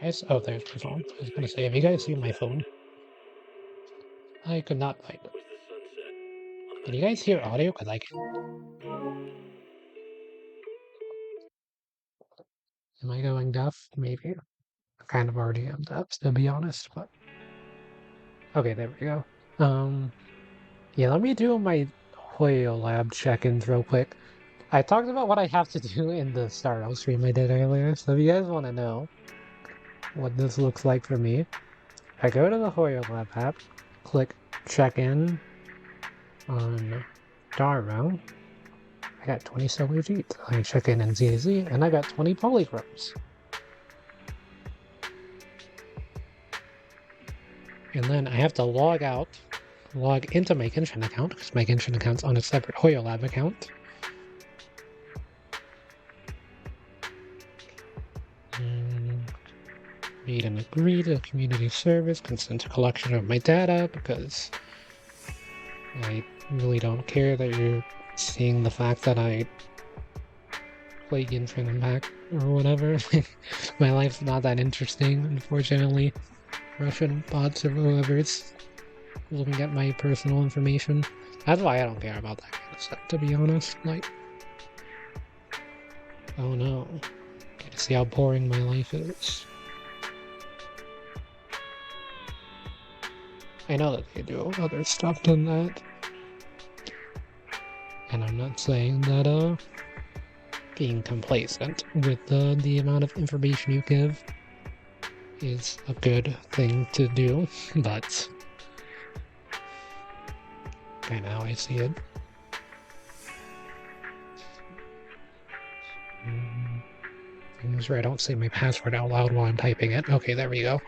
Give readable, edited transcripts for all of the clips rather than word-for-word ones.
Guys, oh, there's my phone. I was gonna say, have you guys seen my phone? I could not find it. Can you guys hear audio? Because I can. Am I going deaf? Maybe. I kind of already am deaf, to be honest, but... Okay, there we go. Yeah, let me do my Hoyo Lab check-ins real quick. I talked about what I have to do in the Starro stream I did earlier, so if you guys want to know what this looks like for me, I go to the Hoyo Lab app, click check-in on Starro. I got 20 solar Gs. I check in ZZ, and I got 20 polychromes. And then I have to log out, log into my Genshin account, because my Genshin account's on a separate Hoyo Lab account. Read and agree to the community service, consent to collection of my data, because I really don't care that you're seeing the fact that I play Genshin Impact or whatever. My life's not that interesting, unfortunately. Russian bots or whoever's looking at my personal information. That's why I don't care about that kind of stuff, to be honest. Like, oh no. Get to see how boring my life is. I know that they do other stuff than that. And I'm not saying that, being complacent with the amount of information you give is a good thing to do, but kind of how I see it. Things where I don't say my password out loud while I'm typing it. Okay, there we go.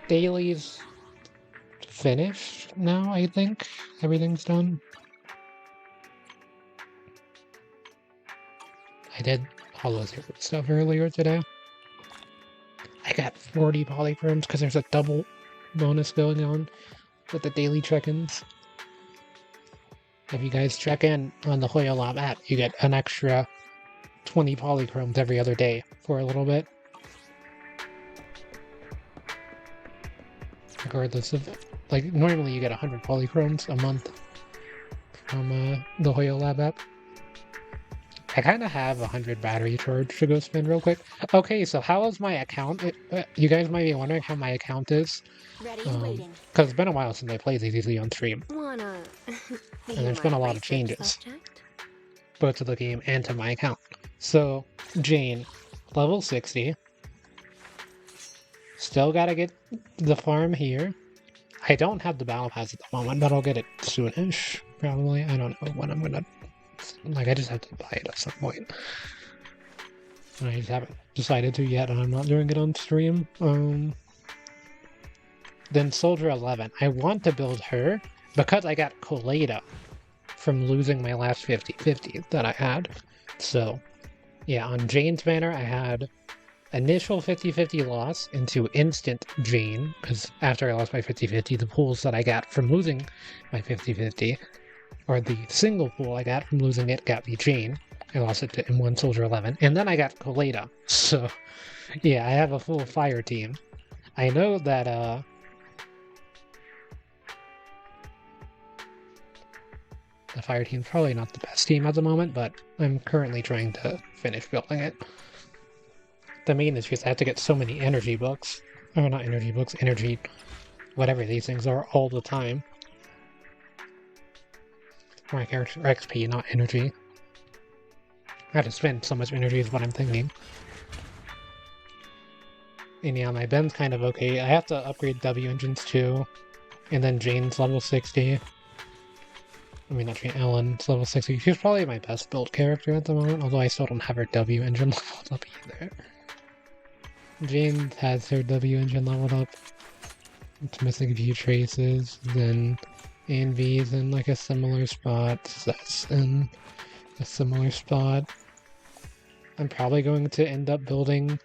Dailies finished now, I think. Everything's done. I did all those stuff earlier today. I got 40 polychromes because there's a double bonus going on with the daily check-ins. If you guys check in on the Hoyo Lab app, you get an extra 20 polychromes every other day for a little bit. Regardless of, like, normally you get 100 polychromes a month from the Hoyo Lab app. I kind of have 100 battery charge to go spend real quick. Okay, so how is my account? You guys might be wondering how my account is. Because it's been a while since I played ZZZ on stream. And there's been a lot of changes, both to the game and to my account. So, Jane, level 60. Still gotta get the farm here. I don't have the battle pass at the moment, but I'll get it soonish, probably. I don't know when I'm gonna... Like, I just have to buy it at some point. And I just haven't decided to yet, and I'm not doing it on stream. Then Soldier 11. I want to build her because I got Colada from losing my last 50-50 that I had. So, yeah, on Jane's banner, I had initial 50-50 loss into instant Jane, because after I lost my 50-50, the pools that I got from losing my 50-50, or the single pool I got from losing it, got me Jane. I lost it to M1 Soldier 11, and then I got Colada. So, yeah, I have a full fire team. I know that, the fire team's probably not the best team at the moment, but I'm currently trying to finish building it. The main issue is I have to get so many energy books. Or not energy books, energy... whatever these things are, all the time. For my character XP, not energy. I have to spend so much energy is what I'm thinking. And yeah, my Ben's kind of okay. I have to upgrade W engines too. And then Jane's level 60. I mean, not Jane, Ellen's level 60. She's probably my best built character at the moment, although I still don't have her W engine leveled up either. Jane has her W engine leveled up. It's missing a few traces. Then Anvi's in like a similar spot. That's in a similar spot. I'm probably going to end up building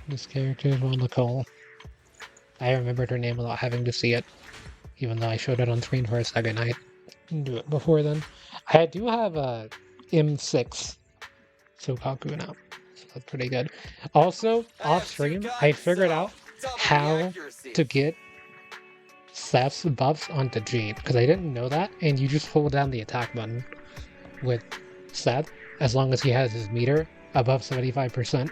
this character as well, Nicole. I remembered her name without having to see it, even though I showed it on screen for a second. I didn't do it before then. I do have a M6 Sukaku now. So that's pretty good. Also, I off have two stream, I guns, figured so out double the how accuracy. to get Seth's buffs onto Jean, because I didn't know that, and you just hold down the attack button with Seth, as long as he has his meter above 75%.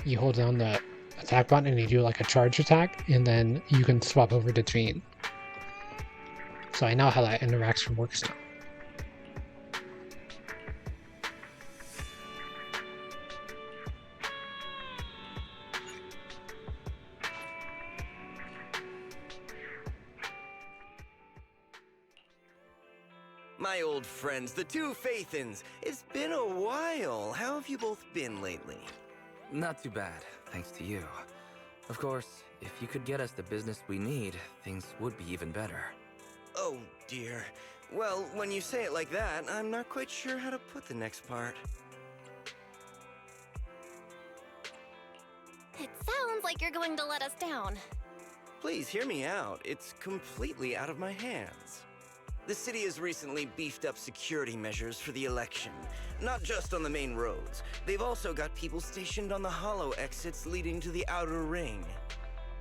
You hold down the attack button and you do like a charge attack, and then you can swap over to Jean. So I know how that interaction works now. My old friends, the two Faithins. It's been a while. How have you both been lately? Not too bad, thanks to you. Of course, if you could get us the business we need, things would be even better. Oh, dear. Well, when you say it like that, I'm not quite sure how to put the next part. It sounds like you're going to let us down. Please hear me out. It's completely out of my hands. The city has recently beefed up security measures for the election. Not just on the main roads. They've also got people stationed on the hollow exits leading to the outer ring.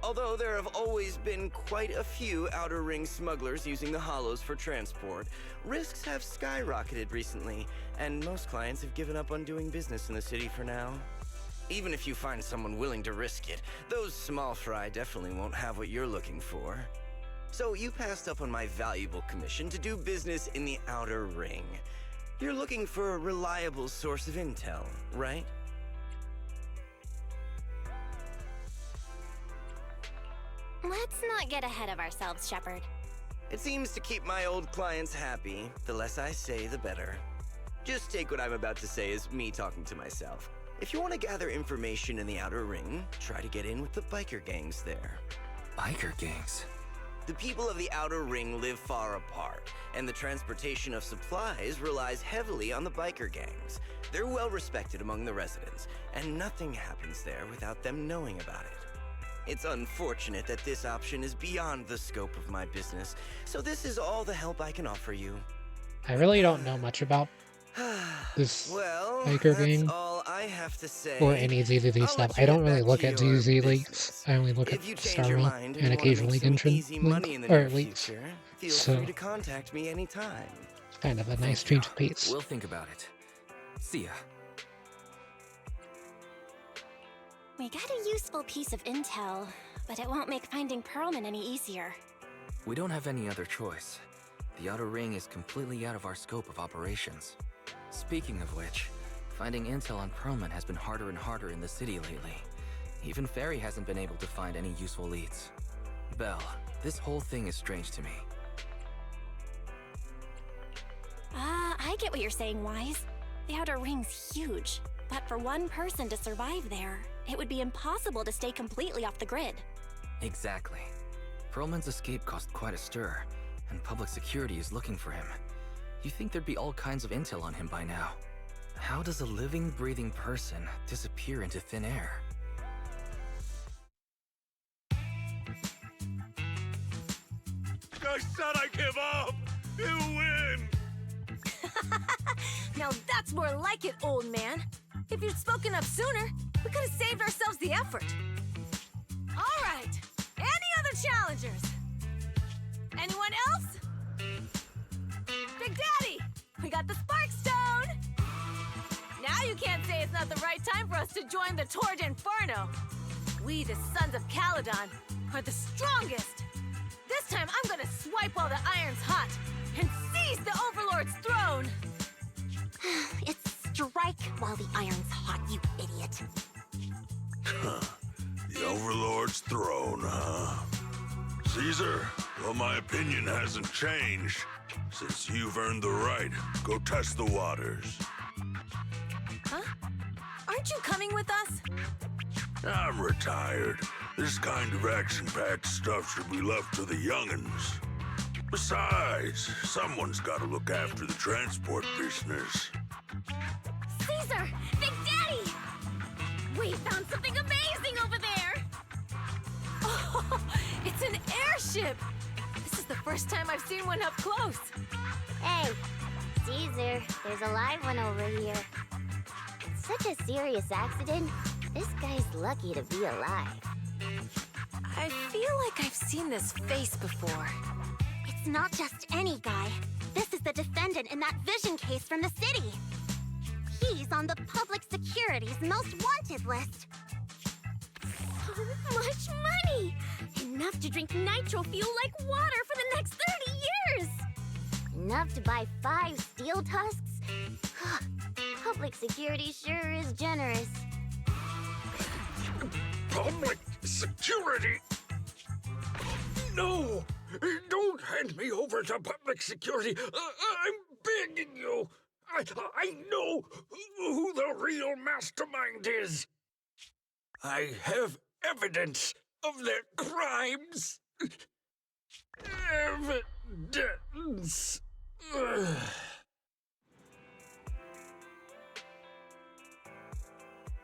Although there have always been quite a few outer ring smugglers using the hollows for transport, risks have skyrocketed recently, and most clients have given up on doing business in the city for now. Even if you find someone willing to risk it, those small fry definitely won't have what you're looking for. So you passed up on my valuable commission to do business in the outer ring. You're looking for a reliable source of intel, right? Let's not get ahead of ourselves, Shepard. It seems to keep my old clients happy. The less I say, the better. Just take what I'm about to say as me talking to myself. If you want to gather information in the outer ring, try to get in with the biker gangs there. Biker gangs? The people of the outer ring live far apart, and the transportation of supplies relies heavily on the biker gangs. They're well respected among the residents, and nothing happens there without them knowing about it. It's unfortunate that this option is beyond the scope of my business, so this is all the help I can offer you. I really don't know much about this Well, biker that's gang all I have to say. or any ZZZ I'll stuff. let you I don't get really back look to at your ZZ leaks. business. I only look If at you change Star your Rail mind and and want to occasionally make some Genshin easy money in the or near leaks. future, feel So free to contact me anytime. it's kind of a nice Thank you. change of pace. We'll think about it. See ya. We got a useful piece of intel, but it won't make finding Perlman any easier. We don't have any other choice. The outer ring is completely out of our scope of operations. Speaking of which, finding intel on Perlman has been harder and harder in the city lately. Even Ferry hasn't been able to find any useful leads. Belle, this whole thing is strange to me. I get what you're saying, Wise. The outer ring's huge, but for one person to survive there, it would be impossible to stay completely off the grid. Exactly. Perlman's escape caused quite a stir, and public security is looking for him. You'd think there'd be all kinds of intel on him by now. How does a living, breathing person disappear into thin air? I said I give up! You win! Now that's more like it, old man. If you'd spoken up sooner, we could have saved ourselves the effort. All right, any other challengers? Anyone else? Big Daddy, we got the Spark Stone! Now you can't say it's not the right time for us to join the Torrid Inferno. We, the Sons of Caledon, are the strongest. This time I'm gonna swipe while the iron's hot and seize the Overlord's throne! It's strike while the iron's hot, you idiot. The Overlord's throne, huh? Caesar, well, my opinion hasn't changed. Since you've earned the right, go test the waters. Huh? Aren't you coming with us? I'm retired. This kind of action-packed stuff should be left to the young'uns. Besides, someone's got to look after the transport business. Caesar! Big Daddy! We found something amazing over there! Oh, it's an airship! This is the first time I've seen one up close. Hey, Caesar, there's a live one over here. such a serious accident, this guy's lucky to be alive. I feel like I've seen this face before. It's not just any guy. This is the defendant in that vision case from the city. He's on the public security's most wanted list. So much money! Enough to drink nitro fuel like water for the next 30 years! Enough to buy 5 steel tusks? Public security sure is generous. Public security? No! Don't hand me over to public security! I'm begging you! I know who the real mastermind is! I have evidence of their crimes! Evidence!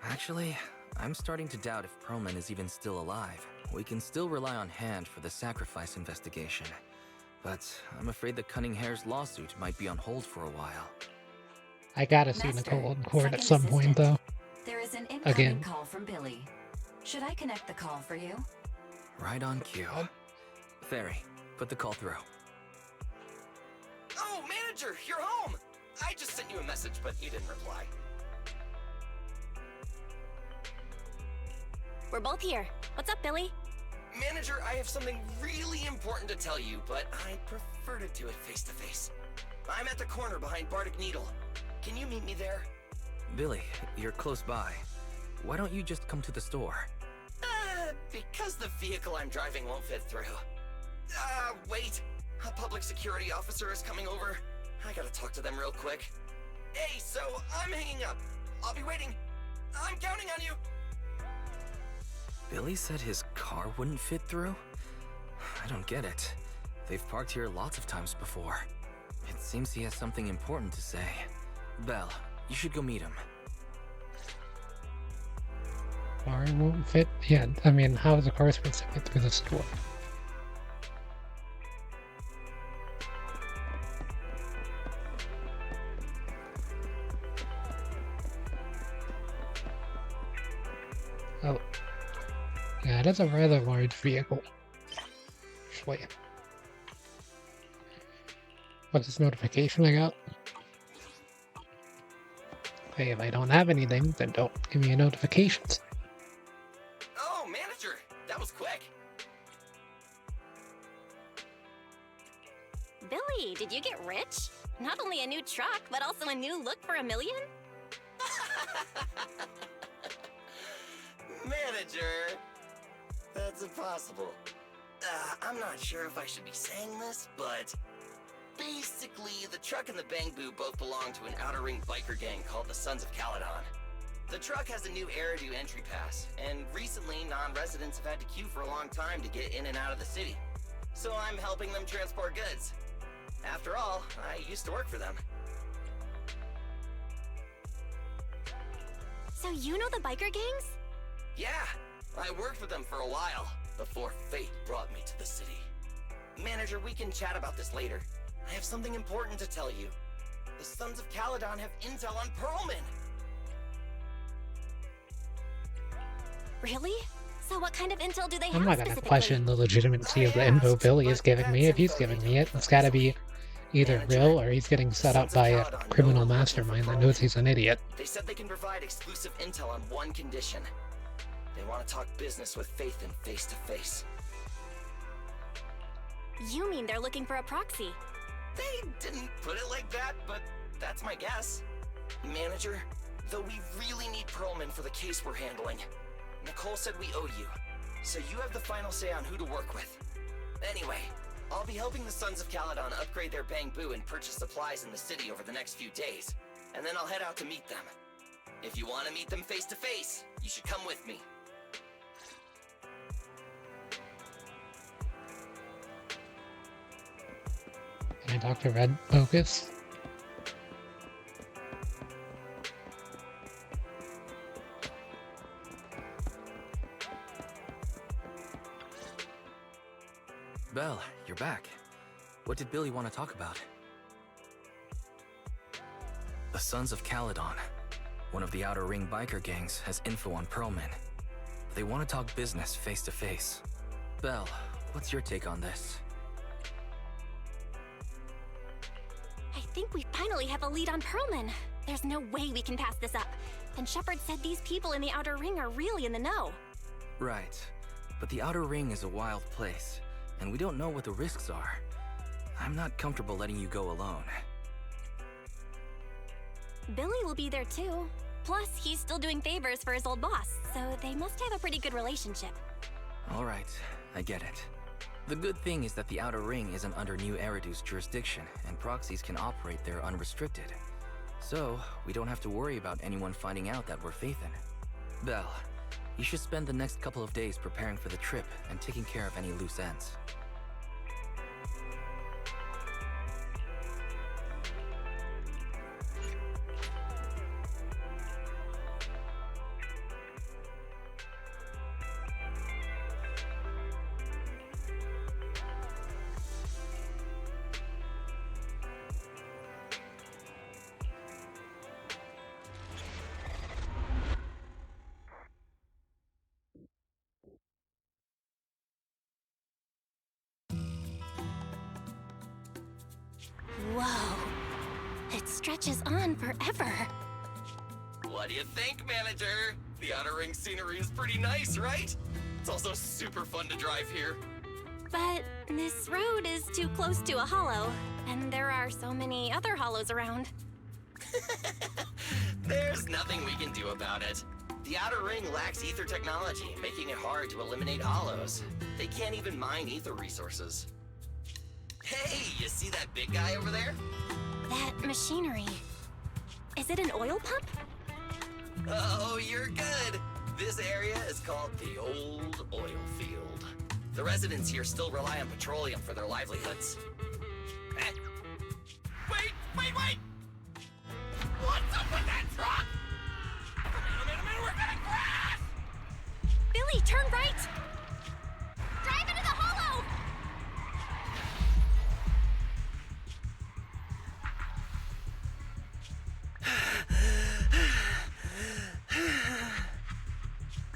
Actually, I'm starting to doubt if Perlman is even still alive. We can still rely on Hand for the sacrifice investigation. But I'm afraid the Cunninghare's lawsuit might be on hold for a while. I gotta see Master, Nicole in court at second some point, assistant. though. There is an incoming Again. call from Billy. Should I connect the call for you? Right on cue. Fairy, put the call through. Oh, manager, you're home! I just sent you a message, but you didn't reply. We're both here. What's up, Billy? Manager, I have something really important to tell you, but I prefer to do it face to face. I'm at the corner behind Bardic Needle. Can you meet me there? Billy, you're close by. Why don't you just come to the store? Because the vehicle I'm driving won't fit through. Wait. A public security officer is coming over. I gotta talk to them real quick. Hey, so I'm hanging up. I'll be waiting. I'm counting on you. Billy said his car wouldn't fit through? I don't get it. They've parked here lots of times before. It seems he has something important to say. Belle, you should go meet him. Car won't fit? Yeah, I mean, how is a car supposed to fit through the store? Oh. Yeah, it is a rather large vehicle. Actually. What's this notification I got? Hey, if I don't have anything, then don't give me notifications. Oh, manager, that was quick. Billy, did you get rich? Not only a new truck, but also a new look for $1 million? Manager, that's impossible. I'm not sure if I should be saying this, but basically, the truck and the Bang Boo both belong to an outer ring biker gang called the Sons of Caledon. The truck has a new Eridu entry pass, and recently non-residents have had to queue for a long time to get in and out of the city. So I'm helping them transport goods. After all, I used to work for them. So you know the biker gangs? Yeah, I worked with them for a while, before fate brought me to the city. Manager, we can chat about this later. I have something important to tell you. The Sons of Caledon have intel on Perlman! Really? So what kind of intel do they have I'm not gonna specifically? question the legitimacy of the info Billy is giving me. If he's giving me it, it's gotta be either real or he's getting set up by a criminal mastermind that knows he's an idiot. They said they can provide exclusive intel on one condition. They want to talk business with Faith and face to face. You mean they're looking for a proxy? They didn't put it like that, but that's my guess. Manager, though we really need Perlman for the case we're handling, Nicole said we owe you, so you have the final say on who to work with. Anyway, I'll be helping the Sons of Caledon upgrade their Bang Boo and purchase supplies in the city over the next few days, and then I'll head out to meet them. If you want to meet them face to face, you should come with me. Can I talk to Red Focus? Belle, you're back. What did Billy want to talk about? The Sons of Caledon. One of the Outer Ring biker gangs has info on Pearlman. They want to talk business face to face. Belle, what's your take on this? I think we finally have a lead on Pearlman. There's no way we can pass this up. And Shepard said these people in the Outer Ring are really in the know. Right. But the Outer Ring is a wild place, and we don't know what the risks are. I'm not comfortable letting you go alone. Billy will be there too. Plus, he's still doing favors for his old boss, so they must have a pretty good relationship. Alright, I get it. The good thing is that the Outer Ring isn't under New Eridu's jurisdiction, and proxies can operate there unrestricted. So, we don't have to worry about anyone finding out that we're Phaethon. Belle, you should spend the next couple of days preparing for the trip and taking care of any loose ends. Whoa. It stretches on forever. What do you think, manager? The Outer Ring scenery is pretty nice, right? It's also super fun to drive here. But this road is too close to a hollow, and there are so many other hollows around. There's nothing we can do about it. The Outer Ring lacks ether technology, making it hard to eliminate hollows. They can't even mine ether resources. Hey, you see that big guy over there? That machinery. Is it an oil pump? Oh, you're good. This area is called the Old Oil Field. The residents here still rely on petroleum for their livelihoods. Eh? Wait! What's up with that truck? Man, we're gonna crash! Billy, turn right! Drive into the hollow!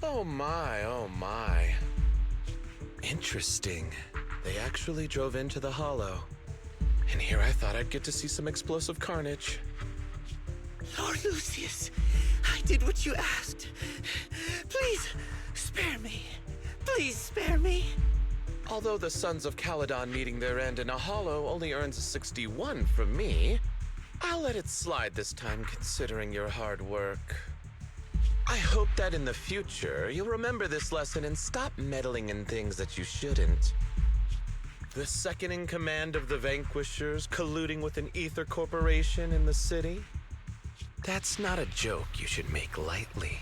Oh my. Interesting. They actually drove into the hollow. And here I thought I'd get to see some explosive carnage. Lord Lucius, I did what you asked. Please, spare me. Please spare me. Although the Sons of Caledon meeting their end in a hollow only earns a 61 from me, I'll let it slide this time considering your hard work. I hope that in the future, you'll remember this lesson and stop meddling in things that you shouldn't. The second in command of the Vanquishers colluding with an ether corporation in the city? That's not a joke you should make lightly.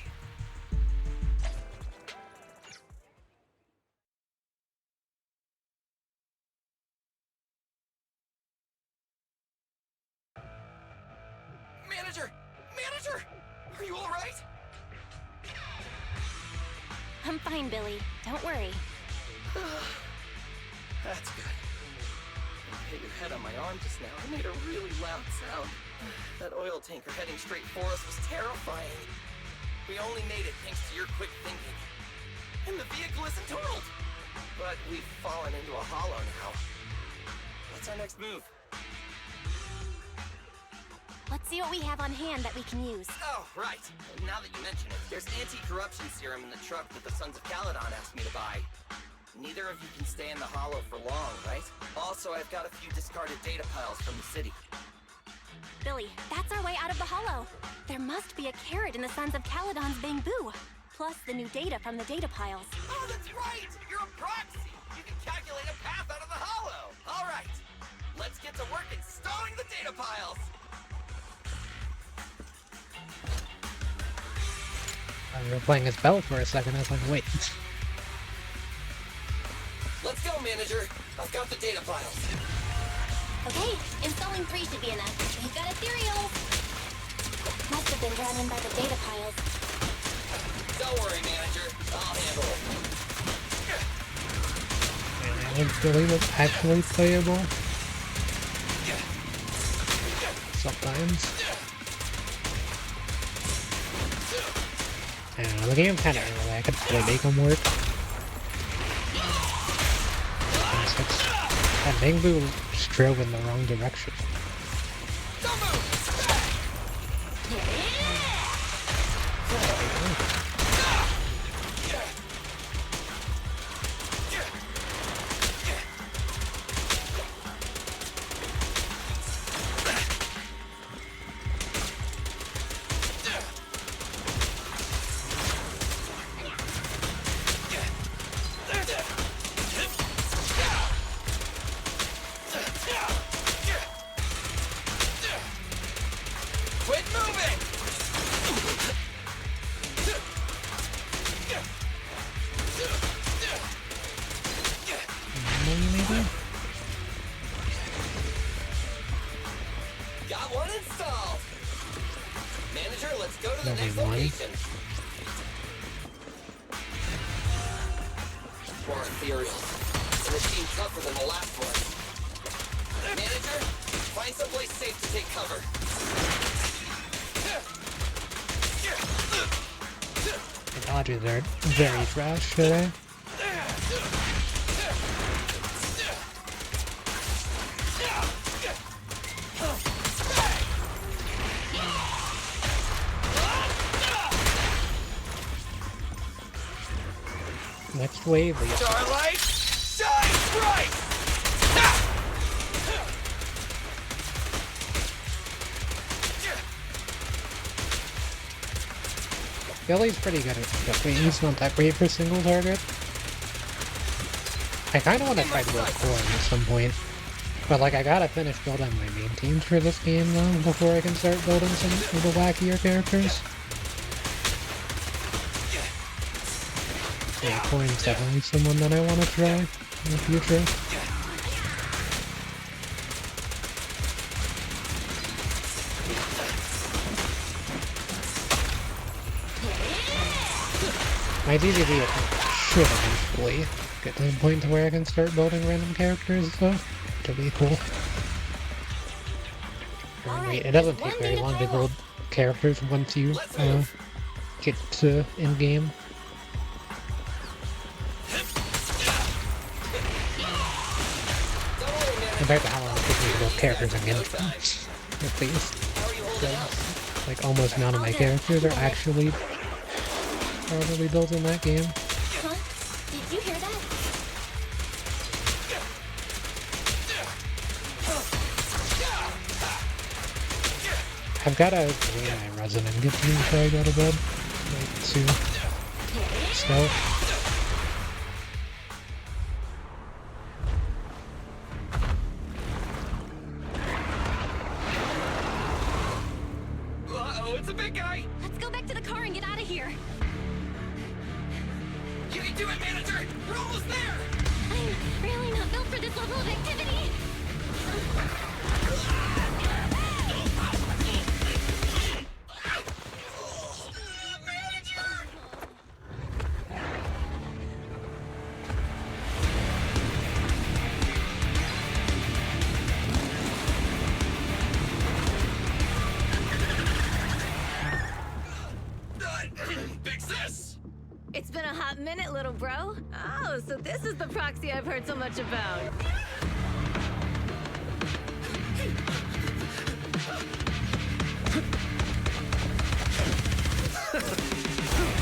Manager! Are you alright? I'm fine, Billy. Don't worry. That's good. When you hit your head on my arm just now, it made a really loud sound. That oil tanker heading straight for us was terrifying. We only made it thanks to your quick thinking. And the vehicle isn't totaled. But we've fallen into a hollow now. What's our next move? Let's see what we have on hand that we can use. Oh, right. Now that you mention it, there's anti-corruption serum in the truck that the Sons of Caledon asked me to buy. Neither of you can stay in the hollow for long, right? Also, I've got a few discarded data piles from the city. Billy, that's our way out of the hollow. There must be a carrot in the Sons of Caledon's bamboo. Plus the new data from the data piles. Oh, that's right! You're a proxy! You can calculate a path out of the hollow! All right, let's get to work installing the data piles! We were playing as Belle for a second. I was like, wait. Let's go, manager. I've got the data piles. Okay, installing 3 should be enough. We've got ethereal. Must have been drawn in by the data piles. Don't worry, manager. I'll handle it. And Billy was actually playable. Sometimes. I don't know, the game's kind of early. I could probably make them work. That Mingbu just drove in the wrong direction. Quit moving! Maybe? Got one installed! Manager, let's go to the Only next one? location. More ethereal. The machine tougher than the last one. Manager, find someplace safe to take cover. The dodges are very trash today. Next wave, we Starlight, shine bright! Billy's pretty good at stuff. He's not that great for single target. I kind of want to try to go core at some point. But like, I gotta finish building my main teams for this game though, before I can start building some of the wackier characters. Yeah, core's definitely someone that I want to try in the future. My DDD should eventually get to the point to where I can start building random characters, though. To be cool. Wait, it doesn't take very long to build characters once you get to in-game. Compared to how long it takes me to build characters in Inferno, at least. So, like, almost none of my characters are actually probably built in that game. Huh? Did you hear that? I've got to clean my resin and get through before I go to bed. Like, to stealth. Uh-oh, it's a big guy! Let's go back to the car and get out of here. You can do it, manager! We're almost there! I'm really not built for this level of activity. Big sis! It's been a hot minute, little bro. Oh, so this is the proxy I've heard so much about.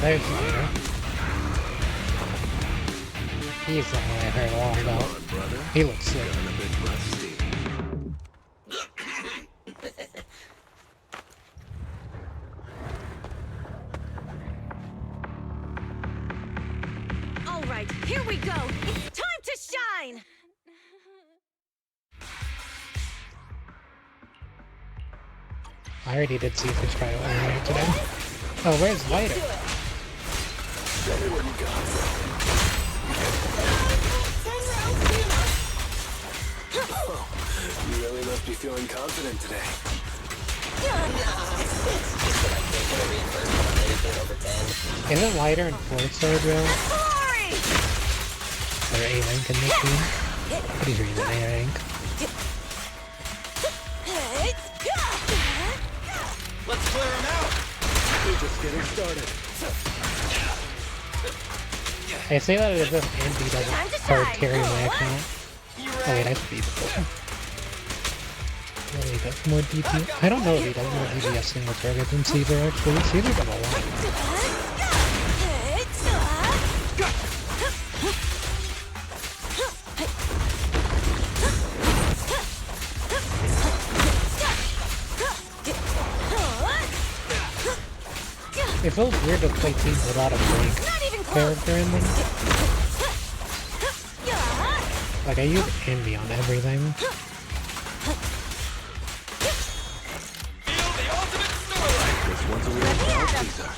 There's Leader. He's the one I heard a lot about. He looks sick. All right, here we go. It's time to shine! I already did see this trial earlier today. Oh, where's Lighter? You really must be feeling confident today. Isn't Lighter in 4-star drill? Or A rank in this game? Pretty sure he's an A rank. Let's clear him out! We're just getting started. I say that as if Andy Time doesn't to hard shine. carry my Oh, account. You Oh wait, I ready? should be before. Yeah, he does more DP. I don't know if he does more DPS single target than Caesar actually. Caesar does a lot. It feels weird to play teams without a break character in them. Like I use Envy on everything. Feel the ultimate starlight! This one's a real crowd pleaser.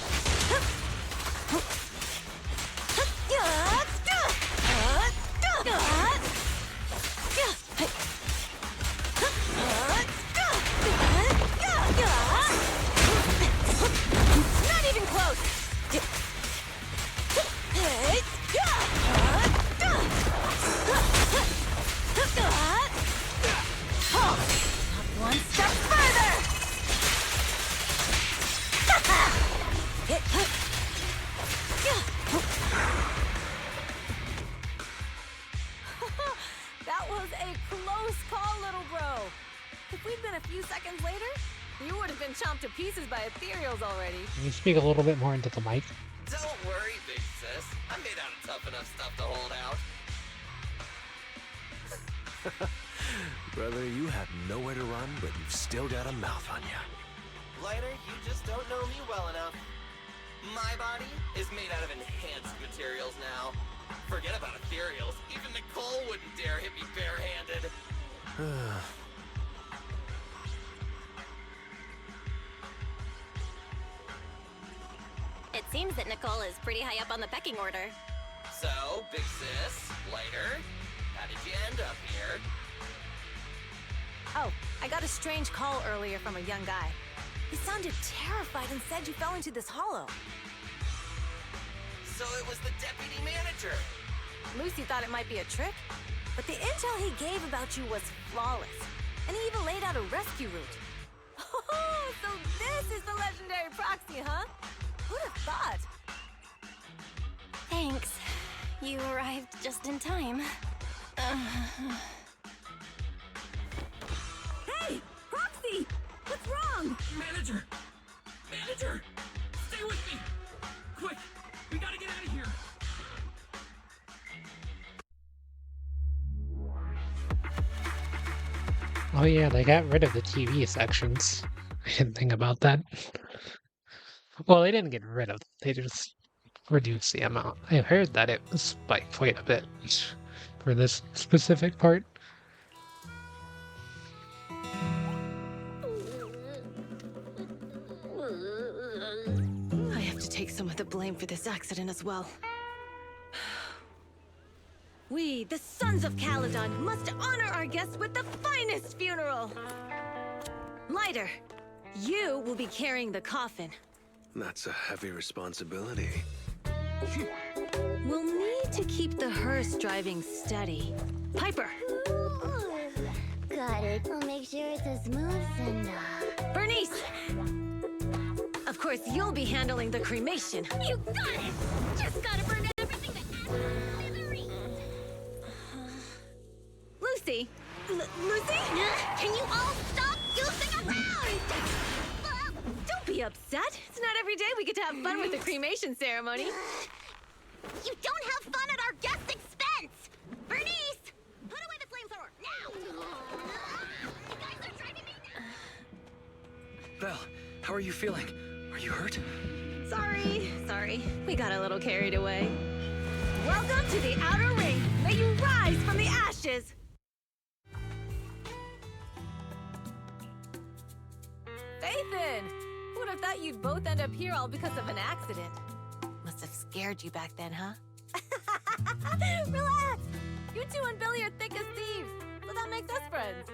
Not even close! One step That was a close call, little bro. If we'd been a few seconds later, you would have been chomped to pieces by ethereals already. Can you speak a little bit more into the mic? Don't worry, big sis. I'm made out of tough enough stuff to hold out. Brother, you have nowhere to run, but you've still got a mouth on you. Lighter, you just don't know me well enough. My body is made out of enhanced materials now. Forget about ethereals. Even Nicole wouldn't dare hit me barehanded. It seems that Nicole is pretty high up on the pecking order. So, big sis, Lighter, how did you end up here? Oh, I got a strange call earlier from a young guy. He sounded terrified and said you fell into this hollow. So it was the deputy manager. Lucy thought it might be a trick, but the intel he gave about you was flawless. And he even laid out a rescue route. Oh, so this is the legendary proxy, huh? Who'd have thought? Thanks. You arrived just in time. Hey! Proxy! What's wrong? Manager! Manager! Stay with me! Quick! We gotta get out of here! Oh yeah, they got rid of the TV sections. I didn't think about that. Well, they didn't get rid of them. They just reduced the amount. I heard that it was by quite a bit for this specific part. I have to take some of the blame for this accident as well. We, the Sons of Caledon, must honor our guests with the finest funeral! Lighter, you will be carrying the coffin. That's a heavy responsibility. We'll need to keep the hearse driving steady. Piper! Got it. I'll make sure it's as smooth and Bernice! Of course, you'll be handling the cremation. You got it! Just gotta burn everything to smithereens. Lucy! Lucy? Can you all stop goofing around? Don't be upset. It's not every day we get to have fun with the cremation ceremony. You don't have fun at our guest expense! Bernice! Put away the flamethrower, now! You guys are driving me nuts! Belle, how are you feeling? Are you hurt? Sorry. We got a little carried away. Welcome to the Outer Ring. May you rise from the ashes. Nathan! Who would have thought you'd both end up here all because of an accident? Must have scared you back then, huh? Relax! You two and Billy are thick as thieves, so that makes us friends.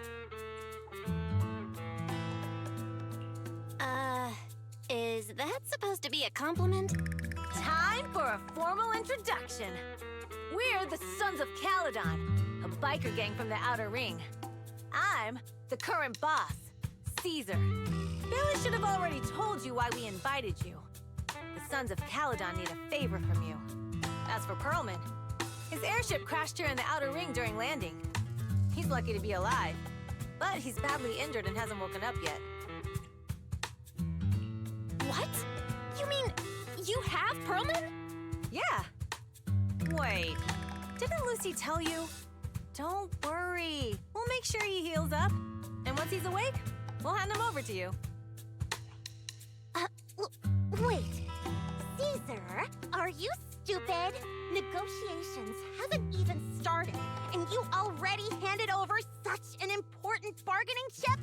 Is that supposed to be a compliment? Time for a formal introduction. We're the Sons of Caledon, a biker gang from the Outer Ring. I'm the current boss, Caesar. Billy should have already told you why we invited you. The Sons of Caledon need a favor from you. As for Perlman, his airship crashed here in the outer ring during landing. He's lucky to be alive, but he's badly injured and hasn't woken up yet. What? You mean you have Perlman? Yeah. Wait, didn't Lucy tell you? Don't worry. We'll make sure he heals up. And once he's awake, we'll hand him over to you. Wait. Caesar, are you stupid? Negotiations haven't even started, and you already handed over such an important bargaining chip?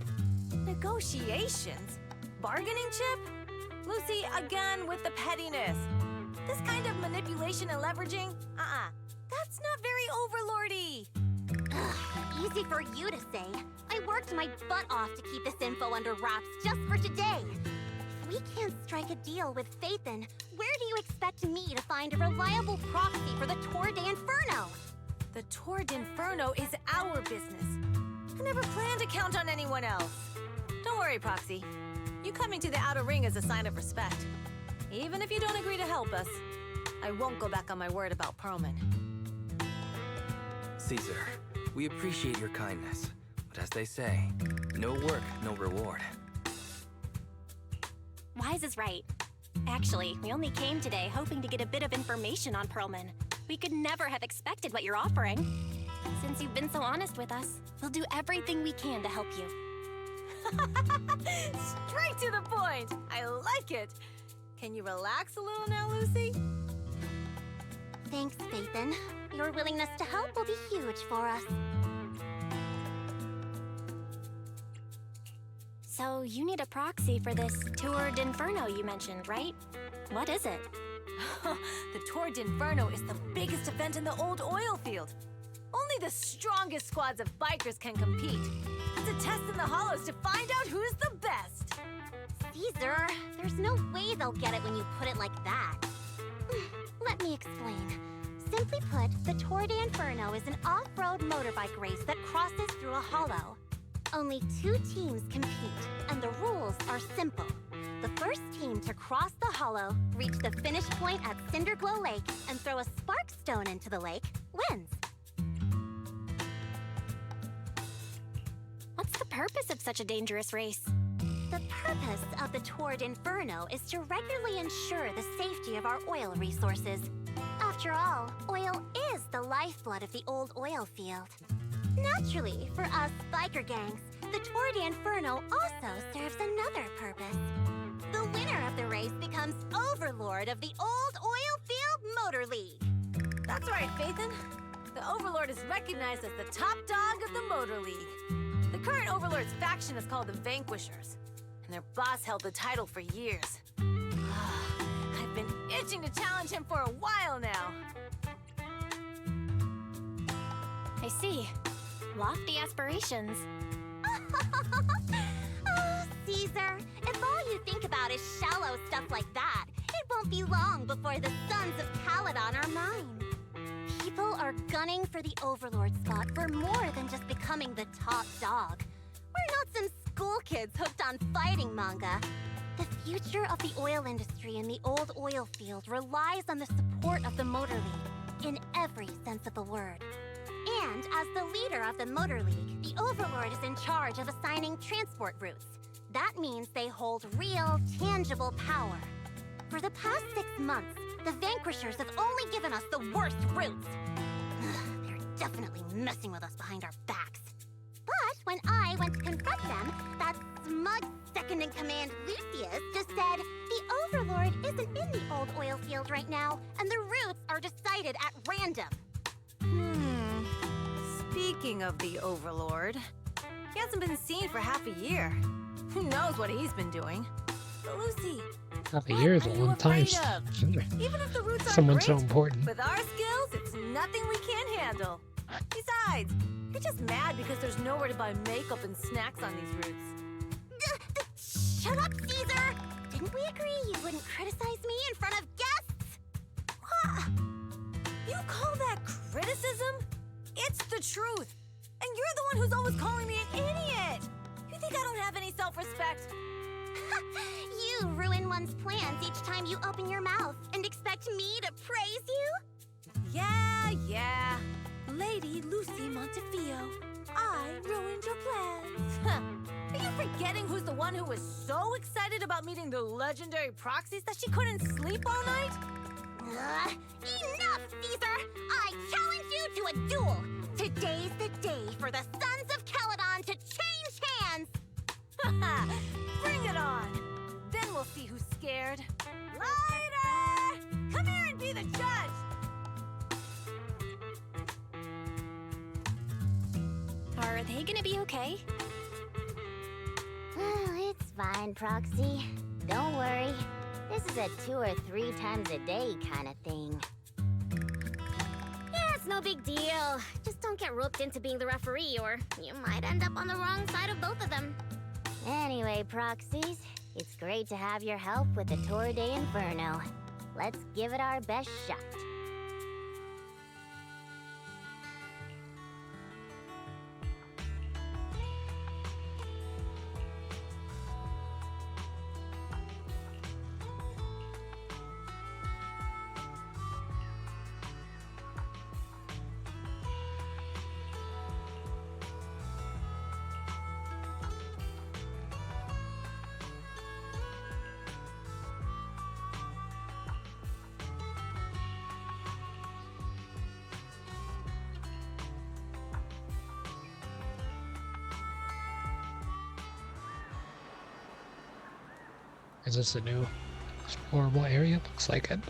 Negotiations? Bargaining chip? Lucy, again with the pettiness. This kind of manipulation and leveraging? That's not very overlordy. Easy for you to say. I worked my butt off to keep this info under wraps just for today. If we can't strike a deal with Phaethon, where do you expect me to find a reliable proxy for the Tour de Inferno? The Tour de Inferno is our business. I never planned to count on anyone else. Don't worry, Proxy. You coming to the outer ring is a sign of respect. Even if you don't agree to help us, I won't go back on my word about Perlman. Caesar, we appreciate your kindness, but as they say, no work, no reward. Wise is right. Actually, we only came today hoping to get a bit of information on Perlman. We could never have expected what you're offering. Since you've been so honest with us, we'll do everything we can to help you. Straight to the point! I like it! Can you relax a little now, Lucy? Thanks, Phaethon. Your willingness to help will be huge for us. So you need a proxy for this Tour d'Inferno you mentioned, right? What is it? The Tour d'Inferno is the biggest event in the old oil field. Only the strongest squads of bikers can compete. It's a test in the hollows to find out who's the best. Caesar, there's no way they'll get it when you put it like that. Let me explain. Simply put, the Tour de Inferno is an off-road motorbike race that crosses through a hollow. Only 2 teams compete, and the rules are simple. The first team to cross the hollow, reach the finish point at Cinderglow Lake, and throw a spark stone into the lake, wins. What's the purpose of such a dangerous race? The purpose of the Tour d'Inferno is to regularly ensure the safety of our oil resources. After all, oil is the lifeblood of the old oil field. Naturally, for us biker gangs, the Tour de Inferno also serves another purpose. The winner of the race becomes overlord of the old oil field motor league. That's right, Phaethon. The Overlord is recognized as the top dog of the Motor League. The current Overlord's faction is called the Vanquishers, and their boss held the title for years. I've been itching to challenge him for a while now. I see. Lofty aspirations. Oh, Caesar, if all you think about is shallow stuff like that, it won't be long before the sons of Caledon are mine. People are gunning for the Overlord spot for more than just becoming the top dog. We're not some school kids hooked on fighting manga. The future of the oil industry in the old oil field relies on the support of the Motor League, in every sense of the word. And as the leader of the Motor League, the Overlord is in charge of assigning transport routes. That means they hold real, tangible power. For the past 6 months, the Vanquishers have only given us the worst routes. They're definitely messing with us behind our backs. But when I went to confront them, that smug second-in-command Lucius just said the Overlord isn't in the old oil field right now, and the routes are decided at random. Speaking of the Overlord, he hasn't been seen for half a year. Who knows what he's been doing? But Lucy, Half a year is a long time. even if the routes are Someone great, so important. with our skills, it's nothing we can't handle. Besides, you're just mad because there's nowhere to buy makeup and snacks on these routes. Shut up, Caesar! Didn't we agree you wouldn't criticize me in front of guests? What? You call that criticism? It's the truth. And you're the one who's always calling me an idiot. You think I don't have any self-respect? You ruin one's plans each time you open your mouth and expect me to praise you? Yeah. Lady Lucy Montefiore, I ruined your plans. Huh. Are you forgetting who's the one who was so excited about meeting the legendary proxies that she couldn't sleep all night? Enough, Caesar! I challenge you to a duel! Today's the day for the Sons of Caledon to change hands! Bring it on! Then we'll see who's scared. Lighter! Come here and be the judge! Are they gonna be okay? It's fine, Proxy. Don't worry. This is a 2 or 3 times a day kind of thing. Yeah, it's no big deal. Just don't get roped into being the referee, or you might end up on the wrong side of both of them. Anyway, Proxies, it's great to have your help with the Tour de Inferno. Let's give it our best shot. Is this a new explorable area? Looks like it.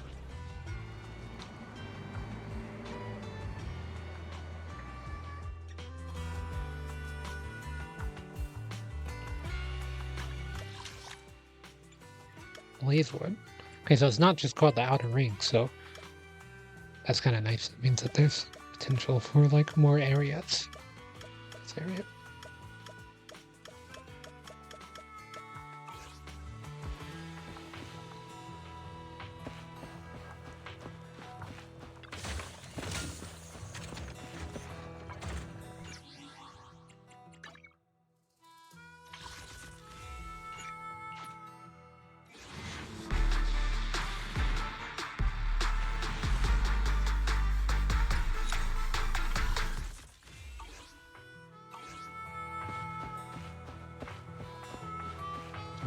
Blazewood. Okay, so it's not just called the Outer Ring, so that's kind of nice. It means that there's potential for like more areas. This area.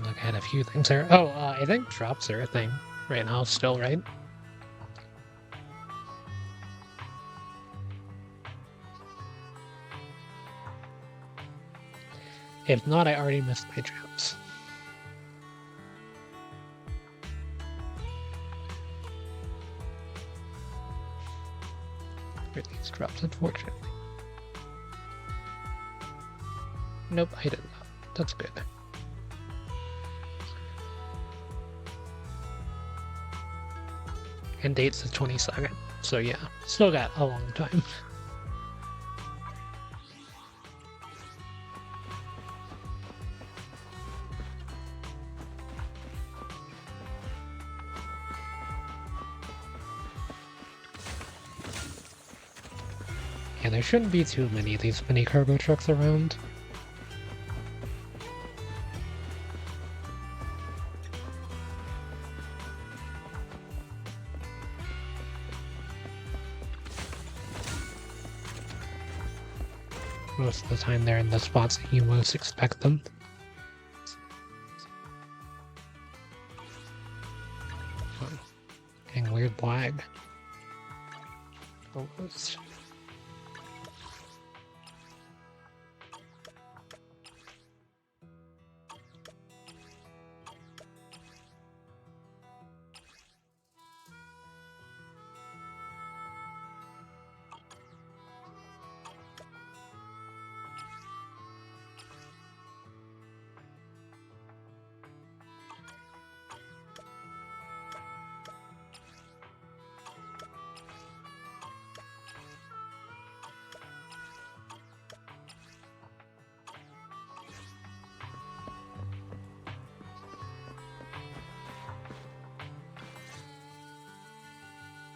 Look, I had a few things there. Oh, I think drops are a thing right now still, right? If not, I already missed my drops. Where these drops, unfortunately. Nope, I did not. That's good. And date's the 22nd, so yeah, still got a long time. Yeah, there shouldn't be too many of these mini cargo trucks around. Most of the time they're in the spots that you most expect them. Oh, getting weird lag. Almost.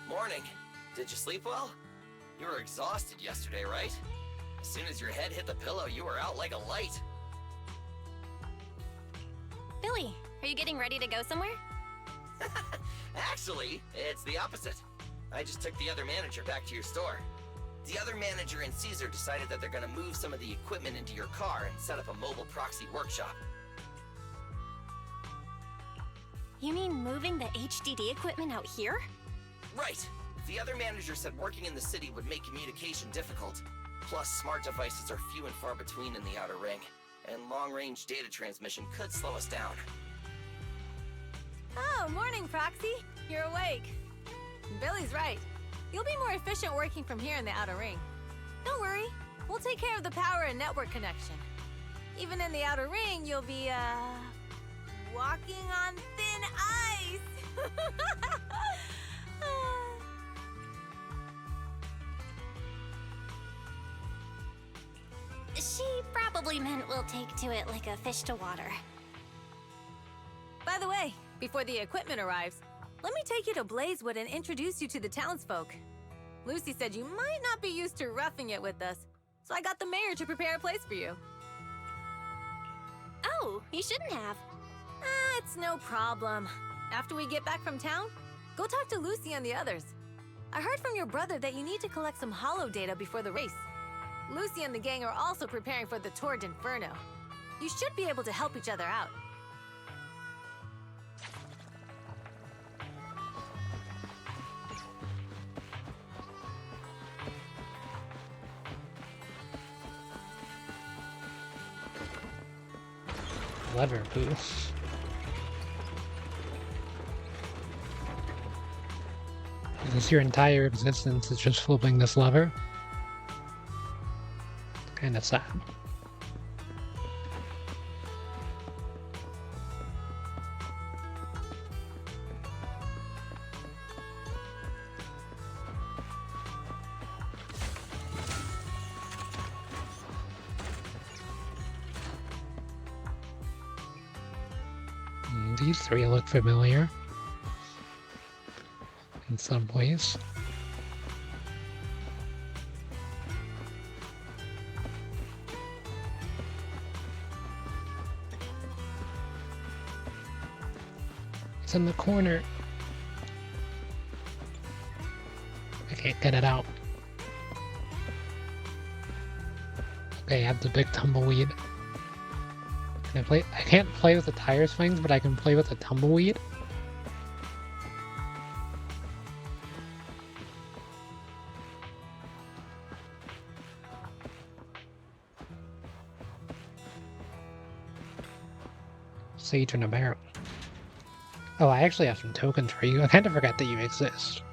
Morning. Did you sleep well? You were exhausted yesterday, right? As soon as your head hit the pillow, you were out like a light. Billy, are you getting ready to go somewhere? Actually, it's the opposite. I just took the other manager back to your store. The other manager and Caesar decided that they're gonna move some of the equipment into your car and set up a mobile proxy workshop. You mean moving the HDD equipment out here? Right. The other manager said working in the city would make communication difficult. Plus, smart devices are few and far between in the Outer Ring, and long-range data transmission could slow us down. Oh, morning, Proxy. You're awake. Billy's right. You'll be more efficient working from here in the Outer Ring. Don't worry, we'll take care of the power and network connection. Even in the Outer Ring, you'll be, walking on thin ice. She probably meant we'll take to it like a fish to water. By the way, before the equipment arrives, let me take you to Blazewood and introduce you to the townsfolk. Lucy said you might not be used to roughing it with us, so I got the mayor to prepare a place for you. Oh, you shouldn't have. It's no problem. After we get back from town, go talk to Lucy and the others. I heard from your brother that you need to collect some holo data before the race. Lucy and the gang are also preparing for the Tour d'Inferno. You should be able to help each other out. Lever boost. Is this your entire existence is just flipping this lever? Kinda sad. These three look familiar in some ways. It's in the corner. I can't get it out. Okay, I have the big tumbleweed. Can I play? I can't play with the tire swings, but I can play with the tumbleweed. Sage in a barrel. Oh, I actually have some tokens for you. I kind of forgot that you exist.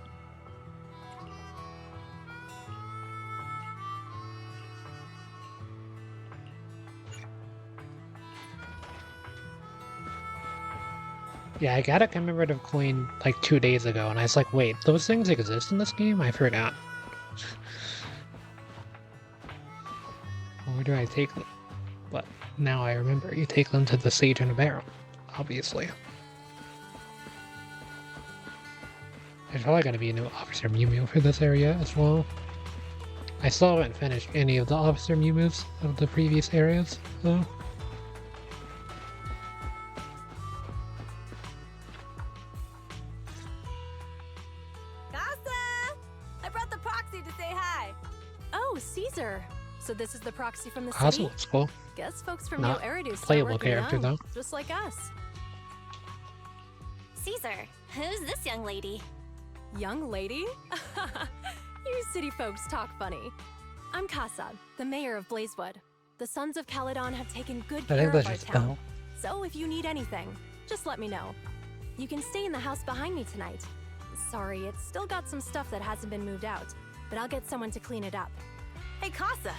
Yeah, I got a commemorative coin like 2 days ago, and I was like, wait, those things exist in this game? I forgot. Where do I take them? But now I remember, you take them to the Sage in a Barrel, obviously. There's probably going to be a new Officer Mew Mew for this area as well. I still haven't finished any of the Officer Mew Mews of the previous areas, though. Casa! I brought the proxy to say hi. Oh, Caesar. So this is the proxy from the Casa city? looks cool. Guess folks from Not New Eridu playable working character, young, though. just like us. Caesar, who's this young lady? Young lady? You city folks talk funny. I'm Casa, the mayor of Blazewood. The Sons of Caledon have taken good I care think of that's our just town. Belle. So if you need anything, just let me know. You can stay in the house behind me tonight. Sorry, it's still got some stuff that hasn't been moved out, but I'll get someone to clean it up. Hey, Casa.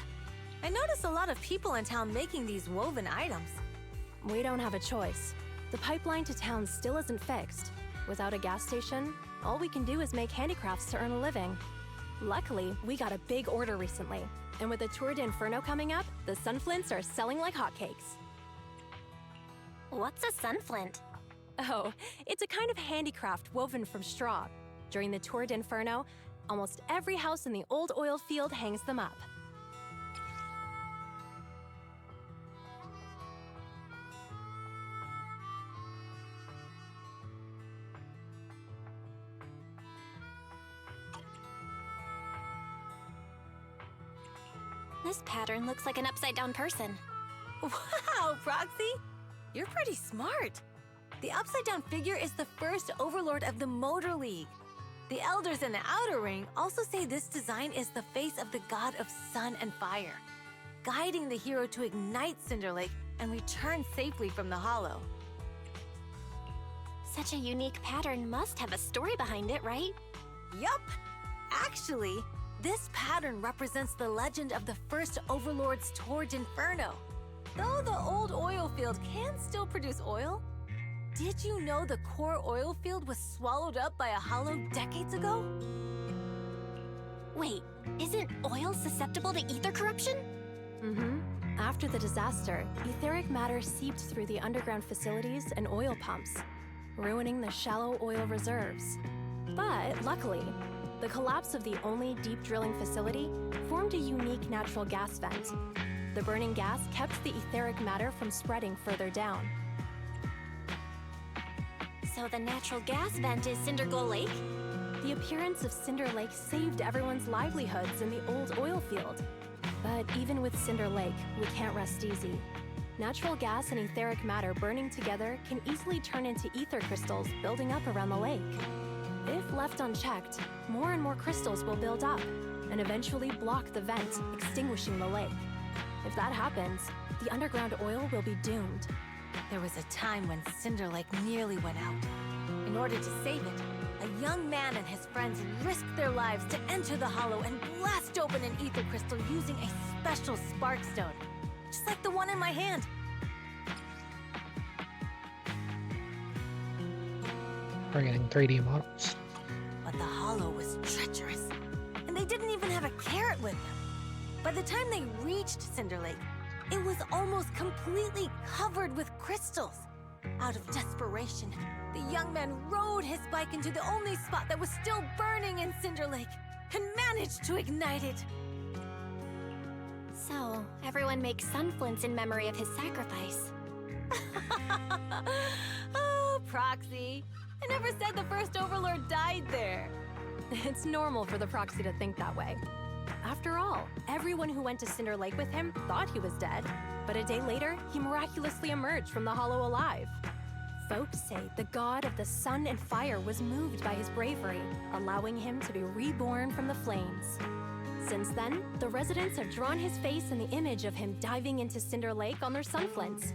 I noticed a lot of people in town making these woven items. We don't have a choice. The pipeline to town still isn't fixed. Without a gas station, all we can do is make handicrafts to earn a living. Luckily, we got a big order recently, and with the Tour d'Inferno coming up, the sunflints are selling like hotcakes. What's a sunflint? Oh, it's a kind of handicraft woven from straw. During the Tour d'Inferno, almost every house in the old oil field hangs them up. This pattern looks like an upside-down person. Wow, Proxy! You're pretty smart. The upside-down figure is the first overlord of the Motor League. The elders in the Outer Ring also say this design is the face of the god of sun and fire, guiding the hero to ignite Cinder Lake and return safely from the Hollow. Such a unique pattern must have a story behind it, right? Yup! Actually, this pattern represents the legend of the first Overlord's Torch Inferno. Though the old oil field can still produce oil, did you know the core oil field was swallowed up by a hollow decades ago? Wait, isn't oil susceptible to ether corruption? Mm-hmm. After the disaster, etheric matter seeped through the underground facilities and oil pumps, ruining the shallow oil reserves. But luckily, the collapse of the only deep drilling facility formed a unique natural gas vent. The burning gas kept the etheric matter from spreading further down. So the natural gas vent is Cinder Goal Lake? The appearance of Cinder Lake saved everyone's livelihoods in the old oil field. But even with Cinder Lake, we can't rest easy. Natural gas and etheric matter burning together can easily turn into ether crystals building up around the lake. If left unchecked, more and more crystals will build up and eventually block the vent, extinguishing the lake. If that happens, the underground oil will be doomed. There was a time when Cinder Lake nearly went out. In order to save it, a young man and his friends risked their lives to enter the Hollow and blast open an ether crystal using a special spark stone, just like the one in my hand. We're getting 3D models. But the Hollow was treacherous, and they didn't even have a carrot with them. By the time they reached Cinder Lake, it was almost completely covered with crystals. Out of desperation, the young man rode his bike into the only spot that was still burning in Cinder Lake and managed to ignite it. So, everyone makes sunflints in memory of his sacrifice. Oh, Proxy. I never said the first Overlord died there. It's normal for the Proxy to think that way. After all, everyone who went to Cinder Lake with him thought he was dead, but a day later, he miraculously emerged from the Hollow alive. Folks say the god of the sun and fire was moved by his bravery, allowing him to be reborn from the flames. Since then, the residents have drawn his face and the image of him diving into Cinder Lake on their sunflints.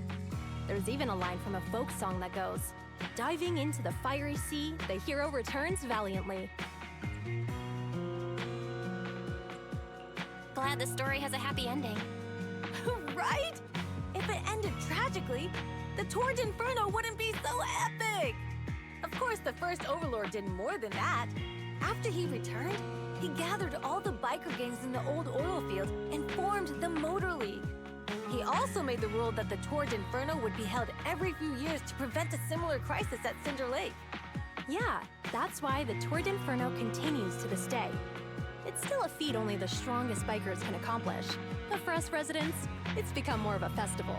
There's even a line from a folk song that goes, "Diving into the fiery sea, the hero returns valiantly." Glad the story has a happy ending. Right? If it ended tragically, the Torch Inferno wouldn't be so epic! Of course, the first Overlord did more than that. After he returned, he gathered all the biker gangs in the old oil field and formed the Motor League. He also made the rule that the Torch Inferno would be held every few years to prevent a similar crisis at Cinder Lake. Yeah, that's why the Torch Inferno continues to this day. It's still a feat only the strongest bikers can accomplish, but for us residents, it's become more of a festival.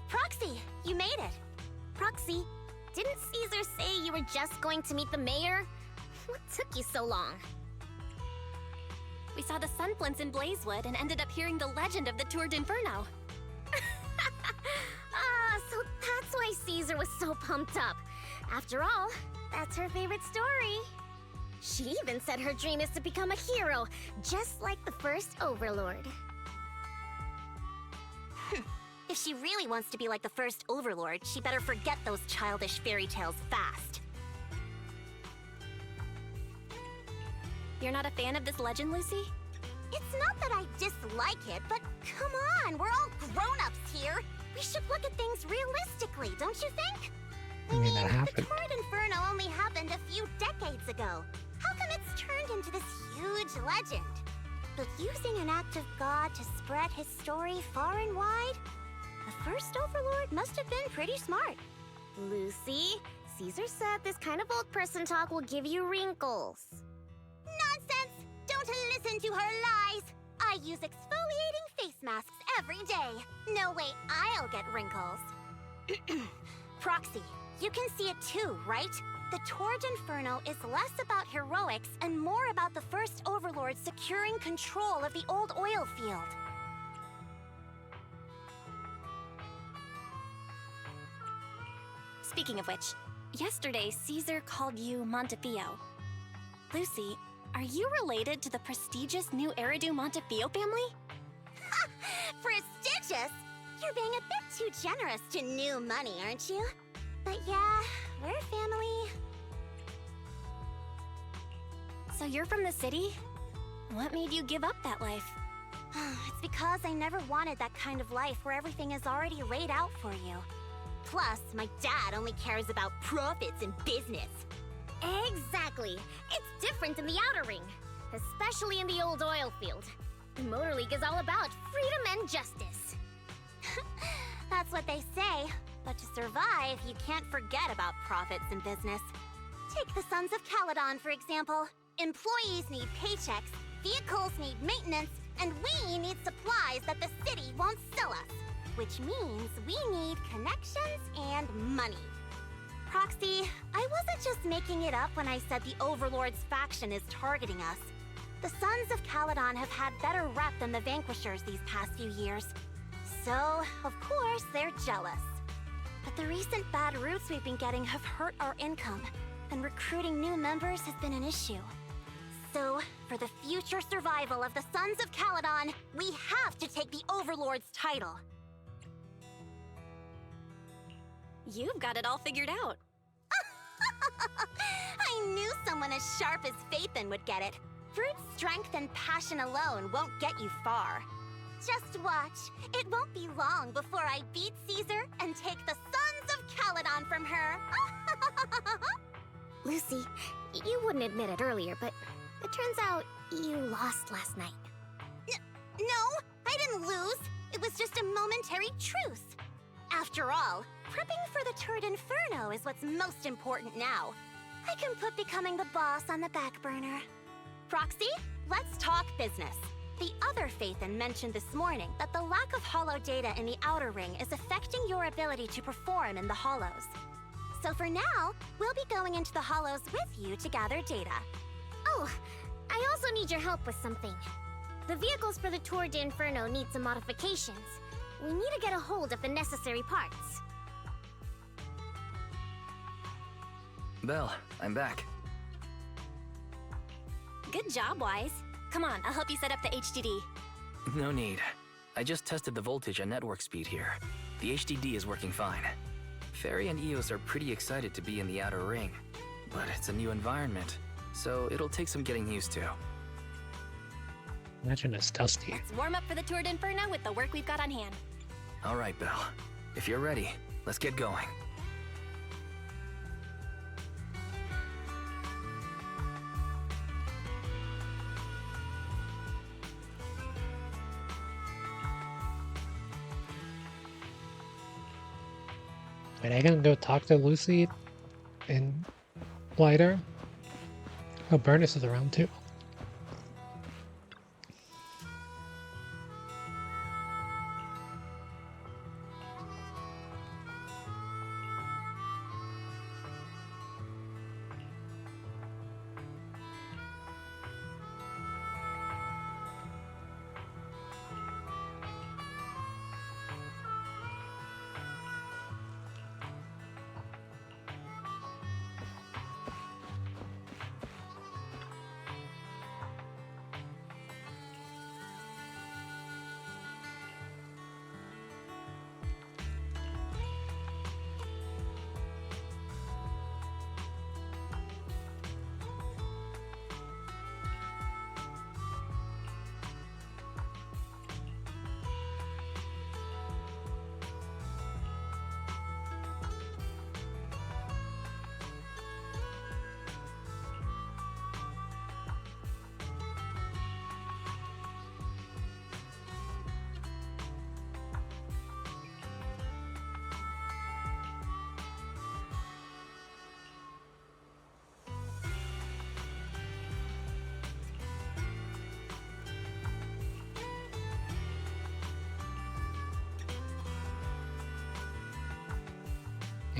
Proxy, you made it. Proxy, didn't Caesar say you were just going to meet the mayor? What took you so long? We saw the sunflints in Blazewood and ended up hearing the legend of the Torch Inferno. So that's why Caesar was so pumped up. After all, that's her favorite story. She even said her dream is to become a hero, just like the first Overlord. If she really wants to be like the first Overlord, she better forget those childish fairy tales fast. You're not a fan of this legend, Lucy? It's not that I dislike it, but come on, we're all grown-ups here. We should look at things realistically, don't you think? I mean, that The happened. Torrid Inferno only happened a few decades ago. How come it's turned into this huge legend? But using an act of God to spread his story far and wide? The first Overlord must have been pretty smart. Lucy, Caesar said this kind of old person talk will give you wrinkles. Nonsense! Don't listen to her lies! I use exfoliating face masks every day. No way I'll get wrinkles. Proxy, you can see it too, right? The Torrid Inferno is less about heroics and more about the first Overlord securing control of the old oil field. Speaking of which, yesterday Caesar called you Montefiore. Lucy, are you related to the prestigious new Eridu Montefiore family? Prestigious? You're being a bit too generous to new money, aren't you? But yeah, we're family. So you're from the city? What made you give up that life? It's because I never wanted that kind of life where everything is already laid out for you. Plus, my dad only cares about profits and business. Exactly. It's different in the Outer Ring, especially in the old oil field. The Motor League is all about freedom and justice. That's what they say. But to survive, you can't forget about profits in business. Take the Sons of Caledon, for example. Employees need paychecks, vehicles need maintenance, and we need supplies that the city won't sell us. Which means we need connections and money. Proxy, I wasn't just making it up when I said the Overlord's faction is targeting us. The Sons of Caledon have had better rep than the Vanquishers these past few years. So, of course, they're jealous. But the recent bad routes we've been getting have hurt our income, and recruiting new members has been an issue. So, for the future survival of the Sons of Caledon, we have to take the Overlord's title. You've got it all figured out. I knew someone as sharp as Phaethon would get it. Brute strength and passion alone won't get you far. Just watch. It won't be long before I beat Caesar and take the Sons of Caledon from her. Lucy, you wouldn't admit it earlier, but it turns out you lost last night. No, I didn't lose. It was just a momentary truce. After all, prepping for the Torrid Inferno is what's most important now. I can put becoming the boss on the back burner. Proxy, let's talk business. The other Phaethon mentioned this morning that the lack of hollow data in the Outer Ring is affecting your ability to perform in the hollows. So for now, we'll be going into the hollows with you to gather data. Oh, I also need your help with something. The vehicles for the Tour de Inferno need some modifications. We need to get a hold of the necessary parts. Belle, I'm back. Good job, Wise. Come on, I'll help you set up the HDD. No need. I just tested the voltage and network speed here. The HDD is working fine. Fairy and Eos are pretty excited to be in the Outer Ring, but it's a new environment, so it'll take some getting used to. Imagine it's dusty. Let's warm up for the Tour d'Inferno with the work we've got on hand. All right, Belle. If you're ready, let's get going. Wait, I can go talk to Lucy and Blighter. Oh, Burnus is around too.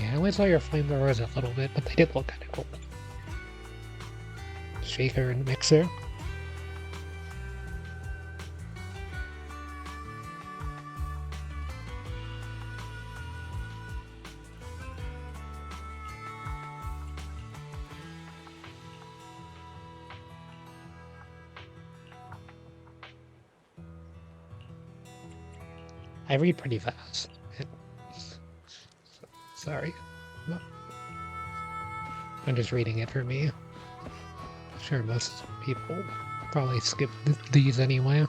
Yeah, I only saw your flamethrowers a little bit, but they did look kind of cool. Shaker and mixer. I read pretty fast. Sorry. I'm just reading it for me. I'm sure most people probably skip these anyway.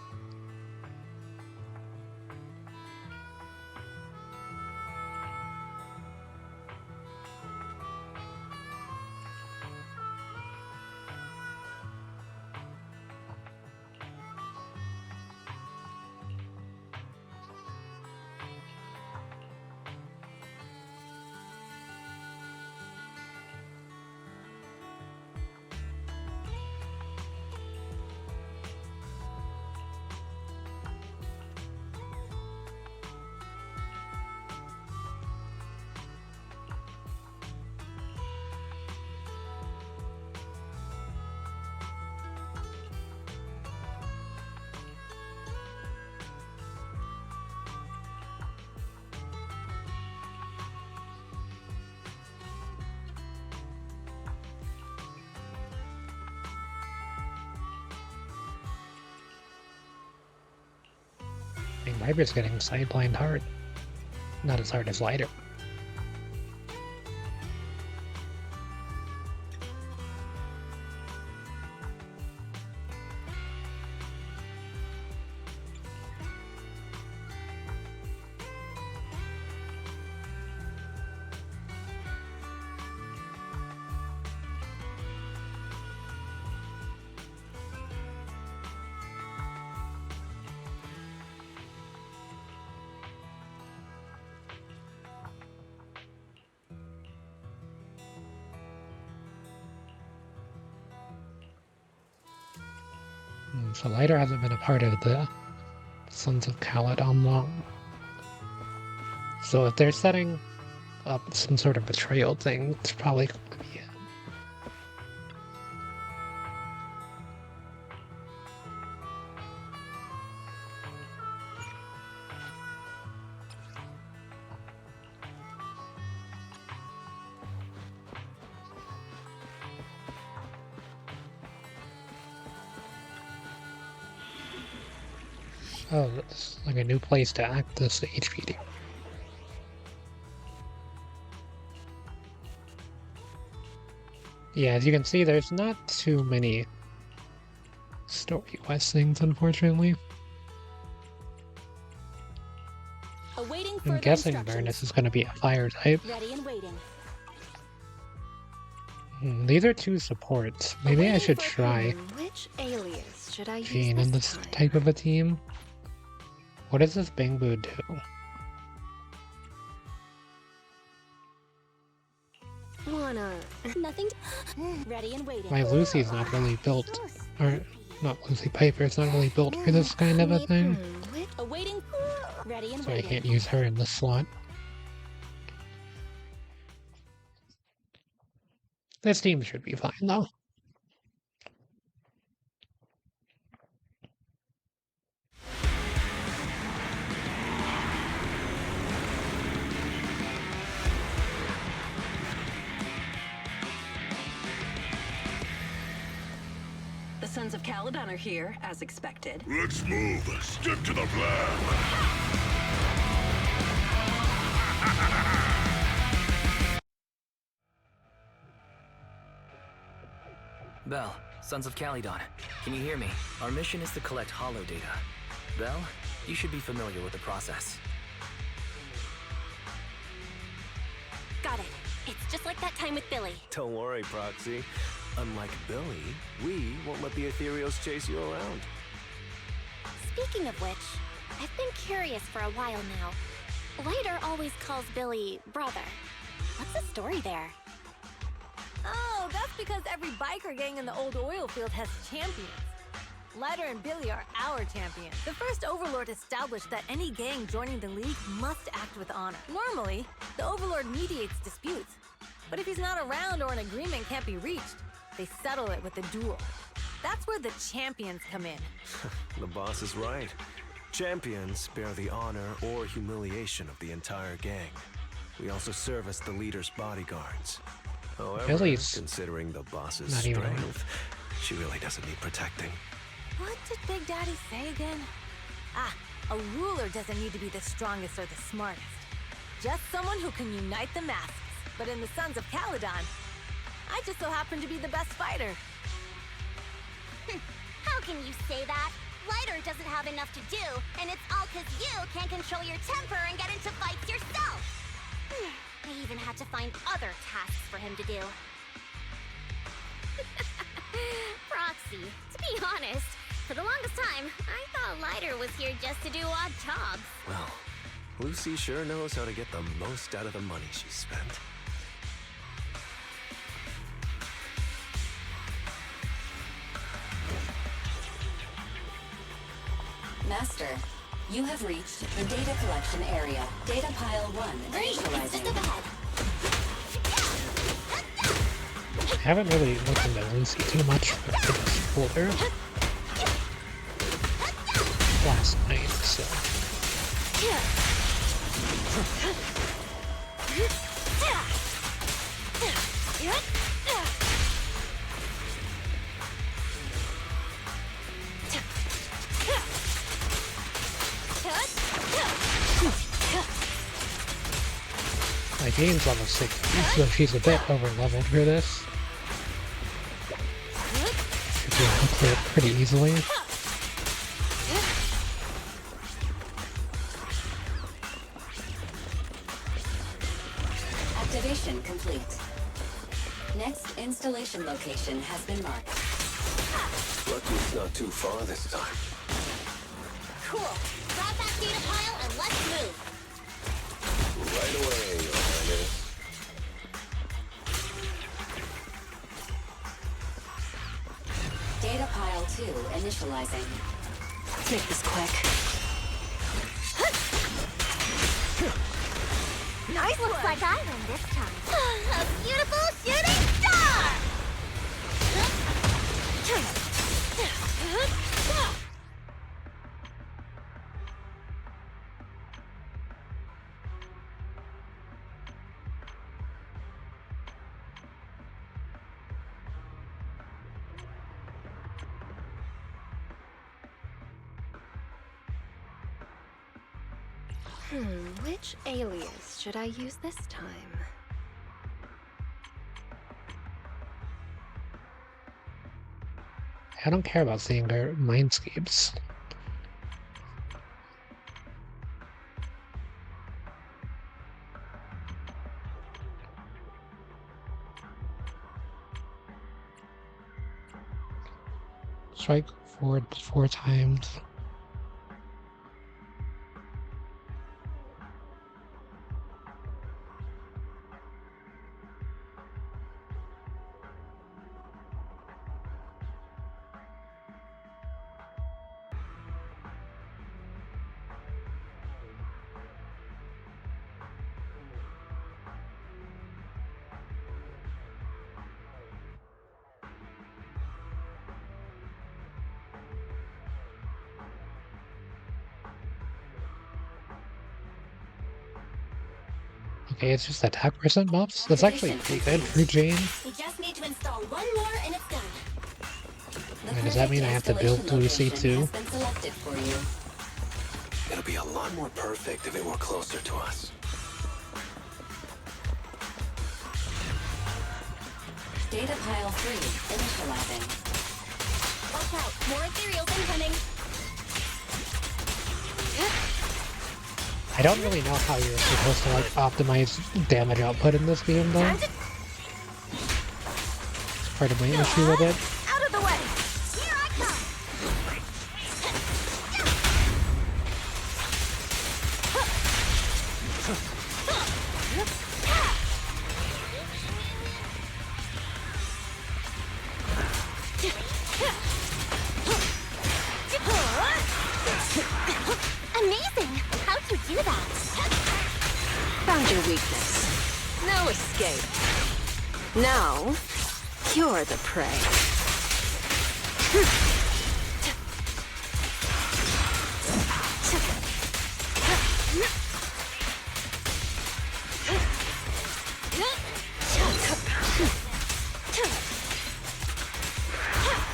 I mean, Viper's getting sidelined hard. Not as hard as Lighter. So Lighter hasn't been a part of the Sons of Caledon long. So if they're setting up some sort of betrayal thing, it's probably going to be it. Oh, it's like a new place to act this HPD. Yeah, as you can see, there's not too many story quest things, unfortunately. I'm guessing Burnus is going to be a fire type. Ready and waiting. These are two supports. Maybe I should try Which alias should I Jean use in this type of a team. What does this Bangbu do? Wanna... Nothing. Ready and waiting. My Lucy's not really built, or not Lucy Piper's not really built for this kind of a thing, Awaiting. Ready and so I waiting. can't use her in this slot. This team should be fine though. The Sons of Caledon are here, as expected. Let's move. Stick to the plan. Bell, Sons of Caledon, can you hear me? Our mission is to collect holo data. Bell, you should be familiar with the process. Got it. It's just like that time with Billy. Don't worry, Proxy. Unlike Billy, we won't let the Ethereals chase you around. Speaking of which, I've been curious for a while now. Lighter always calls Billy brother. What's the story there? Oh, that's because every biker gang in the old oil field has champions. Lighter and Billy are our champions. The first Overlord established that any gang joining the League must act with honor. Normally, the Overlord mediates disputes. But if he's not around or an agreement can't be reached, they settle it with a duel. That's where the champions come in. The boss is right. Champions bear the honor or humiliation of the entire gang. We also serve as the leader's bodyguards. However, Billy's considering the boss's not even strength, she really doesn't need protecting. What did Big Daddy say again? Ah, a ruler doesn't need to be the strongest or the smartest. Just someone who can unite the masses. But in the Sons of Caledon, I just so happen to be the best fighter. How can you say that? Lighter doesn't have enough to do, and it's all because you can't control your temper and get into fights yourself. I even had to find other tasks for him to do. Proxy, to be honest, for the longest time, I thought Lighter was here just to do odd jobs. Well, Lucy sure knows how to get the most out of the money she spent. Master, you have reached the data collection area. Data pile 1 initializing. I haven't really looked into Lucy too much for this folder last night, so. My game's level 60, so she's a bit over-leveled for this. Should be able to clear it pretty easily. Activation complete. Next installation location has been marked. Lucky it's not too far this time. Cool. Grab that data pile and let's move. Right away, Your Highness. Data pile 2 initializing. Make this quick. Nice. Looks like I win this time. A beautiful shooting star! Which alias should I use this time? I don't care about seeing their mindscapes. Strike forward 4 times. Okay, it's just attack percent buffs. That's actually pretty good for Jane. We just need to install one more and it's done. And does that mean I have to build Lucy too? It'll be a lot more perfect if it were closer to us. Data pile 3 initializing. Watch out, more ethereals incoming. I don't really know how you're supposed to like optimize damage output in this game though. It's part of my issue with it. Out of the way! Here I come! No escape. Now, you're the prey.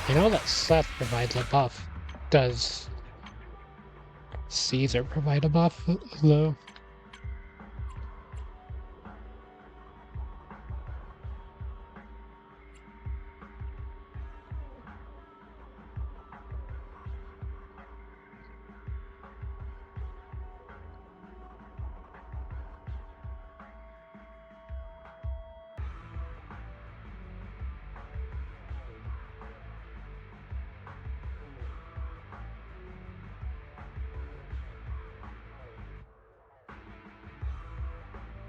I know that Seth provides a buff. Does Caesar provide a buff, though?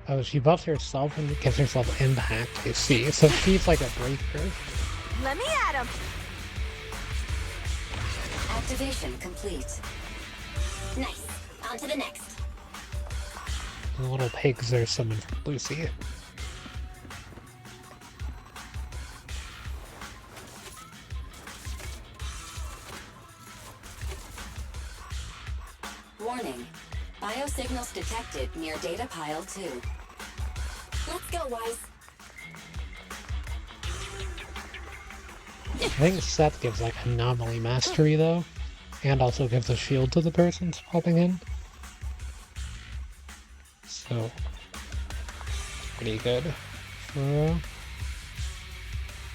Oh, she buffs herself and gives herself impact, I see. So she's like a breaker. Let me at him. Activation complete. Nice. On to the next. The little pigs are summoned from Lucy. Warning. Biosignals detected near data pile 2. Let's go, Wise. I think Seth gives like anomaly mastery though, and also gives a shield to the person popping in. So, pretty good.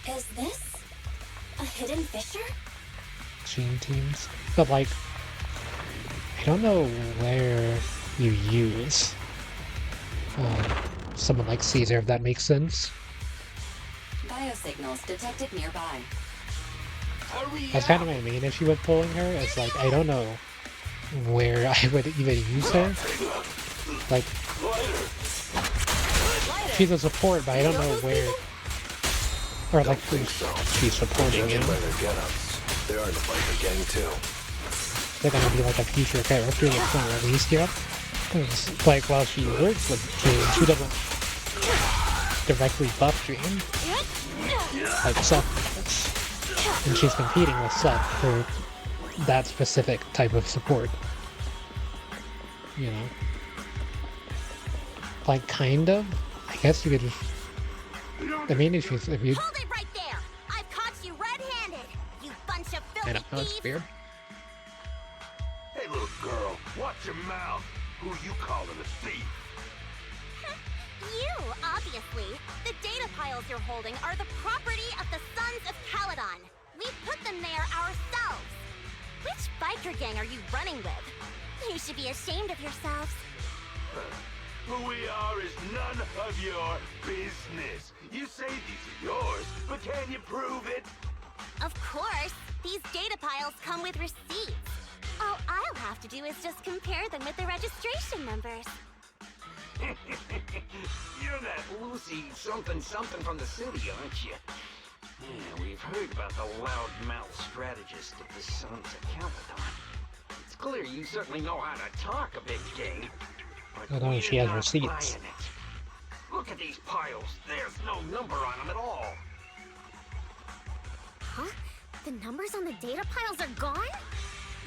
Is this a hidden fissure? Team teams, but like, I don't know where you use someone like Caesar, if that makes sense. Biosignals detected nearby. That's kind of my main issue with pulling her. It's like I don't know where I would even use her. Like, she's a support, but I don't know where, or like who she's supporting. You know? They're in the biker gang too. They're gonna be like a future character that's not released yet. Because, like, while she works with Jane, she doesn't directly buff Jane. Like Seth does. And she's competing with Seth for that specific type of support. You know? Like, kind of? I guess you could just... I mean, if you... Hold it right there! I've caught you red-handed! You bunch of filthy I don't know, it's thieves! weird. Hey, little girl, watch your mouth. Who you calling a thief? You, obviously. The data piles you're holding are the property of the Sons of Caledon. We put them there ourselves. Which biker gang are you running with? You should be ashamed of yourselves. Who we are is none of your business. You say these are yours, but can you prove it? Of course. These data piles come with receipts. All I'll have to do is just compare them with the registration numbers. You're that Lucy something from the city, aren't you? Yeah, we've heard about the loudmouth strategist of the Sons of Caledon. It's clear you certainly know how to talk a big game. But I don't know if she has receipts. Look at these piles. There's no number on them at all. Huh? The numbers on the data piles are gone?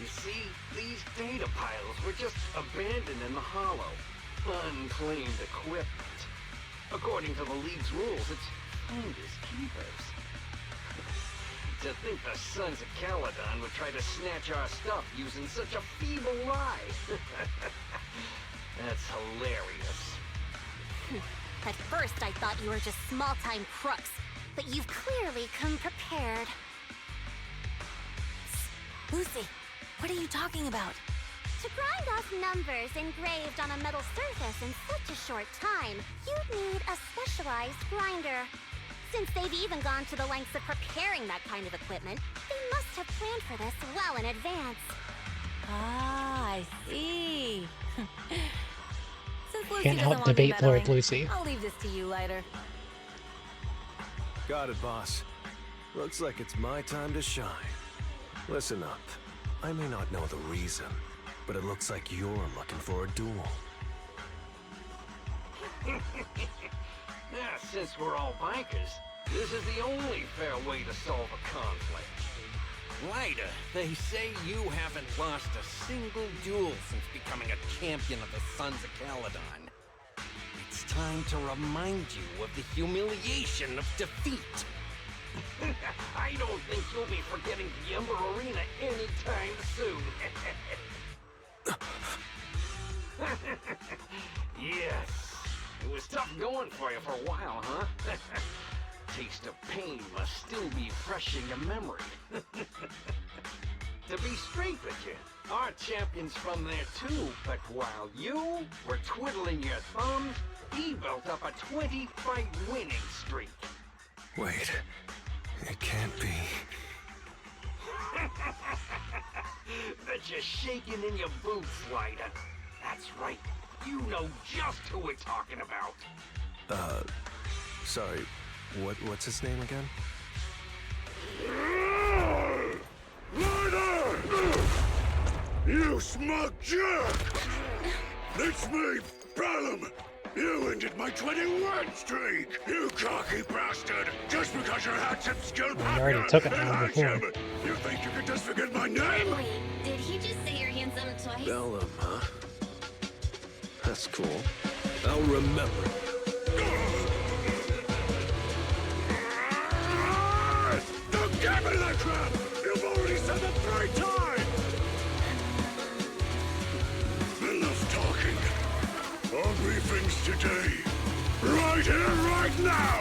You see, these data piles were just abandoned in the hollow. Unclaimed equipment. According to the League's rules, it's finders keepers. To think the Sons of Caledon would try to snatch our stuff using such a feeble lie. That's hilarious. At first, I thought you were just small-time crooks, but you've clearly come prepared. Lucy, what are you talking about? To grind off numbers engraved on a metal surface in such a short time, you'd need a specialized grinder. Since they've even gone to the lengths of preparing that kind of equipment, they must have planned for this well in advance. Ah, I see. Since Lucy Can't doesn't help want me debate Lord meddling, Lucy. I'll leave this to you later. Got it, boss. Looks like it's my time to shine. Listen up. I may not know the reason, but it looks like you're looking for a duel. since we're all bikers, this is the only fair way to solve a conflict. Ryder, they say you haven't lost a single duel since becoming a champion of the Sons of Caledon. It's time to remind you of the humiliation of defeat. I don't think you'll be forgetting the Ember Arena anytime soon. Yes, it was tough going for you for a while, huh? Taste of pain must still be fresh in your memory. To be straight with you, our champion's from there too, but while you were twiddling your thumbs, he built up a 20-fight winning streak. Wait, it can't be. Bet you're shaking in your boots, Ryder. That's right, you know just who we're talking about. Sorry, what's his name again? Ryder! You smug jerk! It's me, Bellum! You ended my 20-win streak! You cocky bastard! Just because you had some skill You already took it than down I before. am. You think you could just forget my name? Wait, did he just say you're handsome twice? Bellum, huh? That's cool. I'll remember. Don't give me that crap! You've already said it 3 times! Enough talking. I'll be things today. Right here, right now!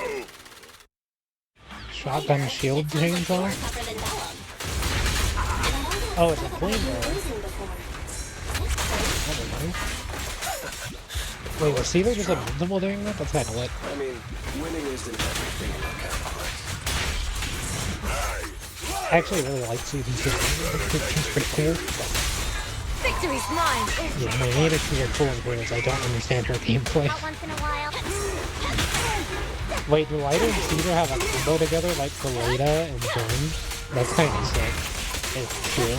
Shotgun shield chainsaw? Oh, it's a flamethrower. Wait, was Caesar just invincible doing that? That's kinda lit. I mean, winning isn't everything in the complex. I actually really like Caesar's game. It's pretty cool. Victory's mine! Yeah, my main issue with Cool is I don't understand her gameplay. Not once in a while. Wait, do Lighter and Caesar have a combo together like Galata and Burn? That's kind of sick. It's true.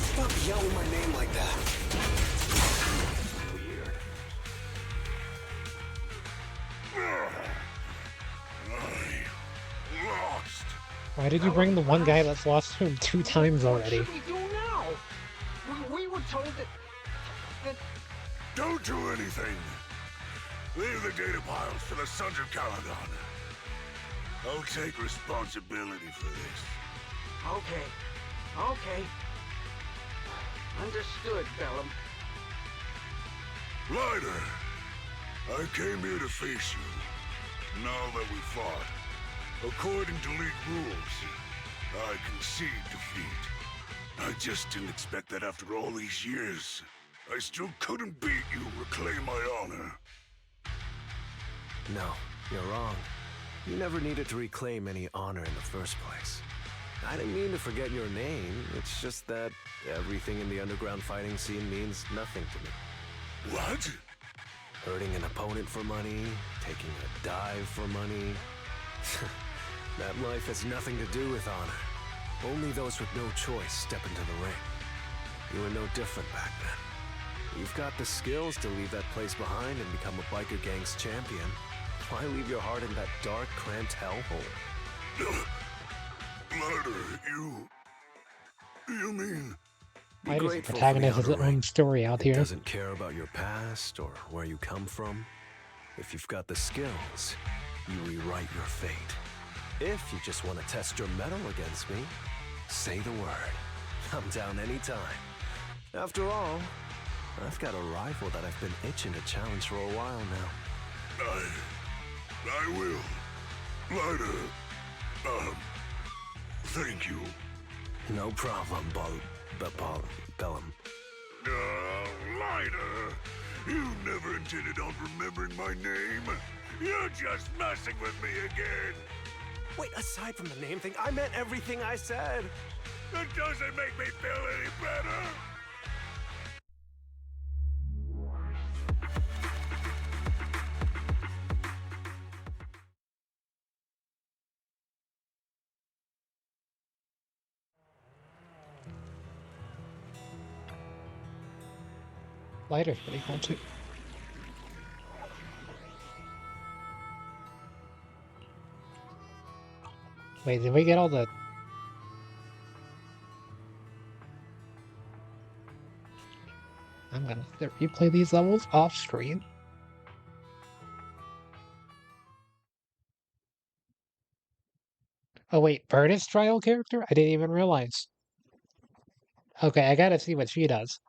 Stop yelling my name like that. Lost. Why did you bring the one guy that's lost to him 2 times already? What should we do now? We were told that... Don't do anything. Leave the data piles to the Sons of Caledon. I'll take responsibility for this. Okay. Understood, Bellum. Ryder, I came here to face you. Now that we fought, according to League rules, I concede defeat. I just didn't expect that after all these years. I still couldn't beat you, reclaim my honor. No, you're wrong. You never needed to reclaim any honor in the first place. I didn't mean to forget your name, it's just that everything in the underground fighting scene means nothing to me. What? Hurting an opponent for money, taking a dive for money. That life has nothing to do with honor. Only those with no choice step into the ring. You were no different back then. You've got the skills to leave that place behind and become a biker gang's champion. Why leave your heart in that dark, cramped hellhole? Ryder, you mean... Be Why does the grateful for the protagonist has outer his own ring. story out It here? doesn't care about your past or where you come from. If you've got the skills, you rewrite your fate. If you just want to test your mettle against me, say the word. I'm down anytime. After all, I've got a rival that I've been itching to challenge for a while now. I will. Ryder, thank you. No problem, Bellum. Ryder, you never intended on remembering my name. You're just messing with me again. Wait, aside from the name thing, I meant everything I said. It doesn't make me feel any better. Lighter's pretty cool too. Wait, did we get all the... I'm gonna replay these levels off screen. Oh wait, Bird trial character? I didn't even realize. Okay, I gotta see what she does.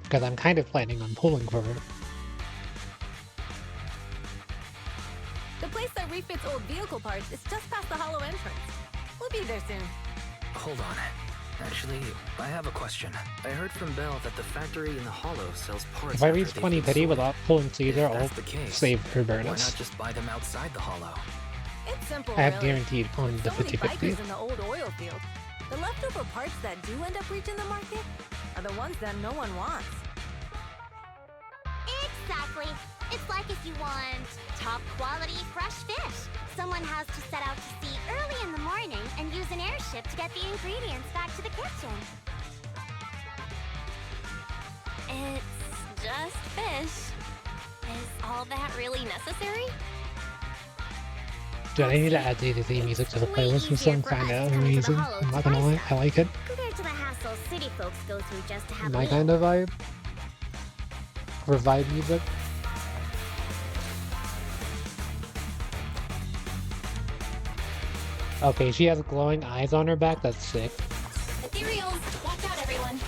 Because I'm kind of planning on pulling for her. The place that refits old vehicle parts is just past the hollow entrance. We'll be there soon. Hold on. Actually, I have a question. I heard from Belle that the factory in the hollow sells parts. If I reach 20 pity without pulling Caesar, I'll save her Why bonus. not just buy them outside the hollow? It's simple, I have really. guaranteed on the So many 50-50. bikers in the old oil field. The leftover parts that do end up reaching the market are the ones that no one wants. Exactly. It's like if you want top quality fresh fish. Someone has to set out to sea early in the morning and use an airship to get the ingredients back to the kitchen. It's just fish. Is all that really necessary? Dude, I need to add DDD music to the playlist. This song kinda amazing. I'm not gonna lie, I like it. Compared to the hassle city folks go through just to have a My meal. kind of vibe. For vibe music. Okay, she has glowing eyes on her back. That's sick. Ethereals, watch out, everyone.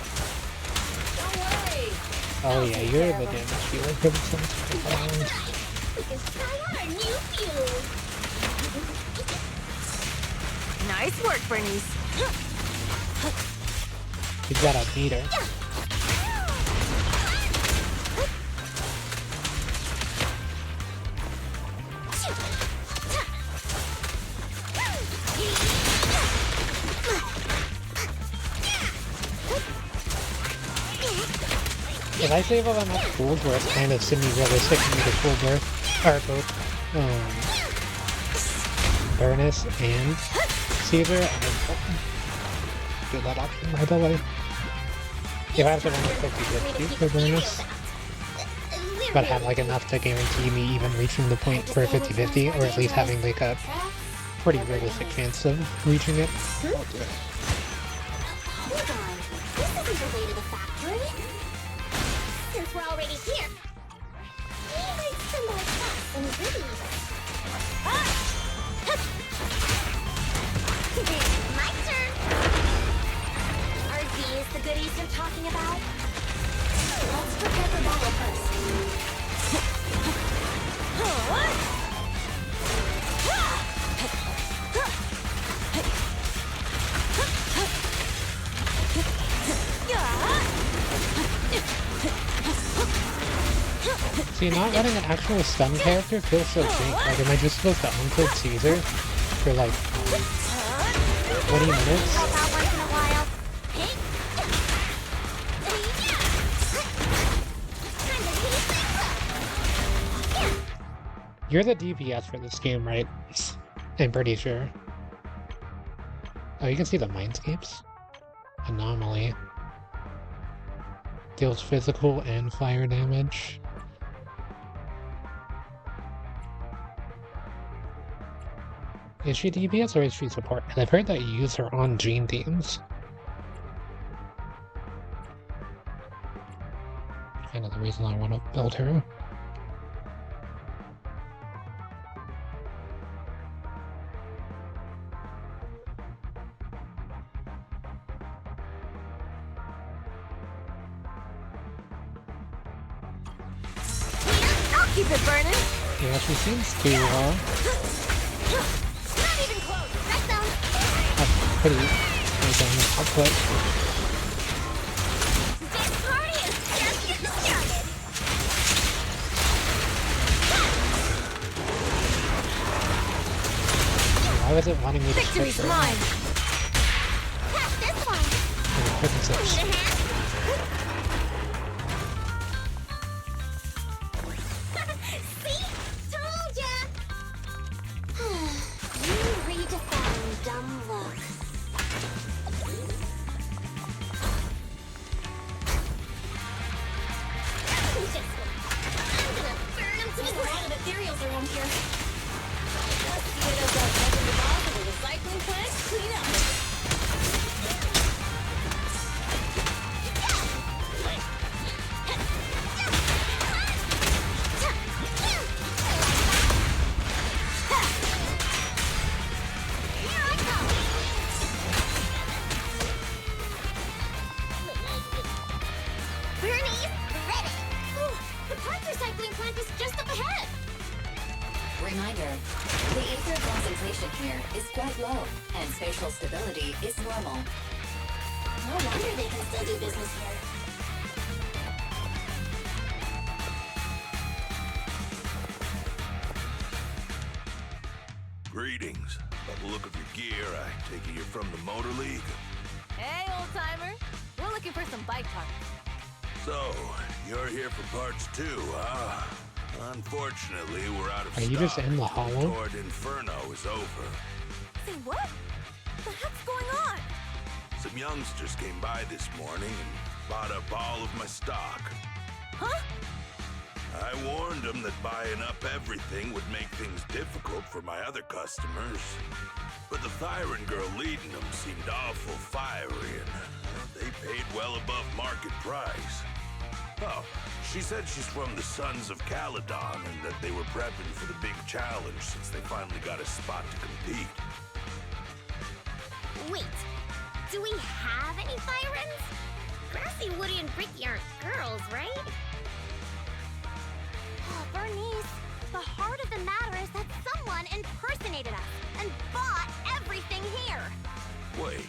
Oh yeah, you're the damage dealer for this one. We can try our new fuel. Nice work, Bernice. You gotta beat her. If I save up enough tools where it's kind of semi-realistic for me to pull both Burnus and Caesar, and then do that option by the way. If I have to run a 50-50 for Burnus, but have like enough to guarantee me even reaching the point for a 50-50, or at least having like a pretty realistic chance of reaching it. Hold on. This isn't the way to the factory. Since we're already here, we might some more crafts and goodies. My turn. Are these the goodies you're talking about? Let's prepare for battle first. See, not running an actual stun character feels so jank. Like, am I just supposed to uncode Caesar for like 20 minutes? Help out once in a while. You're the DPS for this game, right? I'm pretty sure. Oh, you can see the mindscapes? Anomaly. Deals physical and fire damage. Is she DPS or is she support? And I've heard that you use her on Gene themes. Kind of the reason I want to build her. I'll keep it burning. Yeah, she seems to Not even close. Red zone. have pretty high damage output. This party is just getting started. Why was it wanting me to Victory's switch her? mine. Pass this one. Quick and switch. Need a hand? See? Told ya! You redefine dumb luck. around here? Just see it as a second boss of a recycling plant clean up. Bernie's ready! Ooh, the parts recycling plant is just up ahead! Reminder, the ether concentration here is quite low, and spatial stability is normal. No wonder they can still do business here. Greetings. By the look of your gear, I take it you're from the Motor League. Hey, old-timer. We're looking for some bike parts. So, you're here for parts too, huh? Unfortunately, we're out of Are stock. you just in the hollow? The Toward Inferno is over. Say what? The heck's going on? Some youngsters came by this morning and bought up all of my stock. Huh? I warned them that buying up everything would make things difficult for my other customers. But the Thyron girl leading them seemed awful fiery, and they paid well above market price. Oh, she said she's from the Sons of Caledon and that they were prepping for the big challenge since they finally got a spot to compete. Wait, do we have any Thyrans? Grassy, Woody, and Bricky aren't girls, right? Oh, Bernice, the heart of the matter is that someone impersonated us and bought everything here. Wait,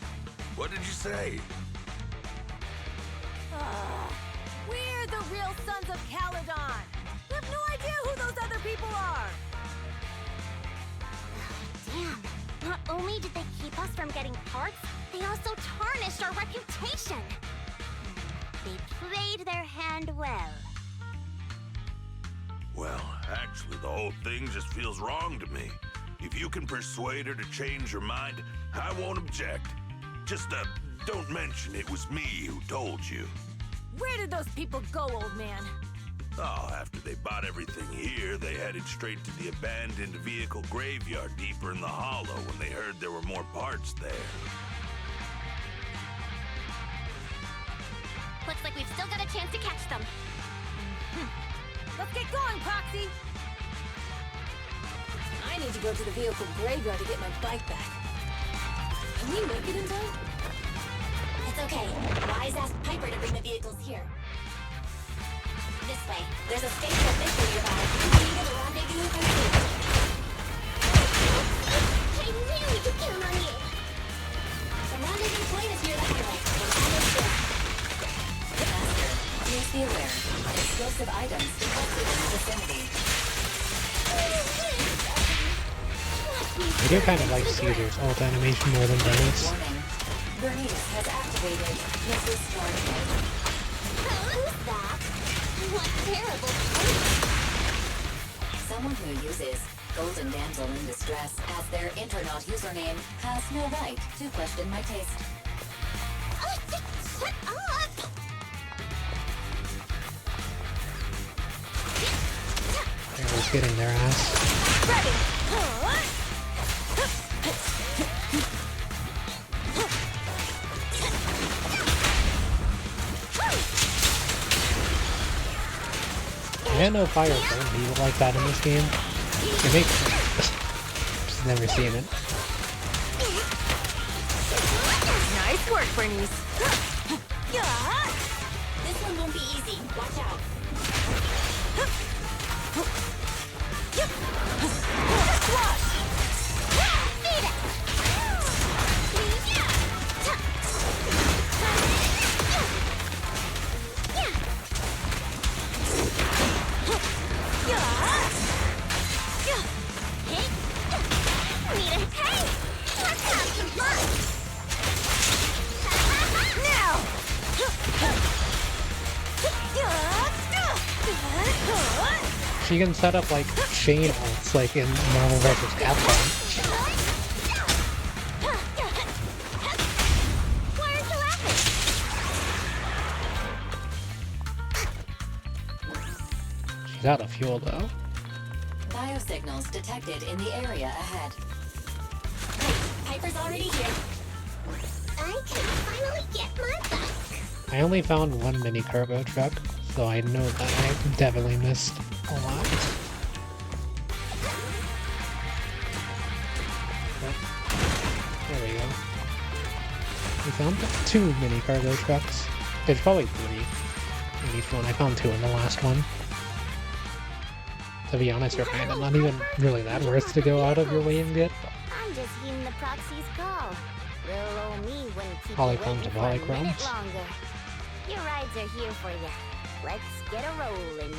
what did you say? We're the real Sons of Caledon. We have no idea who those other people are. Damn, not only did they keep us from getting parts, they also tarnished our reputation. They played their hand well. Well, actually, the whole thing just feels wrong to me. If you can persuade her to change her mind, I won't object. Just, don't mention it was me who told you. Where did those people go, old man? Oh, after they bought everything here, they headed straight to the abandoned vehicle graveyard deeper in the hollow when they heard there were more parts there. Looks like we've still got a chance to catch them. Let's get going, Proxy! I need to go to the vehicle graveyard to get my bike back. Can we make it in time? It's okay. Wise asked Piper to bring the vehicles here. This way. There's a spatial victory nearby. We need a rendezvous for safety. I knew we could count on you! The rendezvous point is near the highway. Understood. Master, please be aware. Explosive items detected in the vicinity. I do kind of like Caesar's ult animation more than Bernice. Warning. Bernice has activated Mrs. Stormhead. Who's that? What terrible place! Someone who uses Golden Damsel in Distress as their Inferno username has no right to question my taste. Shut up! Everyone's getting their ass. Ready! Yeah, no fire burn be like that in this game. It makes sense. Just never seen it. Nice work, Bernice. This one won't be easy. Watch out. She can set up like chain ults like in Marvel vs. Capcom. She's out of fuel though. Biosignals detected in the area ahead. Piper's already here. I can finally get my bike. I only found one mini cargo truck, so I know that I definitely missed a lot. But, there we go. We found 2 mini cargo trucks. There's probably 3 in each one. I found 2 in the last one. To be honest, you're kind of not even really that worth to go out of your way and get. I'm just heeding the proxy's call. Little old me wouldn't keep you Polychromes waiting of for a minute polychromes. longer. Your rides are here for you. Let's get a rolling.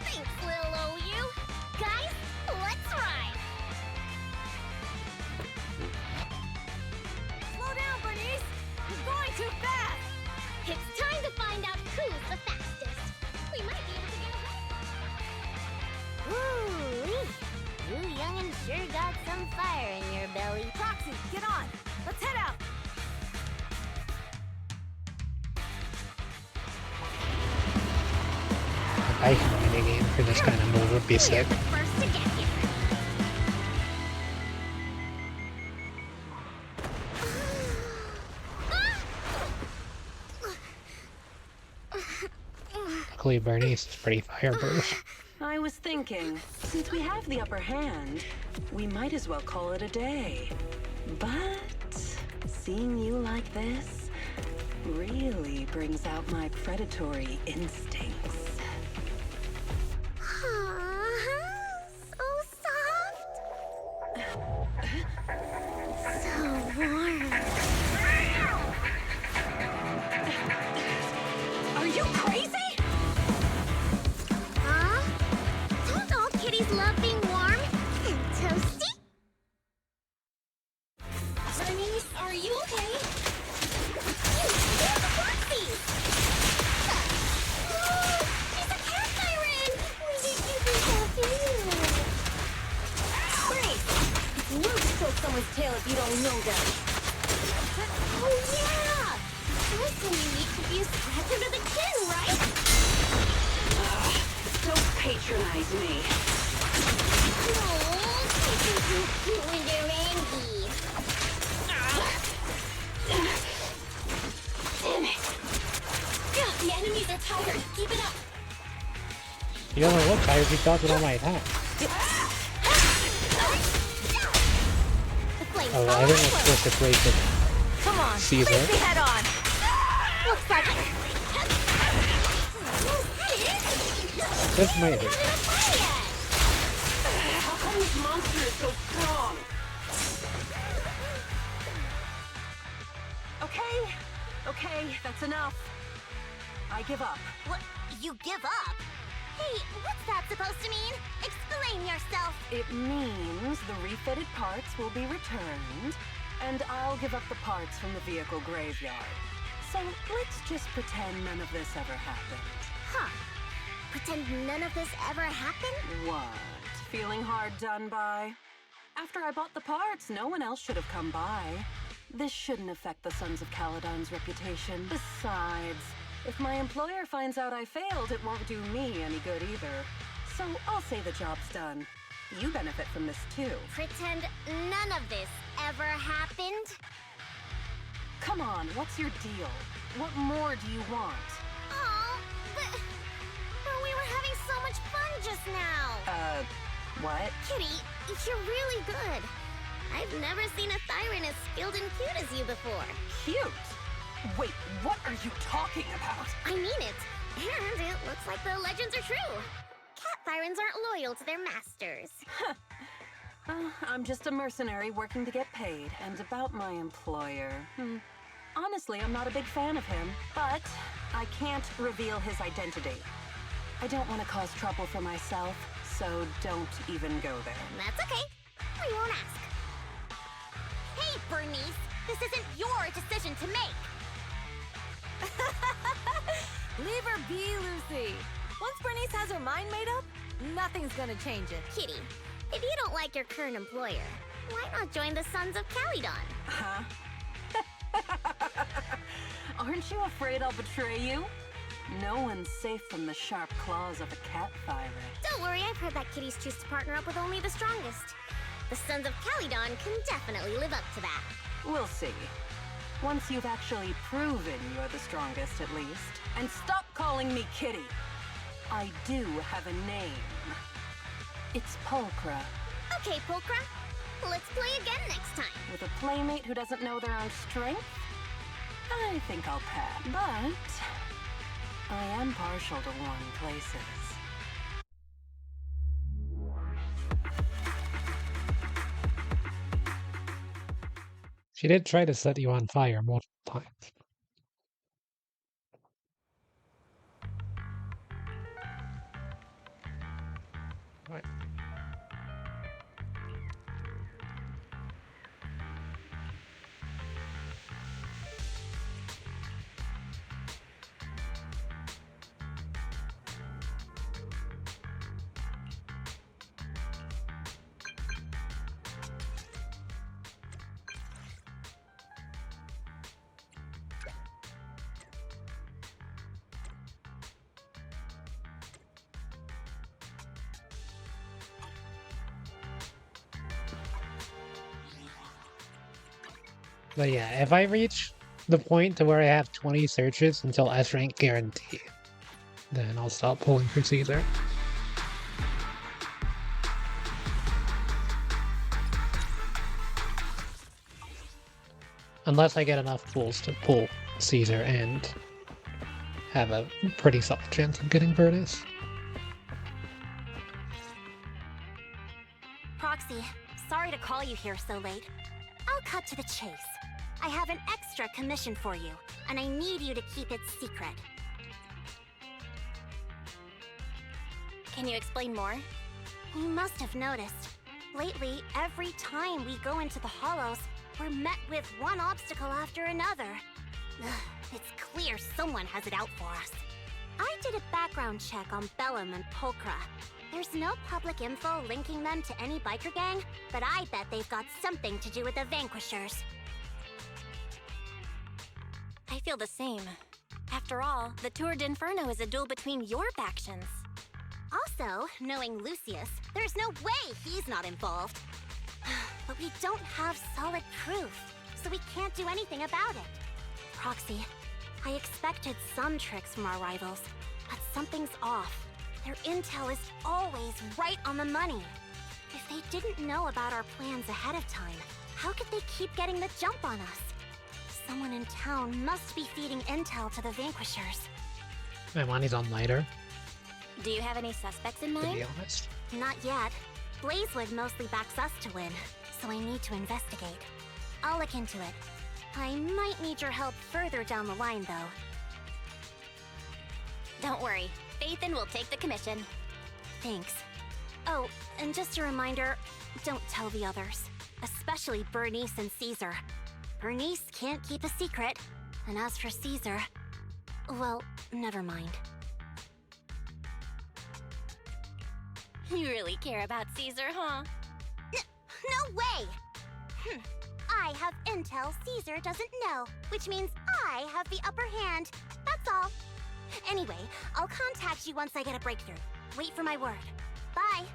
Thanks, little old you. Guys, let's ride. Slow down, Bernice! You're going too fast! It's time to find out who's the fastest. We might be able to get away. Ooh, you youngin' sure got some fire in your belly. Proxy, get on! Let's head out! A bike minigame for this kind of move would be sick. First to get here. Luckily, Bernice is pretty fireproof. I was thinking, since we have the upper hand, we might as well call it a day. But seeing you like this really brings out my predatory instincts. So soft. So warm. Are you crazy? Huh? Don't all kitties love being warm and toasty? Bernice, are you okay? You're the Foxy! Oh, she's a cat siren! We did give her afternoon. Bernice! It's rude to stroke someone's tail if you don't know them. Oh yeah! First thing you need to be is scratch under the chin, right? Don't patronize me. No, I think you're cute when they're angry. Damn it! The enemies are tired. Keep it up. He doesn't look tired, he dodged all my attacks. The flames Oh, fall I think right it's supposed to break it. Come on, Caesar. face the head on! Looks like it. This might hurt. How come this monster is so strong? Okay, that's enough. I give up. What? You give up? Hey, what's that supposed to mean? Explain yourself. It means the refitted parts will be returned, and I'll give up the parts from the vehicle graveyard. So let's just pretend none of this ever happened. Huh. Pretend none of this ever happened? What? Feeling hard done by? After I bought the parts, no one else should have come by. This shouldn't affect the Sons of Caledon's reputation. Besides, if my employer finds out I failed, it won't do me any good either. So I'll say the job's done. You benefit from this too. Pretend none of this ever happened? Come on, what's your deal? What more do you want? Oh, but we were having so much fun just now. What? Kitty, you're really good. I've never seen a Thyran as skilled and cute as you before. Cute? Wait, what are you talking about? I mean it. And it looks like the legends are true. Cat Thyrans aren't loyal to their masters. I'm just a mercenary working to get paid. And about my employer... Honestly, I'm not a big fan of him, but I can't reveal his identity. I don't want to cause trouble for myself, so don't even go there. That's okay. We won't ask. Hey, Bernice! This isn't your decision to make! Leave her be, Lucy. Once Bernice has her mind made up, nothing's gonna change it. Kitty, if you don't like your current employer, why not join the Sons of Caledon? Huh? Aren't you afraid I'll betray you? No one's safe from the sharp claws of a cat pirate. Don't worry, I've heard that kitties choose to partner up with only the strongest. The Sons of Calydon can definitely live up to that. We'll see. Once you've actually proven you're the strongest, at least. And stop calling me Kitty. I do have a name. It's Pulchra. Okay, Pulchra. Let's play again next time. With a playmate who doesn't know their own strength? I think I'll pass. But I am partial to warm places. She did try to set you on fire multiple times. Right. But yeah, if I reach the point to where I have 20 searches until S rank guarantee, then I'll stop pulling for Caesar. Unless I get enough pulls to pull Caesar and have a pretty solid chance of getting Virtus. Proxy, sorry to call you here so late. I'll cut to the chase. I have an extra commission for you, and I need you to keep it secret. Can you explain more? You must have noticed. Lately, every time we go into the Hollows, we're met with one obstacle after another. Ugh, it's clear someone has it out for us. I did a background check on Bellum and Pulchra. There's no public info linking them to any biker gang, but I bet they've got something to do with the Vanquishers. I feel the same. After all, the Tour d'Inferno is a duel between your factions. Also, knowing Lucius, there's no way he's not involved. But we don't have solid proof, so we can't do anything about it. Proxy, I expected some tricks from our rivals, but something's off. Their intel is always right on the money. If they didn't know about our plans ahead of time, how could they keep getting the jump on us? Someone in town must be feeding intel to the Vanquishers. My money's on lighter, Do you have any suspects in to mind? be honest. Not yet. Blazewood mostly backs us to win, so I need to investigate. I'll look into it. I might need your help further down the line, though. Don't worry. Phaethon will take the commission. Thanks. Oh, and just a reminder, don't tell the others. Especially Bernice and Caesar. Bernice can't keep a secret. And as for Caesar, well, never mind. You really care about Caesar, huh? No way! I have intel Caesar doesn't know, which means I have the upper hand. That's all. Anyway, I'll contact you once I get a breakthrough. Wait for my word. Bye.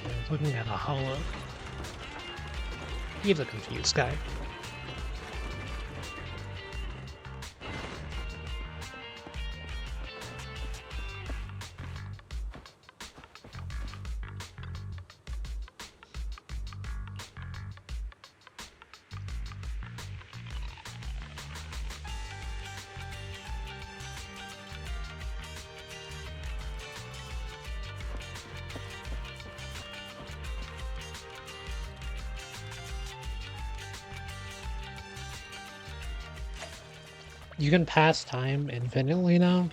I was looking at a hollow. He's a confused guy. You can pass time infinitely now.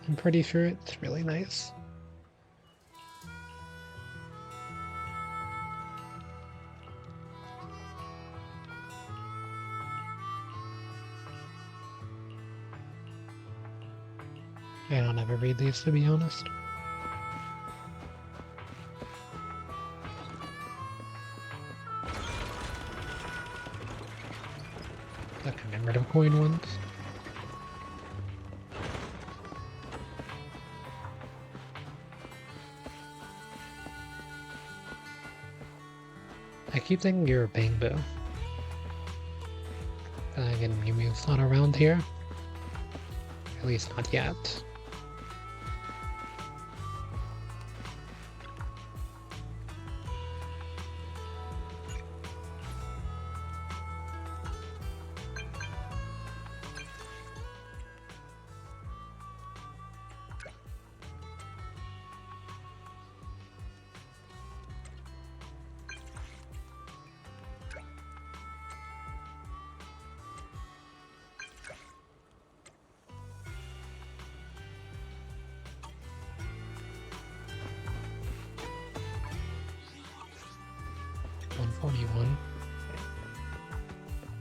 I'm pretty sure it's really nice. I don't ever read these, to be honest. The commemorative coin ones. I keep thinking you're a Bangbo. Again, Mew Mew's not around here. At least not yet.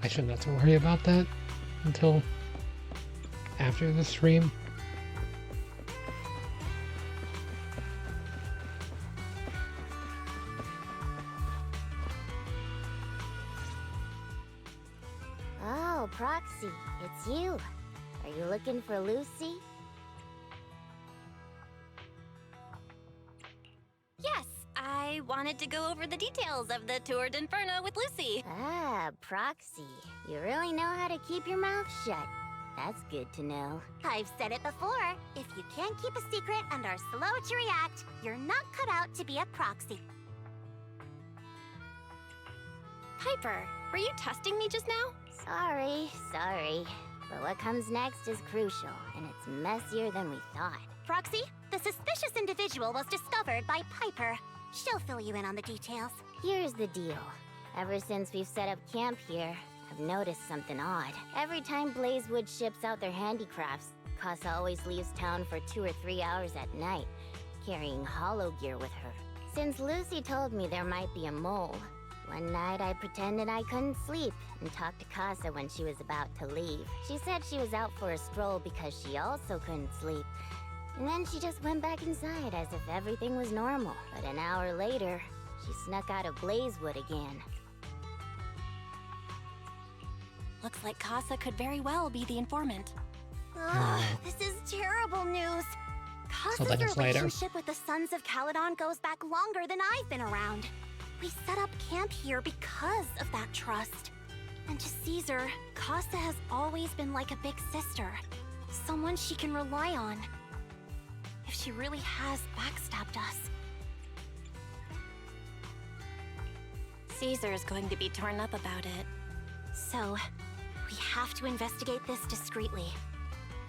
I shouldn't have to worry about that until after the stream. Oh, Proxy, it's you. Are you looking for Lucy? Yes, I wanted to go over the details of the tour d'Inferno with Lucy. Ah, Proxy. You really know how to keep your mouth shut. That's good to know. I've said it before. If you can't keep a secret and are slow to react, you're not cut out to be a proxy. Piper, were you testing me just now? Sorry. But what comes next is crucial, and it's messier than we thought. Proxy, the suspicious individual was discovered by Piper. She'll fill you in on the details. Here's the deal. Ever since we've set up camp here, I've noticed something odd. Every time Blazewood ships out their handicrafts, Casa always leaves town for 2 or 3 hours at night, carrying hollow gear with her. Since Lucy told me there might be a mole, one night I pretended I couldn't sleep and talked to Casa when she was about to leave. She said she was out for a stroll because she also couldn't sleep. And then she just went back inside as if everything was normal. But an hour later, she snuck out of Blazewood again. Looks like Casa could very well be the informant. Ugh, this is terrible news. Casa's relationship with the Sons of Caledon goes back longer than I've been around. We set up camp here because of that trust. And to Caesar, Casa has always been like a big sister. Someone she can rely on. If she really has backstabbed us. Caesar is going to be torn up about it. So, we have to investigate this discreetly.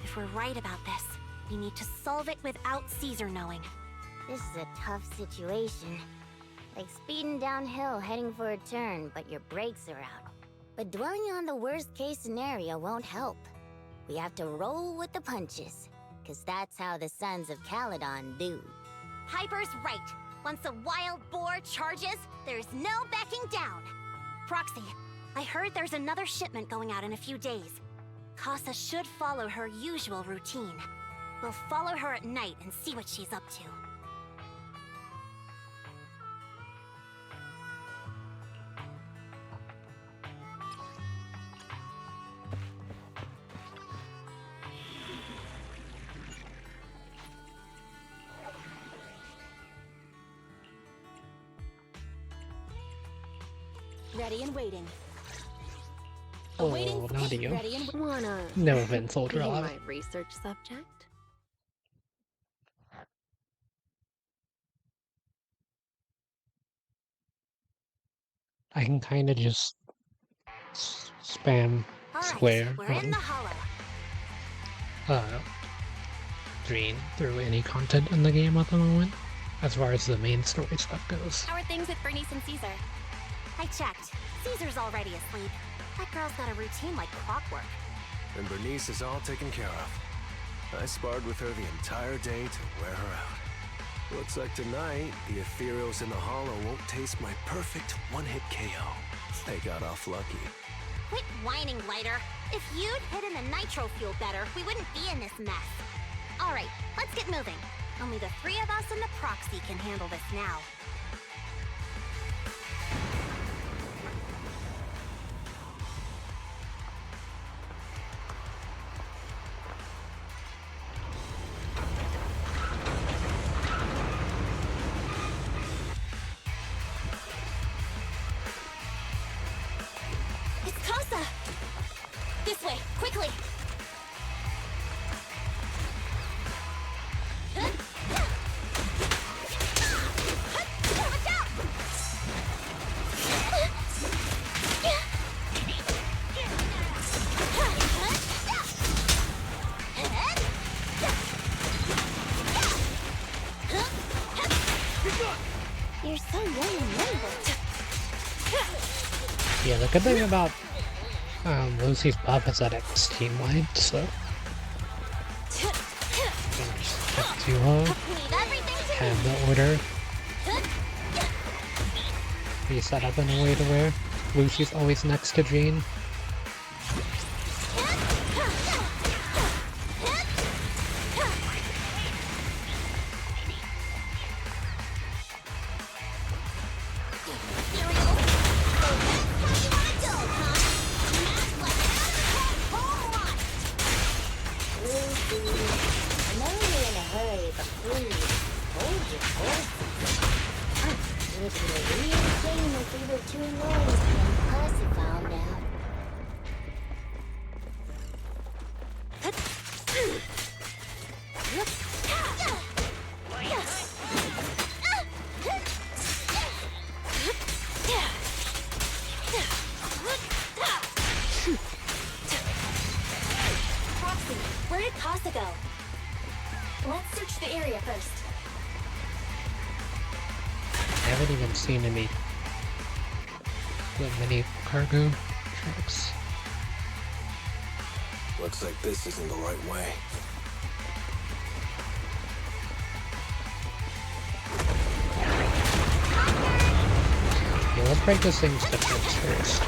If we're right about this, we need to solve it without Caesar knowing. This is a tough situation. Like speeding downhill heading for a turn, but your brakes are out. But dwelling on the worst case scenario won't help. We have to roll with the punches, because that's how the Sons of Caledon do. Piper's right. Once a wild boar charges, there's no backing down. Proxy, I heard there's another shipment going out in a few days. Casa should follow her usual routine. We'll follow her at night and see what she's up to. Ready and waiting. Oh, not you. Ready and Wanna No offense, Soldier be Alive. my research subject? I can kind of just spam square We're in the hollow. through any content in the game at the moment, as far as the main story stuff goes. How are things with Bernice and Caesar? I checked. Caesar's already asleep. That girl's got a routine like clockwork. and Bernice is all taken care of. I sparred with her the entire day to wear her out. Looks like tonight, the ethereals in the hollow won't taste my perfect one-hit KO. They got off lucky. Quit whining, Lighter. If you'd hidden the nitro fuel better, we wouldn't be in this mess. Alright, let's get moving. Only the three of us and the proxy can handle this now. It's Casa! This way, quickly! You're so young and nimble. Yeah, the good thing about Lucy's buff is that it's team-wide, so just have to have the order be set up in a way to where Lucy's always next to Jean. Where did Casa go? Let's search the area first. I haven't even seen any mini cargo trucks. Looks like this isn't the right way. Yeah, let's break this thing's defense first.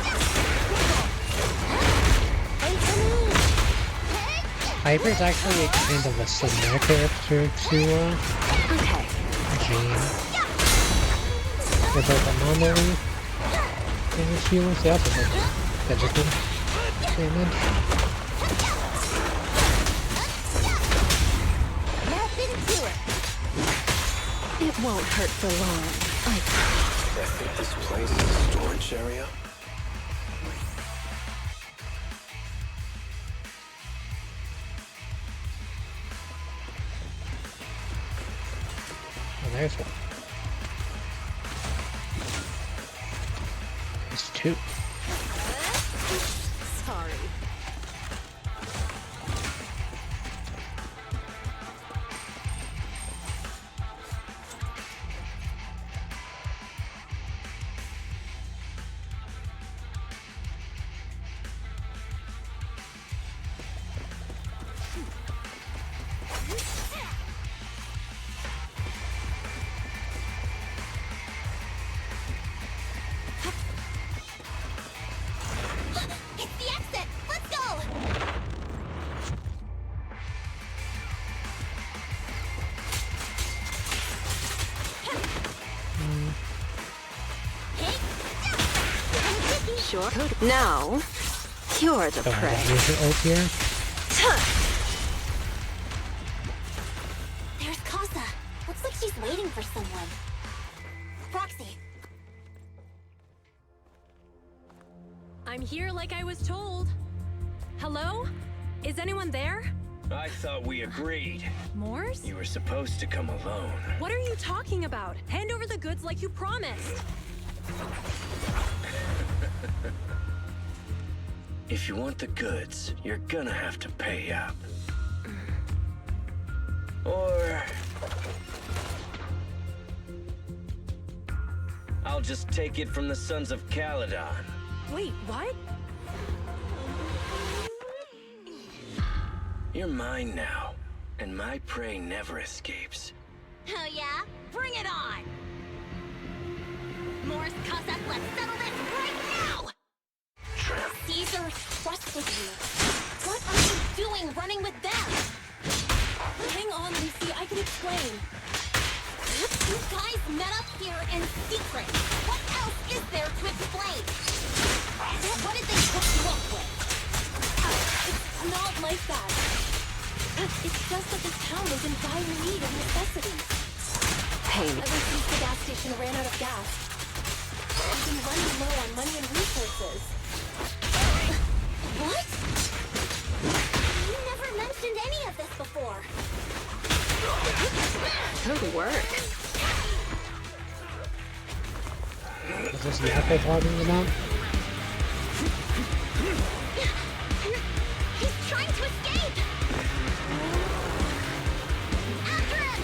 Hyper's actually kind of a similar character to Jean. They're both anomaly damage healers. They also have physical damage. It won't hurt for long. I think this place is a storage area. Oh, there's one. There's two. Sorry. It's the exit! Let's go! Sure. Now, you're the prey. Use your ult here. There's Casa. Looks like she's waiting for someone. Proxy. I'm here like I was told. Hello? Is anyone there? I thought we agreed. Morse? You were supposed to come alone. What are you talking about? Hand over the goods like you promised. If you want the goods, you're gonna have to pay up. Or I'll just take it from the Sons of Caledon. Wait, what? You're mine now, and my prey never escapes. Oh yeah? Bring it on! Morris Cossack, let's settle this right now! Caesar trusted you. What are you doing running with them? Hang on, Lucy, I can explain. You guys met up here in secret. What else is there to explain? What did they hook you up with? It's not like that. It's just that this town is in dire need of necessities. Pain. Ever since the gas station ran out of gas, we've been running low on money and resources. What? You never mentioned any of this before. Good work. Is this Yak they're talking about? He's trying to escape! After him!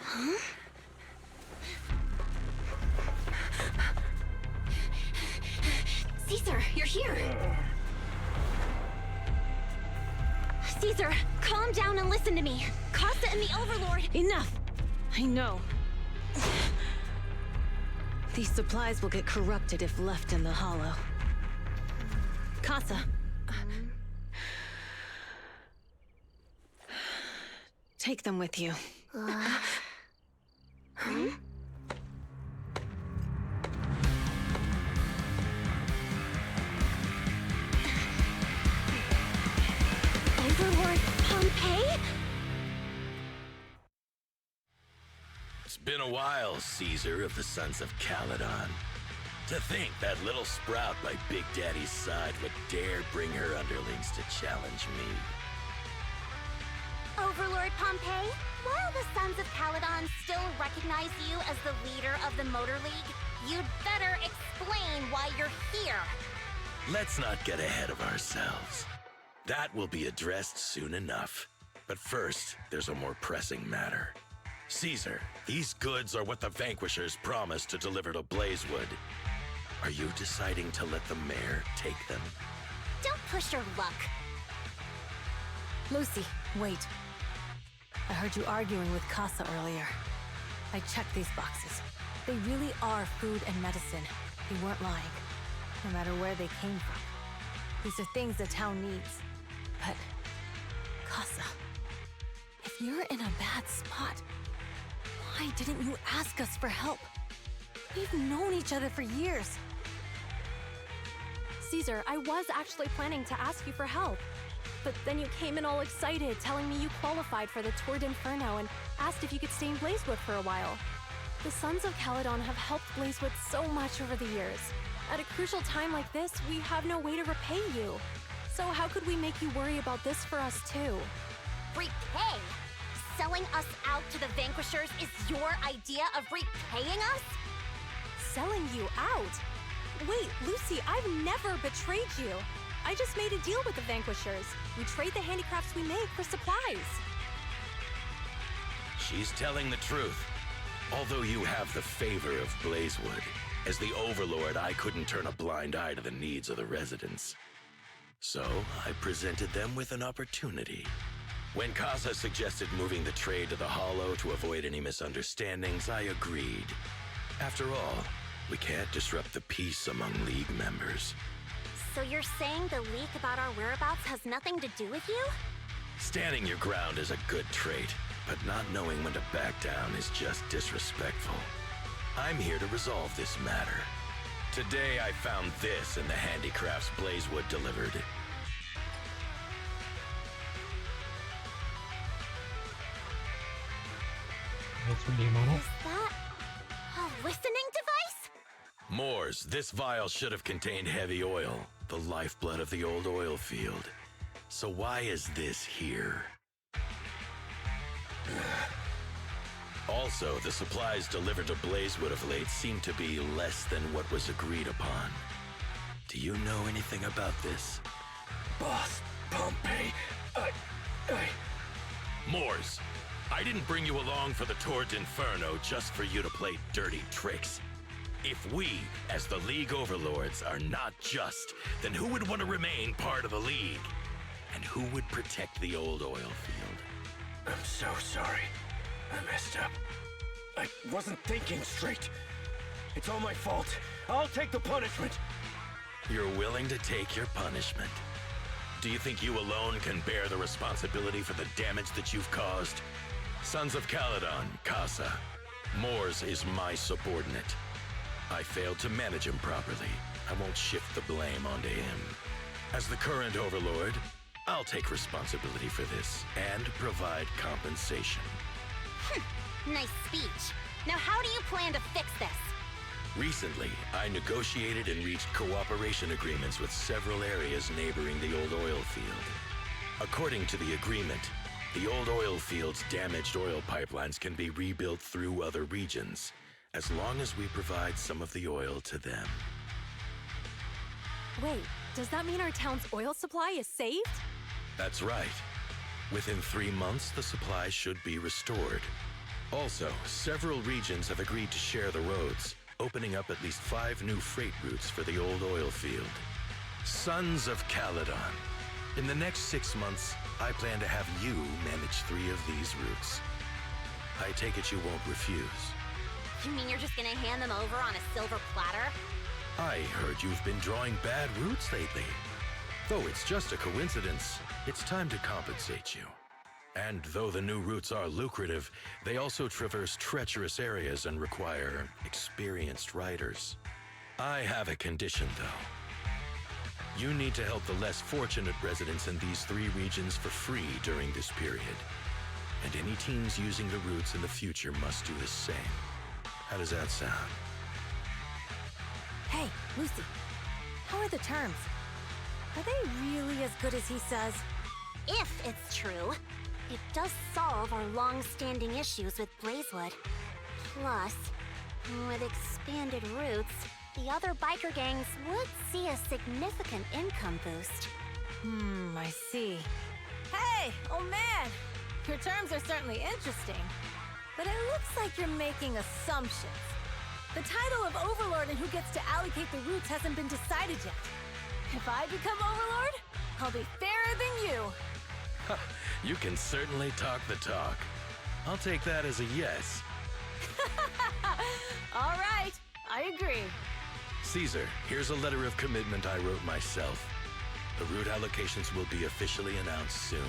Huh? Caesar, you're here! Caesar, calm down and listen to me. Costa and the Overlord... Enough! I know. These supplies will get corrupted if left in the hollow. Casa. Take them with you. Overlord Pompeii? It's been a while, Caesar of the Sons of Caledon. To think that little sprout by Big Daddy's side would dare bring her underlings to challenge me. Overlord Pompeii, while the Sons of Caledon still recognize you as the leader of the Motor League, you'd better explain why you're here. Let's not get ahead of ourselves. That will be addressed soon enough. But first, there's a more pressing matter. Caesar, these goods are what the Vanquishers promised to deliver to Blazewood. Are you deciding to let the mayor take them? Don't push your luck. Lucy, wait. I heard you arguing with Casa earlier. I checked these boxes. They really are food and medicine. They weren't lying, no matter where they came from. These are things the town needs. But, Casa, if you're in a bad spot, why didn't you ask us for help? We've known each other for years. Caesar, I was actually planning to ask you for help. But then you came in all excited, telling me you qualified for the Tour d'Inferno and asked if you could stay in Blazewood for a while. The Sons of Caledon have helped Blazewood so much over the years. At a crucial time like this, we have no way to repay you. So how could we make you worry about this for us too? Repay? Selling us out to the Vanquishers is your idea of repaying us? Selling you out? Wait, Lucy, I've never betrayed you. I just made a deal with the Vanquishers. We trade the handicrafts we make for supplies. She's telling the truth. Although you have the favor of Blazewood, as the Overlord, I couldn't turn a blind eye to the needs of the residents. So, I presented them with an opportunity. When Casa suggested moving the trade to the Hollow to avoid any misunderstandings, I agreed. After all, we can't disrupt the peace among League members. So you're saying the leak about our whereabouts has nothing to do with you? Standing your ground is a good trait, but not knowing when to back down is just disrespectful. I'm here to resolve this matter. Today I found this in the handicrafts Blazewood delivered. That's your new model. Is that a listening device? Moors, this vial should have contained heavy oil, the lifeblood of the old oil field. So why is this here? Also, the supplies delivered to Blazewood of late seem to be less than what was agreed upon. Do you know anything about this? Boss, Pompeii, Moors, I didn't bring you along for the Tour d'Inferno just for you to play dirty tricks. If we, as the League Overlords, are not just, then who would want to remain part of the League? And who would protect the old oil field? I'm so sorry. I messed up. I wasn't thinking straight. It's all my fault. I'll take the punishment. You're willing to take your punishment. Do you think you alone can bear the responsibility for the damage that you've caused? Sons of Caledon, Casa. Mors is my subordinate. I failed to manage him properly. I won't shift the blame onto him. As the current Overlord, I'll take responsibility for this and provide compensation. Nice speech. Now how do you plan to fix this? Recently, I negotiated and reached cooperation agreements with several areas neighboring the old oil field. According to the agreement, the old oil field's damaged oil pipelines can be rebuilt through other regions, as long as we provide some of the oil to them. Wait, does that mean our town's oil supply is saved? That's right. Within 3 months, the supply should be restored. Also, several regions have agreed to share the roads, opening up at least 5 new freight routes for the old oil field. Sons of Caledon. In the next 6 months, I plan to have you manage 3 of these routes. I take it you won't refuse. You mean you're just gonna hand them over on a silver platter? I heard you've been drawing bad routes lately. Though it's just a coincidence, it's time to compensate you. And though the new routes are lucrative, they also traverse treacherous areas and require experienced riders. I have a condition, though. You need to help the less fortunate residents in these 3 regions for free during this period. And any teams using the routes in the future must do the same. How does that sound? Hey, Lucy. How are the terms? Are they really as good as he says? If it's true, it does solve our long-standing issues with Blazewood. Plus, with expanded routes, the other biker gangs would see a significant income boost. I see. Hey, old man! Your terms are certainly interesting, but it looks like you're making assumptions. The title of Overlord and who gets to allocate the routes hasn't been decided yet. If I become Overlord, I'll be fairer than you. You can certainly talk the talk. I'll take that as a yes. All right, I agree. Caesar, here's a letter of commitment I wrote myself. The route allocations will be officially announced soon.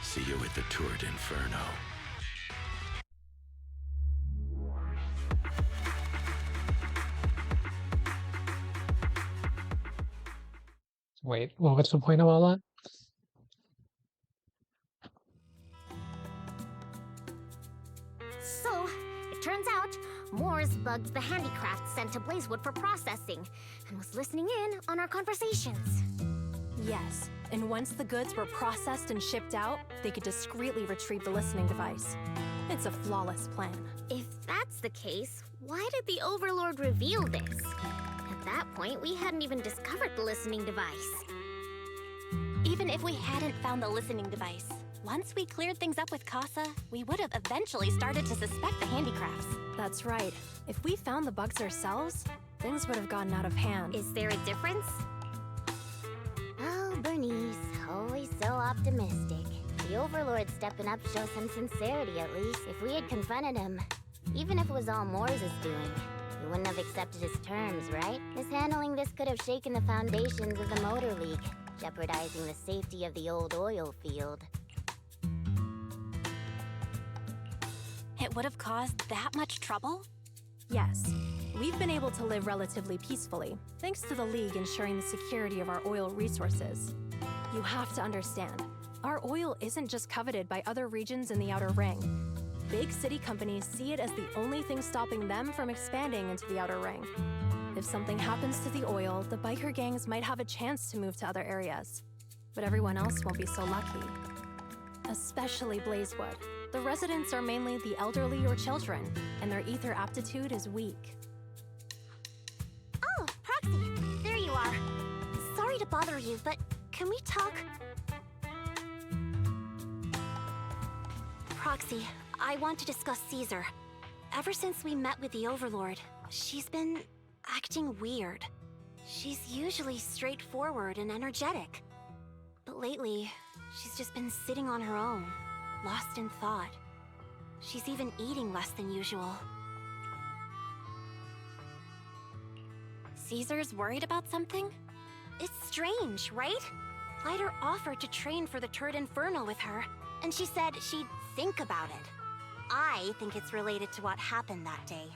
See you at the Tour d'Inferno. Wait, well, what's the point of all that? So, it turns out, Mors bugged the handicraft sent to Blazewood for processing, and was listening in on our conversations. Yes, and once the goods were processed and shipped out, they could discreetly retrieve the listening device. It's a flawless plan. If that's the case, why did the Overlord reveal this? At that point, we hadn't even discovered the listening device. Even if we hadn't found the listening device, once we cleared things up with Casa, we would have eventually started to suspect the handicrafts. That's right. If we found the bugs ourselves, things would have gotten out of hand. Is there a difference? Oh, Bernice, always so optimistic. The Overlord stepping up shows some sincerity, at least. If we had confronted him, even if it was all Mors' doing, we wouldn't have accepted his terms, right? Mishandling this could have shaken the foundations of the Motor League, jeopardizing the safety of the old oil field. It would have caused that much trouble? Yes. We've been able to live relatively peacefully, thanks to the League ensuring the security of our oil resources. You have to understand, our oil isn't just coveted by other regions in the Outer Ring. Big city companies see it as the only thing stopping them from expanding into the Outer Ring. If something happens to the oil, the biker gangs might have a chance to move to other areas. But everyone else won't be so lucky. Especially Blazewood. The residents are mainly the elderly or children, and their ether aptitude is weak. Oh, Proxy, there you are. Sorry to bother you, but can we talk? Proxy, I want to discuss Caesar. Ever since we met with the Overlord, she's been acting weird. She's usually straightforward and energetic. But lately, she's just been sitting on her own, lost in thought. She's even eating less than usual. Caesar's worried about something? It's strange, right? Lighter offered to train for the Turd Inferno with her, and she said she'd think about it. I think it's related to what happened that day.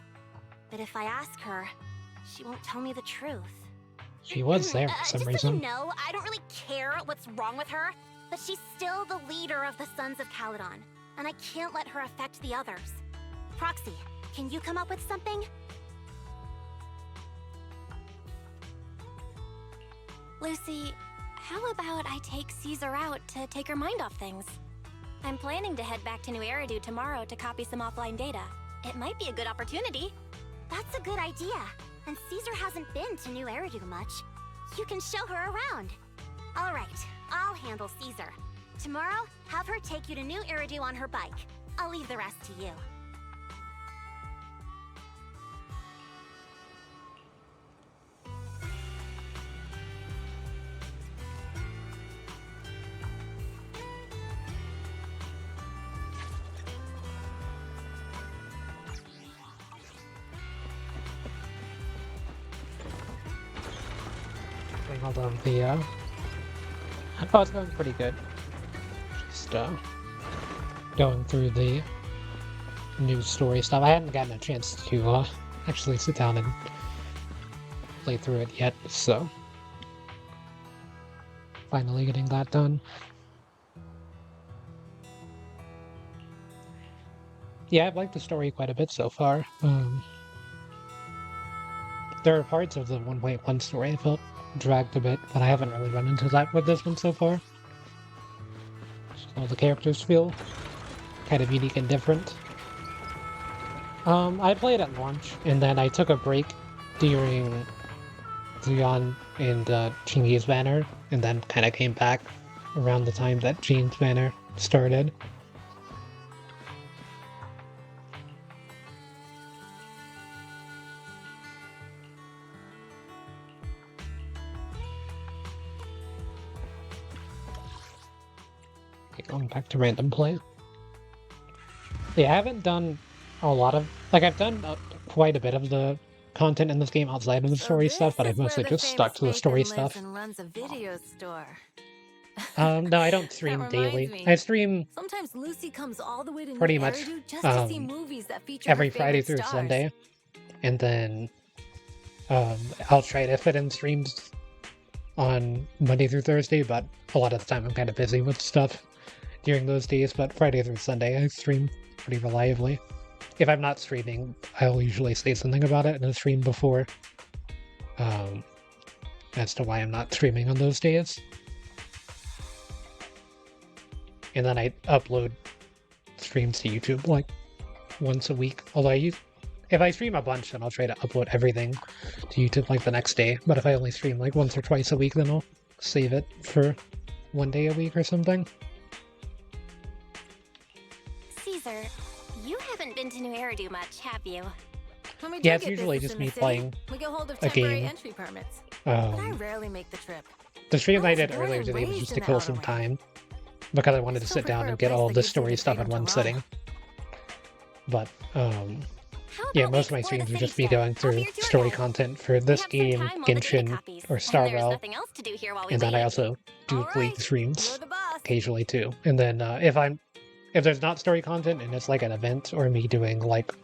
But if I ask her, she won't tell me the truth. She was there for some Just reason. so you know, I don't really care what's wrong with her, but she's still the leader of the Sons of Caledon, and I can't let her affect the others. Proxy, can you come up with something? Lucy, how about I take Caesar out to take her mind off things? I'm planning to head back to New Eridu tomorrow to copy some offline data. It might be a good opportunity. That's a good idea. And Caesar hasn't been to New Eridu much. You can show her around. All right, I'll handle Caesar. Tomorrow, have her take you to New Eridu on her bike. I'll leave the rest to you. All of the oh, it's going pretty good. Just going through the new story stuff. I hadn't gotten a chance to actually sit down and play through it yet, so finally getting that done. Yeah, I've liked the story quite a bit so far. There are parts of the 1.1 story I felt dragged a bit, but I haven't really run into that with this one so far. All the characters feel kind of unique and different. I played at launch, and then I took a break during Zeon and Chingy's banner, and then kind of came back around the time that Jean's banner started. Okay, going back to random play. Yeah, I haven't done a lot of... Like, I've done quite a bit of the content in this game outside of the story stuff, but I've mostly just stuck to the story stuff. And runs a video store. No, I don't stream daily. I stream Sometimes Lucy comes all the way to pretty New much Eridu just to see movies that feature every her Friday favorite through stars. Sunday, and then I'll try to fit in streams on Monday through Thursday, but a lot of the time I'm kind of busy with stuff during those days. But Friday through Sunday I stream pretty reliably. If I'm not streaming, I'll usually say something about it in a stream before, as to why I'm not streaming on those days. And then I upload streams to YouTube like once a week. Although if I stream a bunch, then I'll try to upload everything to YouTube like the next day. But if I only stream like once or twice a week, then I'll save it for one day a week or something. Caesar, you haven't been to New Eridu much, have you? When we Yeah, do it's get usually business just in the me city, playing we get hold of a temporary game. entry permits. But I Um, rarely make the trip. The stream I was did born earlier and today was raised just in to the kill Outer some Ring. time, because I wanted to Still sit down prefer and a get place all that the gives you story the stuff in freedom one to sitting. roam. But, How yeah, about most of we my explore the streams are city just me today? going I'll through be your tour story guide. content for We this have some game, time while the data Genshin, copies, or and there's Starwell, nothing else to do here while we and then wait. I also do All League right, streams you're the boss. occasionally too. And then if there's not story content and it's like an event or me doing like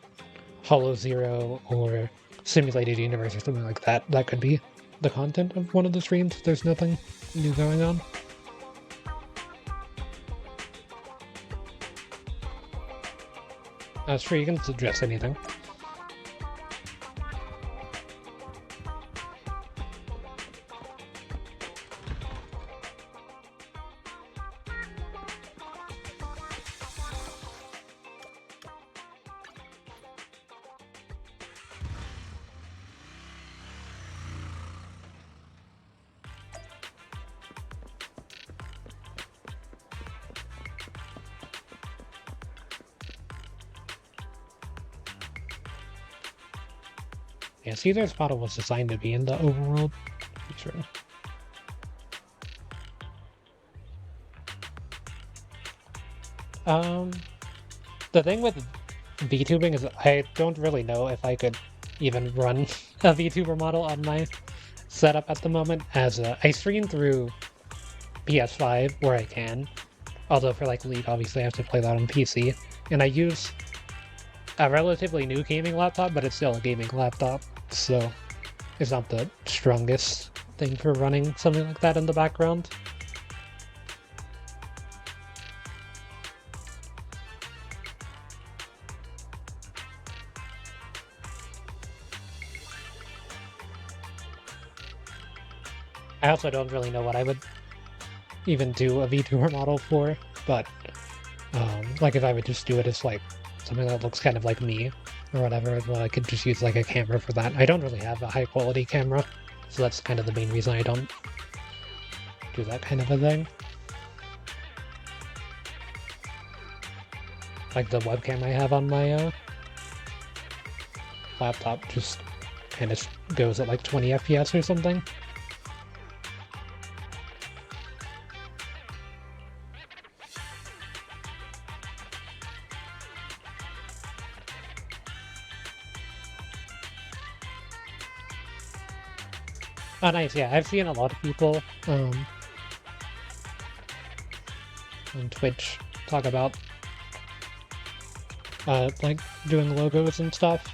Hollow Zero or Simulated Universe or something like that, that could be the content of one of the streams if there's nothing new going on. Sure, you can suggest anything. Yeah, Caesar's model was designed to be in the overworld. Sure. The thing with VTubing is I don't really know if I could even run a VTuber model on my setup at the moment, as I stream through PS5 where I can. Although for like League, obviously I have to play that on PC. And I use a relatively new gaming laptop, but it's still a gaming laptop, so it's not the strongest thing for running something like that in the background. I also don't really know what I would even do a VTuber model for, but like if I would just do it as like something that looks kind of like me or whatever, well, I could just use like a camera for that. I don't really have a high quality camera, so that's kind of the main reason I don't do that kind of a thing. Like the webcam I have on my laptop just kind of goes at like 20 FPS or something. Oh, nice. Yeah, I've seen a lot of people on Twitch talk about like doing logos and stuff.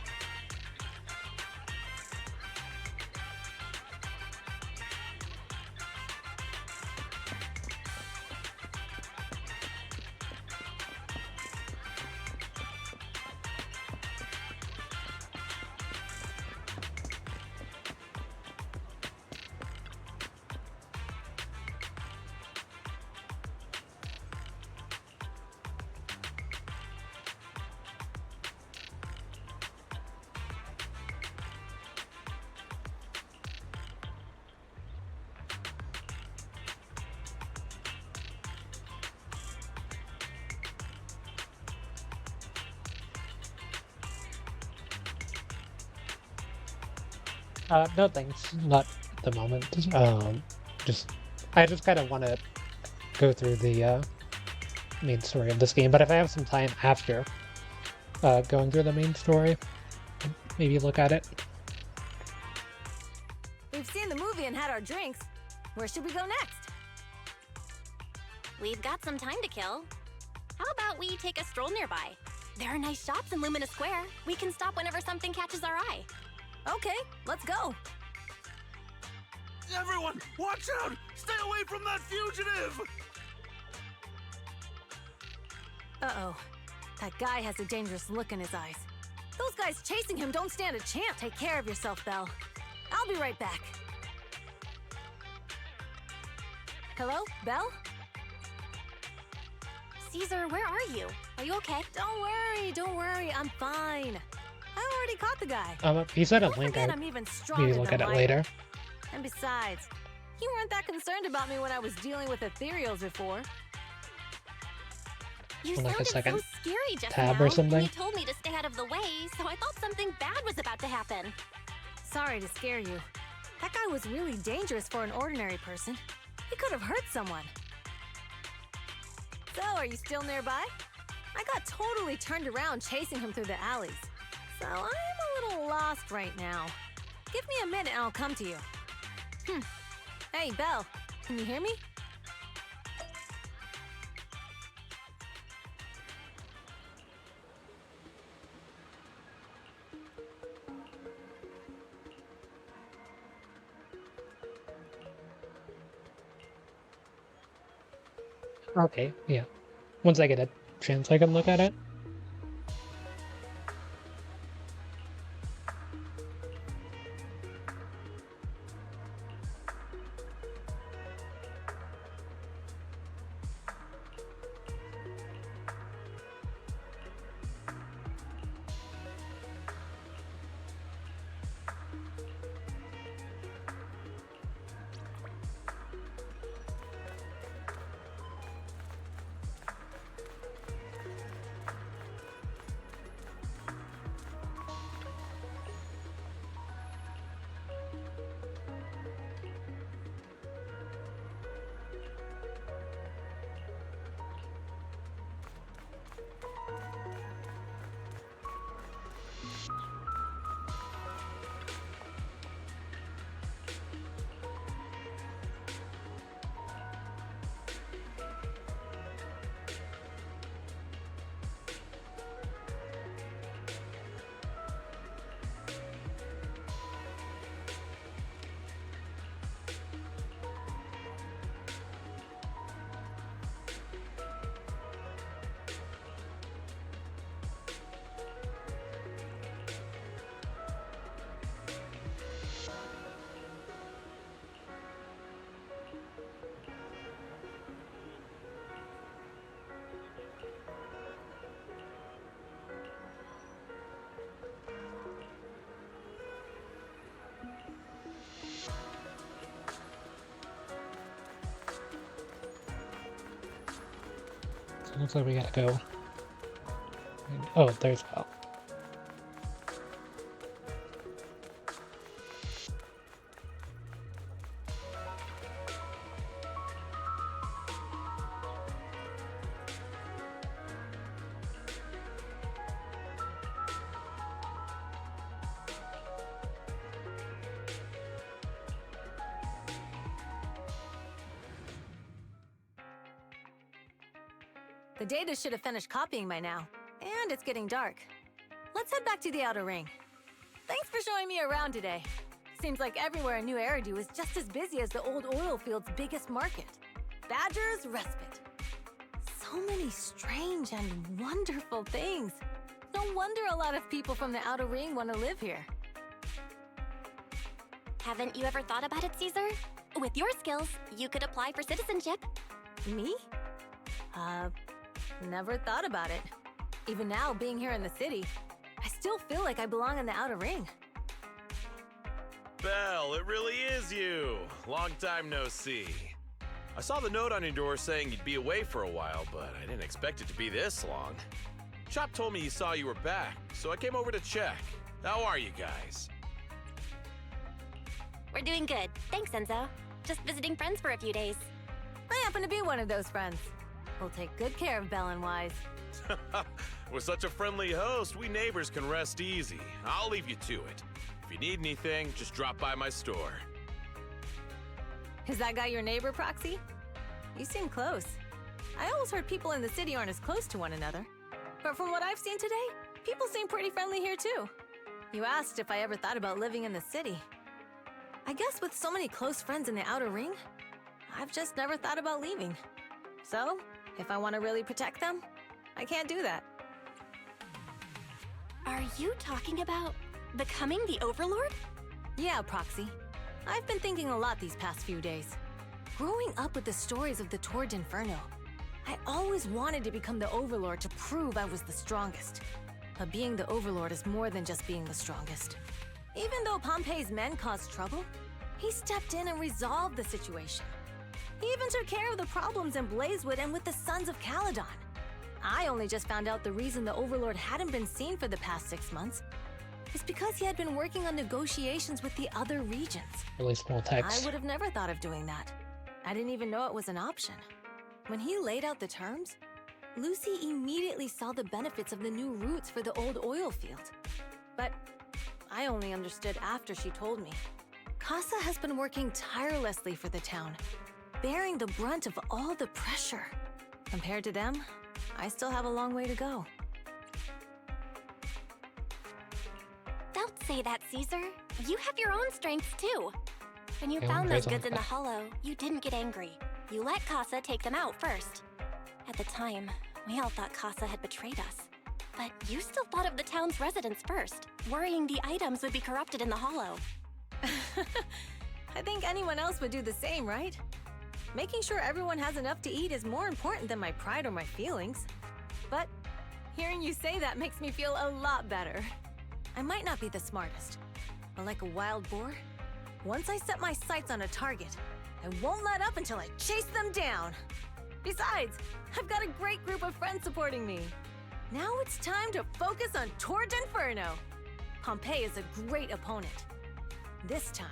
No thanks, not at the moment. I just kind of want to go through the main story of this game, but if I have some time after going through the main story, maybe look at it. We've seen the movie and had our drinks. Where should we go next? We've got some time to kill. How about we take a stroll nearby? There are nice shops in Lumina Square. We can stop whenever something catches our eye. Okay, let's go. Everyone, watch out! Stay away from that fugitive! Uh-oh. That guy has a dangerous look in his eyes. Those guys chasing him don't stand a chance. Take care of yourself, Belle. I'll be right back. Hello, Belle? Caesar, where are you? Are you okay? Don't worry, I'm fine. I already caught the guy. He said a Don't link. forget I'm even stronger Maybe look than at it Lyra. later. And besides, you weren't that concerned about me when I was dealing with ethereals before. You On, like, a sounded second so scary just tab now, or something? and you told me to stay out of the way, so I thought something bad was about to happen. Sorry to scare you. That guy was really dangerous for an ordinary person. He could have hurt someone. So, are you still nearby? I got totally turned around chasing him through the alleys. So, I'm a little lost right now. Give me a minute and I'll come to you. Hey, Belle, can you hear me? Okay, yeah. Once I get a chance, I can look at it. Looks like we gotta go. Oh, there's Val. The data should have finished copying by now, and it's getting dark. Let's head back to the Outer Ring. Thanks for showing me around today. Seems like everywhere in New Eridu is just as busy as the old oil field's biggest market. Badger's Respite. So many strange and wonderful things. No wonder a lot of people from the Outer Ring want to live here. Haven't you ever thought about it, Caesar? With your skills, you could apply for citizenship. Me? Never thought about it. Even now, being here in the city, I still feel like I belong in the Outer Ring. Belle, it really is you. Long time no see. I saw the note on your door saying you'd be away for a while, but I didn't expect it to be this long. Chop told me he saw you were back, so I came over to check. How are you guys? We're doing good. Thanks, Enzo. Just visiting friends for a few days. I happen to be one of those friends. We'll take good care of Belle and Wise. With such a friendly host, we neighbors can rest easy. I'll leave you to it. If you need anything, just drop by my store. Is that guy your neighbor, Proxy? You seem close. I always heard people in the city aren't as close to one another. But from what I've seen today, people seem pretty friendly here too. You asked if I ever thought about living in the city. I guess with so many close friends in the Outer Ring, I've just never thought about leaving. So, if I want to really protect them, I can't do that. Are you talking about becoming the Overlord? Yeah, Proxy. I've been thinking a lot these past few days. Growing up with the stories of the Tord Inferno, I always wanted to become the Overlord to prove I was the strongest. But being the Overlord is more than just being the strongest. Even though Pompey's men caused trouble, he stepped in and resolved the situation. He even took care of the problems in Blazewood and with the Sons of Caledon. I only just found out the reason the Overlord hadn't been seen for the past 6 months is because he had been working on negotiations with the other regions. Really small text. I would have never thought of doing that. I didn't even know it was an option. When he laid out the terms, Lucy immediately saw the benefits of the new routes for the old oil field. But I only understood after she told me. Casa has been working tirelessly for the town, bearing the brunt of all the pressure. Compared to them, I still have a long way to go. Don't say that, Caesar. You have your own strengths too. When you Yeah, found there's those goods in the that. hollow, you didn't get angry. You let Casa take them out first. At the time, we all thought Casa had betrayed us. But you still thought of the town's residents first, worrying the items would be corrupted in the hollow. I think anyone else would do the same, right? Making sure everyone has enough to eat is more important than my pride or my feelings. But hearing you say that makes me feel a lot better. I might not be the smartest, but like a wild boar, once I set my sights on a target, I won't let up until I chase them down. Besides, I've got a great group of friends supporting me. Now it's time to focus on Tord Inferno. Pompey is a great opponent. This time,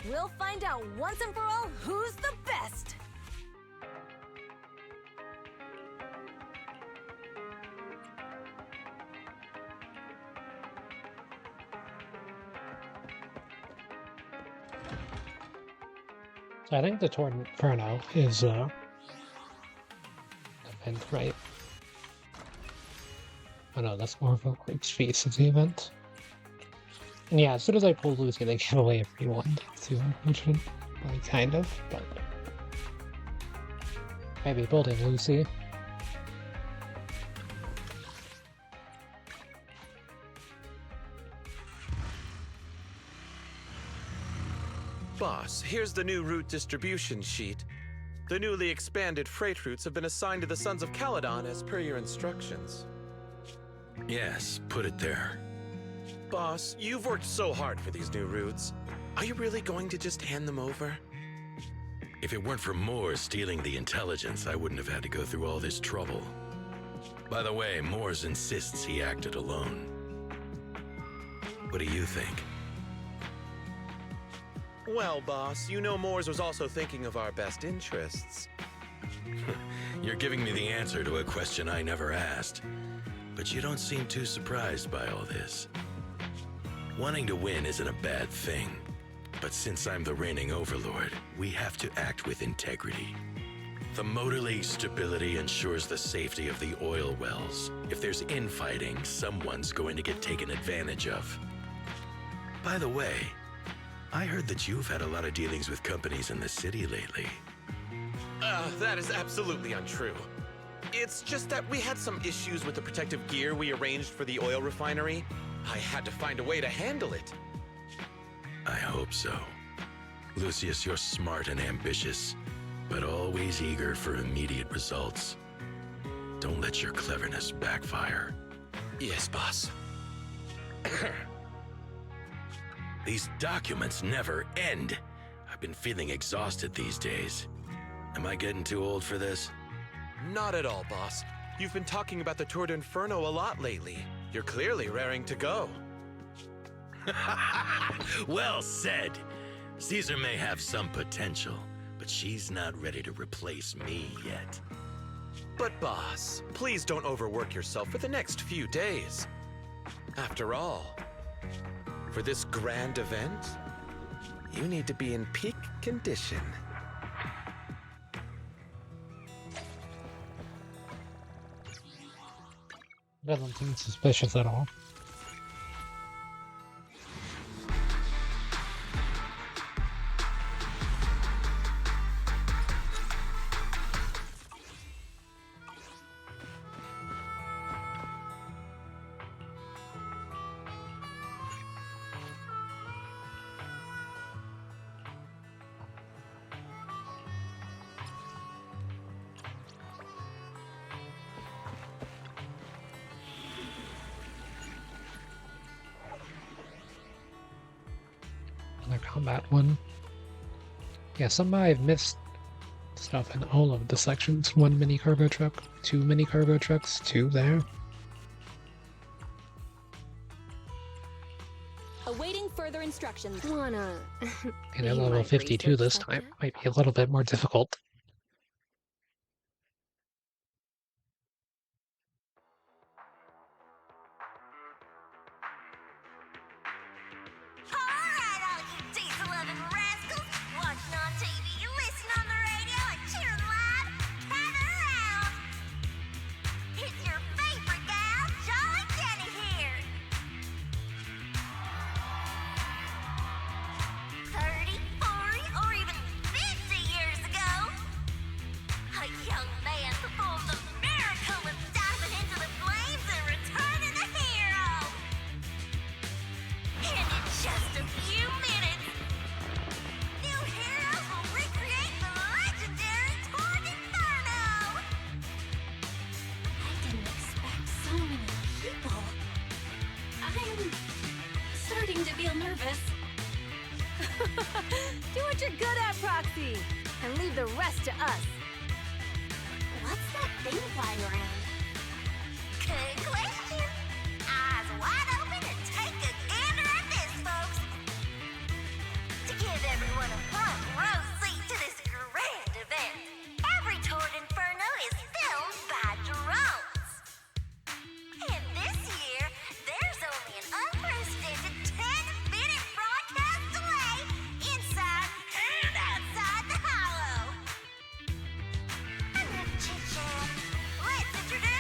we'll find out once and for all who's the best! So I think the Tord Inferno is event, right? Oh no, that's more of a Great Feast of the event. And yeah, as soon as I pulled Lucy, they gave away everyone too, which would, like, kind of, but maybe building Lucy. Boss, here's the new route distribution sheet. The newly expanded freight routes have been assigned to the Sons of Caledon as per your instructions. Yes, put it there. Boss, you've worked so hard for these new routes. Are you really going to just hand them over? If it weren't for Moore stealing the intelligence, I wouldn't have had to go through all this trouble. By the way, Moores insists he acted alone. What do you think? Well, boss, you know Moores was also thinking of our best interests. You're giving me the answer to a question I never asked. But you don't seem too surprised by all this. Wanting to win isn't a bad thing. But since I'm the reigning overlord, we have to act with integrity. The Motor League's stability ensures the safety of the oil wells. If there's infighting, someone's going to get taken advantage of. By the way, I heard that you've had a lot of dealings with companies in the city lately. That is absolutely untrue. It's just that we had some issues with the protective gear we arranged for the oil refinery. I had to find a way to handle it. I hope so. Lucius, you're smart and ambitious, but always eager for immediate results. Don't let your cleverness backfire. Yes, boss. These documents never end. I've been feeling exhausted these days. Am I getting too old for this? Not at all, boss. You've been talking about the Tour d'Inferno a lot lately. You're clearly raring to go. Well said. Caesar may have some potential, but she's not ready to replace me yet. But boss, please don't overwork yourself for the next few days. After all, for this grand event, you need to be in peak condition. Doesn't seem suspicious at all. Another combat one. Yeah, somehow I've missed stuff in all of the sections. 1 mini cargo truck, 2 mini cargo trucks, 2 there. Awaiting further instructions. Wanna And at level 52 this time might be a little bit more difficult. Alright, all you diesel-loving rascals, watching on TV, listening on the radio, and cheering live, gather around! It's your favorite gal, Jolly Jenny here! 30, 40, or even 50 years ago, a young man performed the miracle of diving into the flames and returning a hero! And in just a few minutes, new heroes will recreate the legendary Tour d'Inferno! I didn't expect so many people. I'm starting to feel nervous. Do what you're good at, Proxy, and leave the rest to us. What's that thing flying around? Good question. Eyes wide open and take a gander at this, folks. To give everyone a front row seat to this grand event, every Tour d'Inferno is filmed by drones. And this year, there's only an unprecedented 10-minute broadcast delay inside and outside the hollow. Enough chit-chat. Let's introduce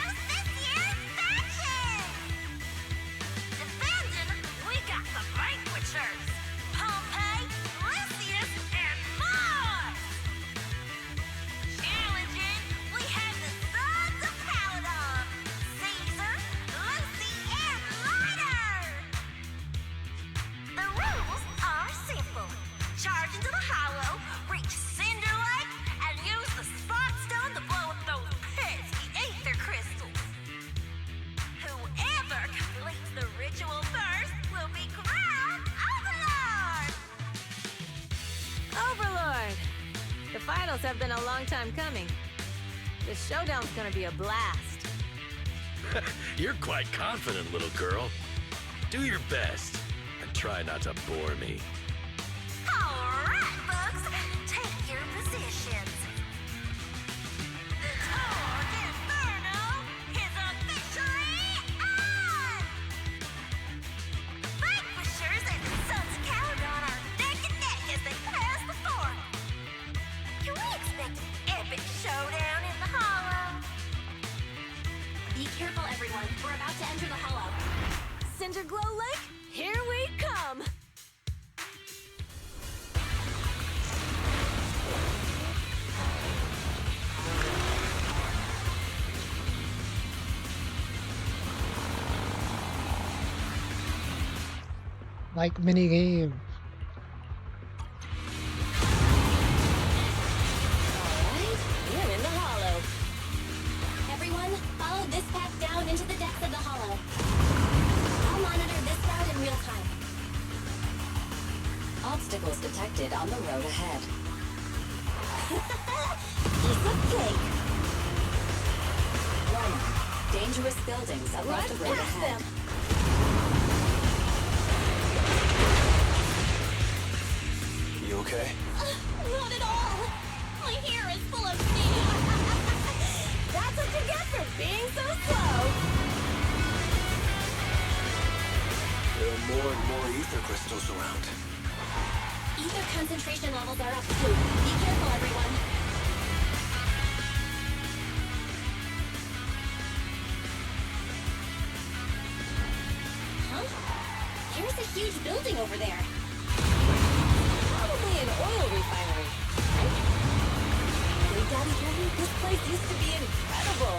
vitals have been a long time coming. This showdown's gonna be a blast. You're quite confident, little girl. Do your best, and try not to bore me. Alright, folks, take your positions. The Torque Inferno is officially on! Vanquishers and the Sons of Caladon are neck and neck as they pass the fort. Can we expect an epic showdown in the Hollow? Be careful, everyone. We're about to enter the hollow. Cinderglow Lake, here we come! Like mini game. Alright, we're in the hollow. Everyone, follow this path down into the depths of the hollow. I'll monitor this route in real time. Obstacles detected on the road ahead. Piece of cake. Warning. Dangerous buildings above the road past ahead. them. You okay? Not at all. My hair is full of steam. That's what you get for being so slow! There are more and more ether crystals around. Ether concentration levels are up too. Be careful, everyone. Huh? Here's a huge building over there. Probably an oil refinery, right? Big Daddy told me this place used to be incredible.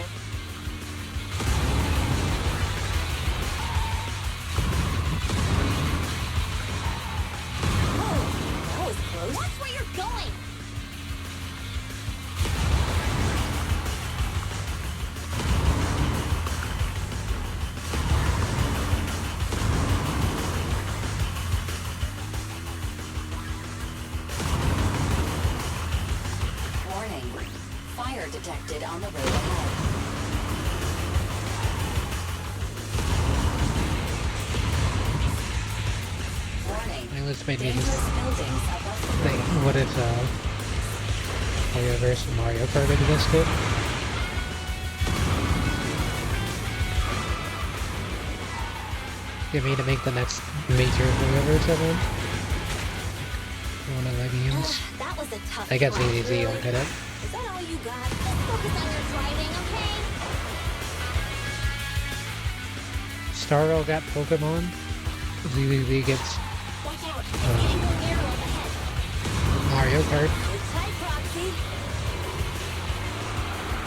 Whoa, that was close. Watch where you're going. Warning. Fire detected on the road ahead. Warning. I was maybe Dangerous just buildings above the like, road. what if Mario vs. Mario Kart existed? Get me to make the next major whoever someone. One of the games. That was a tough I guess crash, easy, really. I'll get it. Is that all you got? Let's focus on your driving, okay? Starro got Pokemon. ZZZ gets Watch out. It's getting more narrow up ahead. Mario Kart. Good tight, Proxy.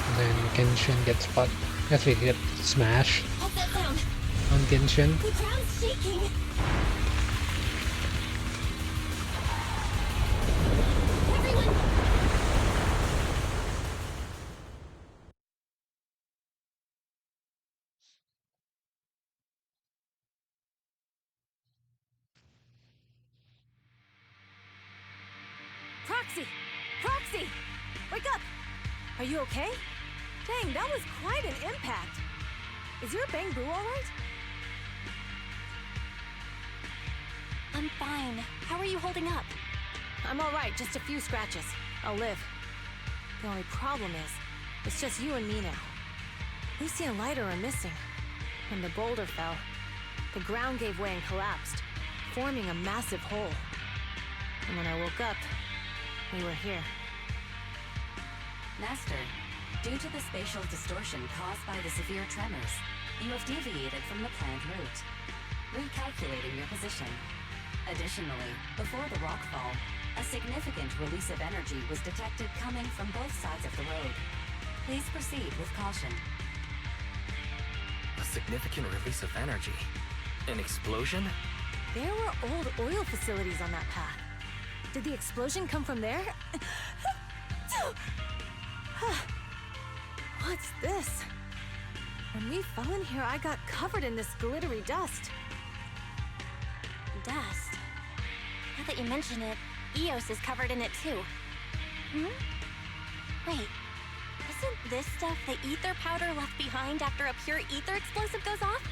And then Genshin gets what? Guess we could get Smash How's that sound? on Genshin. The ground's shaking. Everyone, Proxy! Proxy! Wake up! Are you okay? Dang, that was quite an impact. Is your bang boo alright? I'm fine. How are you holding up? I'm alright, just a few scratches. I'll live. The only problem is, it's just you and me now. Lucy and Lighter are missing. When the boulder fell, the ground gave way and collapsed, forming a massive hole. And when I woke up, we were here. Master, due to the spatial distortion caused by the severe tremors, you have deviated from the planned route, recalculating your position. Additionally, before the rockfall, a significant release of energy was detected coming from both sides of the road. Please proceed with caution. A significant release of energy. An explosion? There were old oil facilities on that path. Did the explosion come from there? What's this? When we fell in here, I got covered in this glittery dust. Dust. Now that you mention it, Eos is covered in it too. Hmm? Wait, isn't this stuff the ether powder left behind after a pure ether explosive goes off?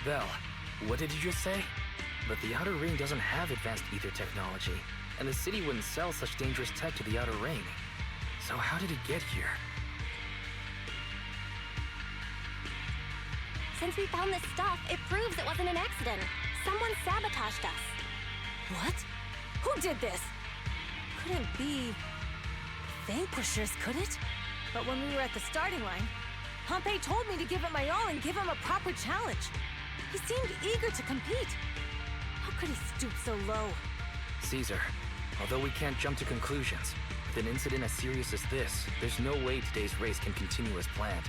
Belle, what did you just say? But the Outer Ring doesn't have advanced ether technology, and the city wouldn't sell such dangerous tech to the Outer Ring. So how did it get here? Since we found this stuff, it proves it wasn't an accident. Someone sabotaged us. What? Who did this? Couldn't be... Vanquishers, could it? But when we were at the starting line, Pompey told me to give it my all and give him a proper challenge. He seemed eager to compete. How could he stoop so low? Caesar, although we can't jump to conclusions, with an incident as serious as this, there's no way today's race can continue as planned.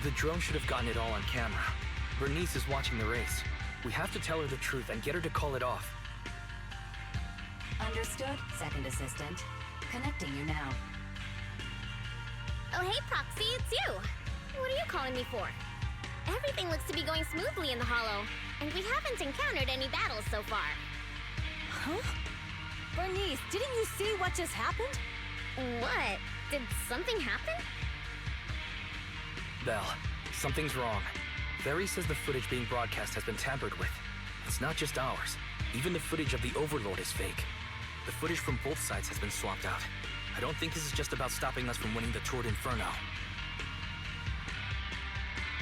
The drone should have gotten it all on camera. Bernice is watching the race. We have to tell her the truth and get her to call it off. Understood, second assistant. Connecting you now. Oh, hey, Proxy, it's you. What are you calling me for? Everything looks to be going smoothly in the Hollow, and we haven't encountered any battles so far. Huh? Bernice, didn't you see what just happened? What? Did something happen? Belle, something's wrong. Very says the footage being broadcast has been tampered with. It's not just ours. Even the footage of the Overlord is fake. The footage from both sides has been swapped out. I don't think this is just about stopping us from winning the Tour d'Inferno.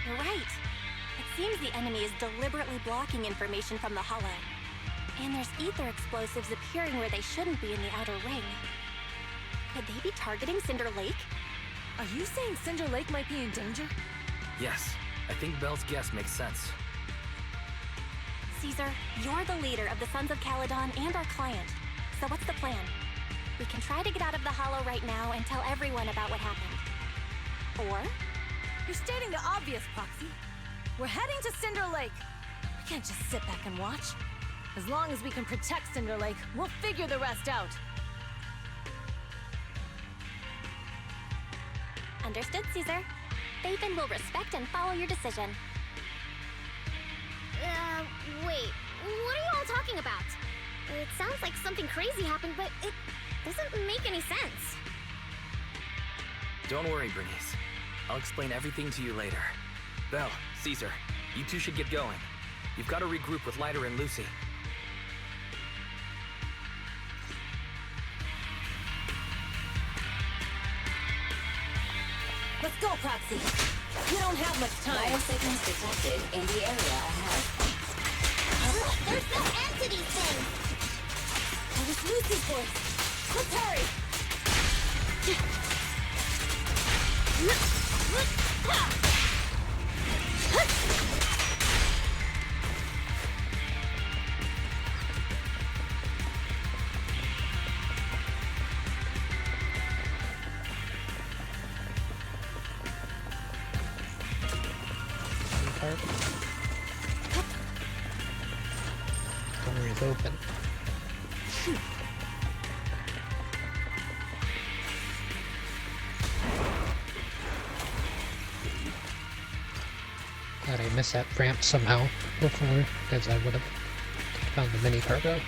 You're right. It seems the enemy is deliberately blocking information from the Hollow. And there's ether explosives appearing where they shouldn't be in the Outer Ring. Could they be targeting Cinder Lake? Are you saying Cinder Lake might be in danger? Yes, I think Belle's guess makes sense. Caesar, you're the leader of the Sons of Caledon and our client. So what's the plan? We can try to get out of the Hollow right now and tell everyone about what happened. Or... You're stating the obvious, Proxy. We're heading to Cinder Lake. We can't just sit back and watch. As long as we can protect Cinder Lake, we'll figure the rest out. Understood, Caesar. Phaethon will respect and follow your decision. Wait. What are you all talking about? It sounds like something crazy happened, but it doesn't make any sense. Don't worry, Bernice. I'll explain everything to you later. Belle, Caesar, you two should get going. You've got to regroup with Leiter and Lucy. Let's go, Proxy. We don't have much time. Biosignals detected in the area ahead. There's no end to these things! That was Lucy's voice. Let's hurry! Door is open. Glad I missed that ramp somehow before, because I would have found the mini cargo.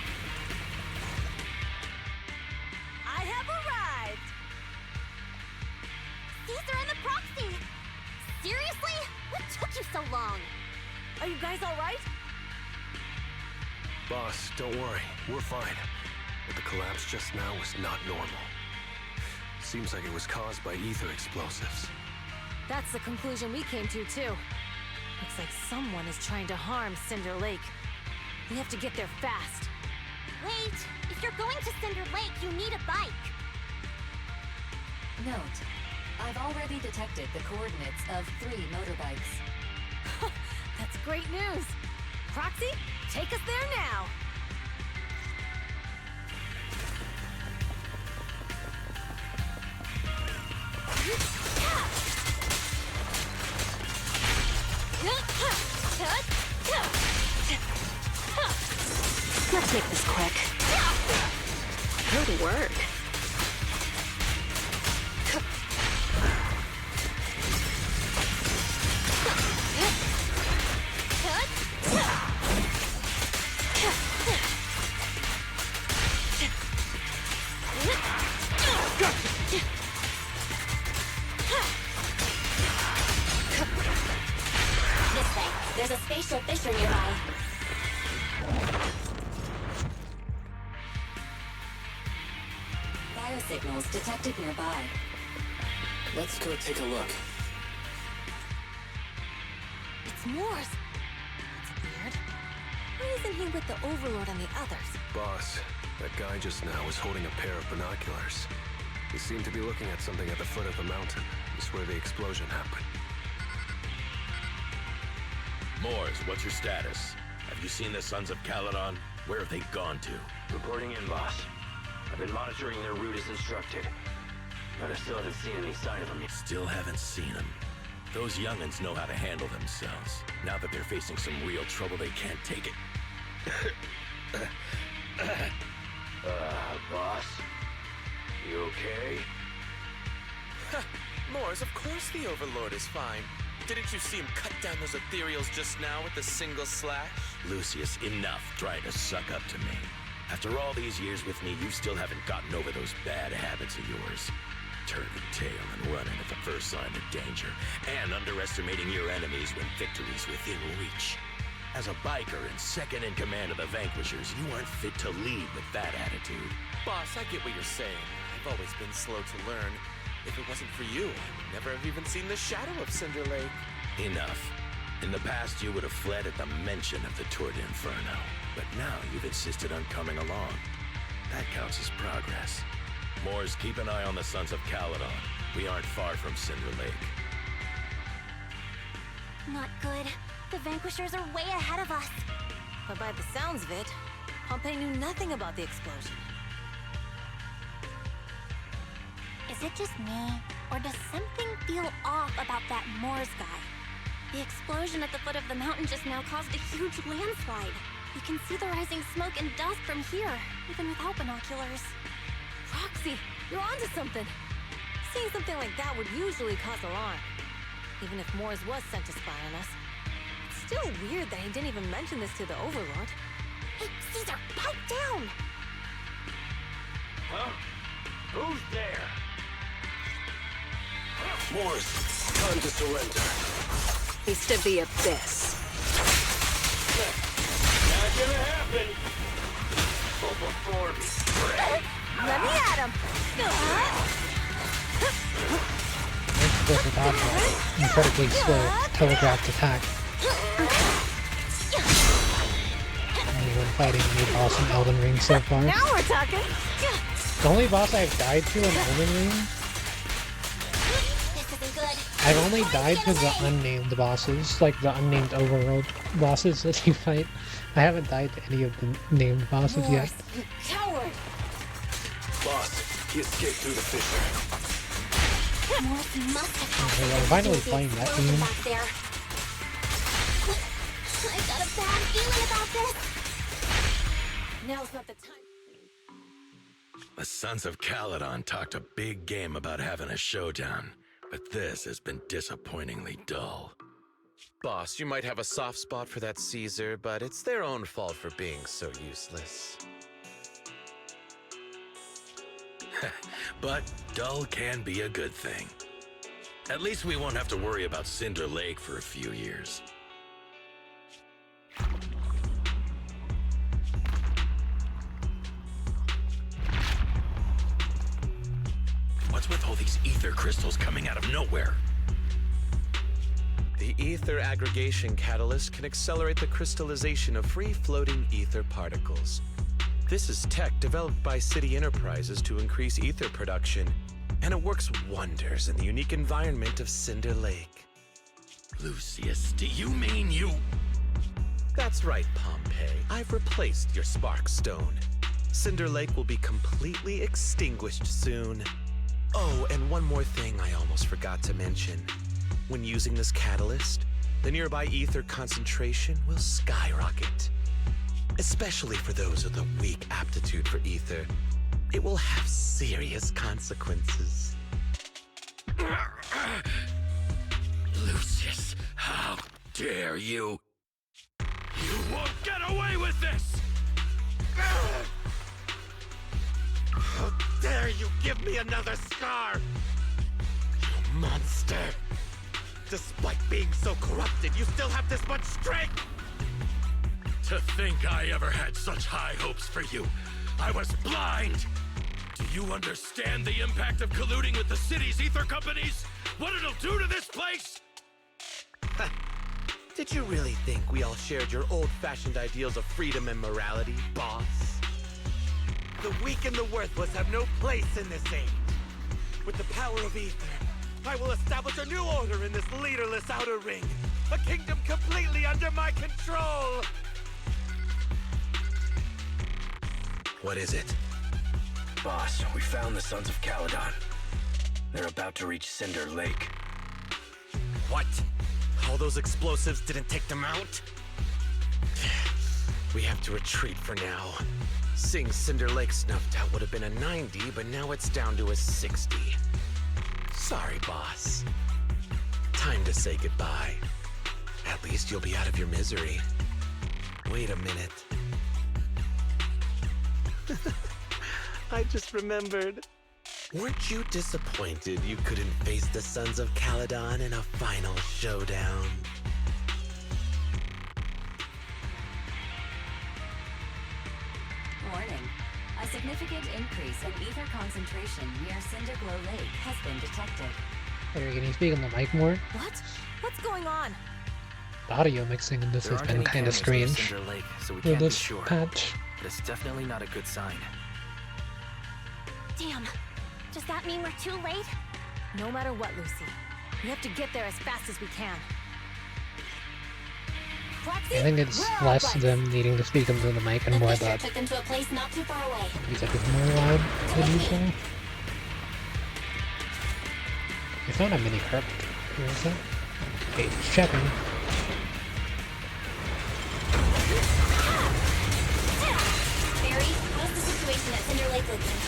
I have arrived! Caesar and the Proxy! Seriously? What took you so long? Are you guys alright? Boss, don't worry. We're fine. But the collapse just now was not normal. Seems like it was caused by ether explosives. That's the conclusion we came to, too. Looks like someone is trying to harm Cinder Lake. We have to get there fast. Wait! If you're going to Cinder Lake, you need a bike! Note, I've already detected the coordinates of 3 motorbikes. That's great news! Proxy, take us there now! Let's make this quick. Good work. There's a spaceship fisher nearby. Biosignals detected nearby. Let's go take a look. It's Morse. That's weird. Why isn't he with the Overlord and the others? Boss, that guy just now was holding a pair of binoculars. He seemed to be looking at something at the foot of the mountain. Just where the explosion happened. Mors, what's your status? Have you seen the Sons of Caledon? Where have they gone to? Reporting in, boss. I've been monitoring their route as instructed, but I still haven't seen any sign of them yet. Still haven't seen them. Those young'uns know how to handle themselves. Now that they're facing some real trouble, they can't take it. Boss? You okay? Mors, of course the Overlord is fine. Didn't you see him cut down those ethereals just now with a single slash? Lucius, enough trying to suck up to me. After all these years with me, you still haven't gotten over those bad habits of yours. Turning tail and running at the first sign of danger, and underestimating your enemies when victory's within reach. As a biker and second in command of the Vanquishers, you aren't fit to lead with that attitude. Boss, I get what you're saying. I've always been slow to learn. If it wasn't for you, I would never have even seen the shadow of Cinder Lake. Enough. In the past, you would have fled at the mention of the Tour d'Inferno. But now you've insisted on coming along. That counts as progress. Mors, keep an eye on the Sons of Caledon. We aren't far from Cinder Lake. Not good. The Vanquishers are way ahead of us. But by the sounds of it, Pompey knew nothing about the explosion. Is it just me, or does something feel off about that Morse guy? The explosion at the foot of the mountain just now caused a huge landslide. You can see the rising smoke and dust from here, even without binoculars. Roxy, you're onto something. Seeing something like that would usually cause alarm. Even if Morse was sent to spy on us. It's still weird that he didn't even mention this to the Overlord. Hey, Caesar, pipe down! Huh? Who's there? Mors, time to surrender. He's to the abyss. Not gonna happen! Oh, before me. Let me at him! This is an incredibly slow, telegraphed attack. Anyone fighting any boss in Elden Ring so far? Now we're talking! The only boss I've died to in Elden Ring? This isn't good. I've only died to the unnamed bosses, like the unnamed overworld bosses that you fight. I haven't died to any of the named bosses yet. You coward! Boss, he escaped through the fissure. Morse must have had I'm finally playing that game. back there. I got a bad feeling about this. Now's not the time. The Sons of Caledon talked a big game about having a showdown, but this has been disappointingly dull. Boss, you might have a soft spot for that Caesar, but it's their own fault for being so useless. But dull can be a good thing. At least we won't have to worry about Cinder Lake for a few years. What's with all these ether crystals coming out of nowhere? The ether aggregation catalyst can accelerate the crystallization of free-floating ether particles. This is tech developed by City Enterprises to increase ether production, and it works wonders in the unique environment of Cinder Lake. Lucius, do you mean you... That's right, Pompey. I've replaced your spark stone. Cinder Lake will be completely extinguished soon. Oh, and one more thing I almost forgot to mention. When using this catalyst, the nearby ether concentration will skyrocket. Especially for those with a weak aptitude for ether, it will have serious consequences. Lucius, how dare you? You won't get away with this! How dare you give me another scar! You monster! Despite being so corrupted, you still have this much strength! To think I ever had such high hopes for you. I was blind! Do you understand the impact of colluding with the city's ether companies? What it'll do to this place? Did you really think we all shared your old-fashioned ideals of freedom and morality, boss? The weak and the worthless have no place in this age. With the power of ether, I will establish a new order in this leaderless outer ring. A kingdom completely under my control! What is it? Boss, we found the Sons of Caledon. They're about to reach Cinder Lake. What? All those explosives didn't take them out? We have to retreat for now. Seeing Cinder Lake snuffed out would have been a 90, but now it's down to a 60. Sorry, boss. Time to say goodbye. At least you'll be out of your misery. Wait a minute. I just remembered. Weren't you disappointed you couldn't face the Sons of Caledon in a final showdown? Warning. A significant increase in ether concentration near Cinderglow Lake has been detected. Hey, can you speak on the mic more? What? What's going on? The audio mixing in this There has aren't been any kind of cameras near strange Cinder Lake, so we with can't be this sure. patch. But it's definitely not a good sign. Damn. Does that mean we're too late? No matter what, Lucy. We have to get there as fast as we can. Proxy, I think it's where are less our bikes? them needing to speak into the mic and more Fisher that took them to a place not too far away. music is more loud than usual. I found a mini carp. Where is it? Okay, it's checking. Barry, how's the situation at Cinder Lake looking?